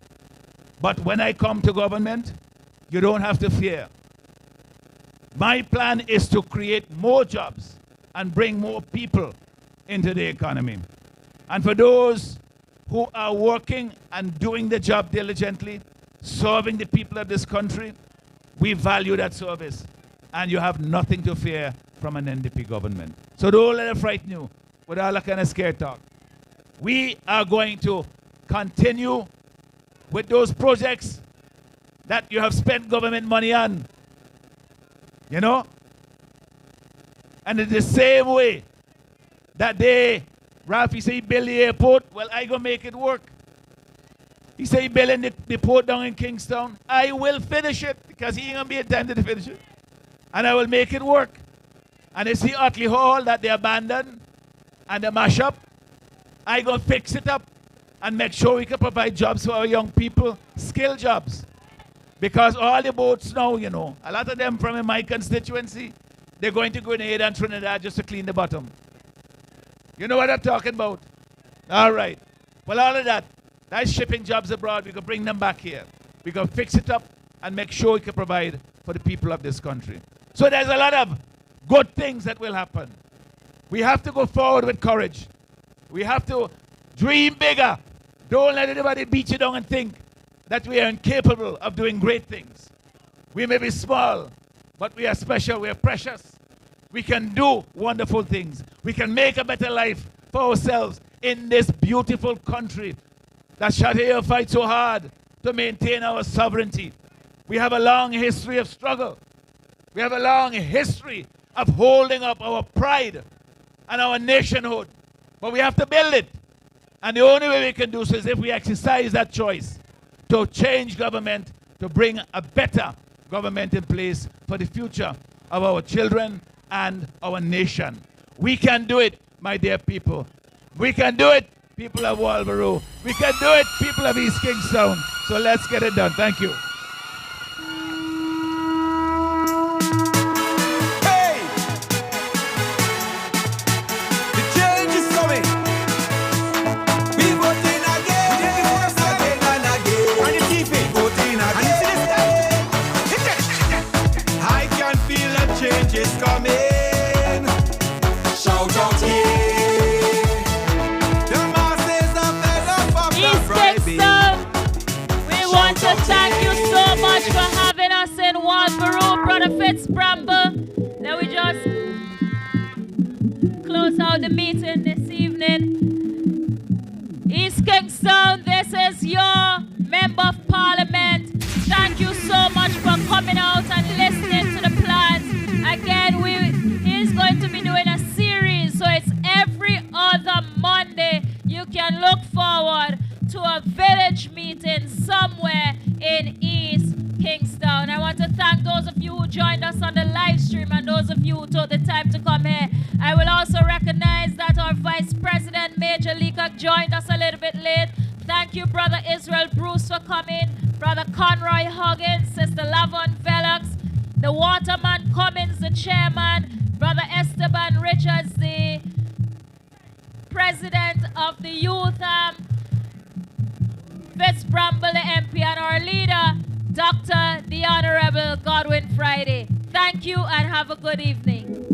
But when I come to government, you don't have to fear. My plan is to create more jobs and bring more people into the economy. And for those who are working and doing the job diligently, serving the people of this country. We value that service. And you have nothing to fear from an NDP government. So don't let it frighten you with all that kind of scare talk. We are going to continue with those projects that you have spent government money on. You know? And in the same way that Rafi say he build the airport, well, I gonna make it work. He say he building the port down in Kingstown. I will finish it because he ain't gonna be intended to finish it. And I will make it work. And you see Utley Hall that they abandoned and they mash up, I gonna fix it up and make sure we can provide jobs for our young people, skill jobs. Because all the boats now, you know, a lot of them from in my constituency, they're going to Grenada and Trinidad just to clean the bottom. You know what I'm talking about? All right. Well, all of that, that's shipping jobs abroad. We can bring them back here. We can fix it up and make sure we can provide for the people of this country. So there's a lot of good things that will happen. We have to go forward with courage. We have to dream bigger. Don't let anybody beat you down and think that we are incapable of doing great things. We may be small, but we are special, we are precious. We can do wonderful things. We can make a better life for ourselves in this beautiful country that Shadia fights so hard to maintain our sovereignty. We have a long history of struggle. We have a long history of holding up our pride and our nationhood. But we have to build it. And the only way we can do so is if we exercise that choice to change government, to bring a better government in place for the future of our children and our nation. We can do it, my dear people. We can do it, people of Walborough. We can do it, people of East Kingstown. So let's get it done. Thank you. Thank you so much for having us in Walborough, Brother Fitzbramble. Now we just close out the meeting this evening. East Kingstown, this is your Member of Parliament. Thank you so much for coming out and listening to the plans. Again, he's going to be doing a series, so it's every other Monday. You can look forward to a village meeting somewhere in East Kingstown. I want to thank those of you who joined us on the live stream and those of you who took the time to come here. I will also recognize that our Vice President, Major Leacock, joined us a little bit late. Thank you, Brother Israel Bruce, for coming. Brother Conroy Huggins, Sister Lavon Velox, the Waterman Cummins, the Chairman, Brother Esteban Richards, the President of the Youth Fitzbramble, the MP, and our leader, Dr. the Honorable Godwin Friday. Thank you and have a good evening.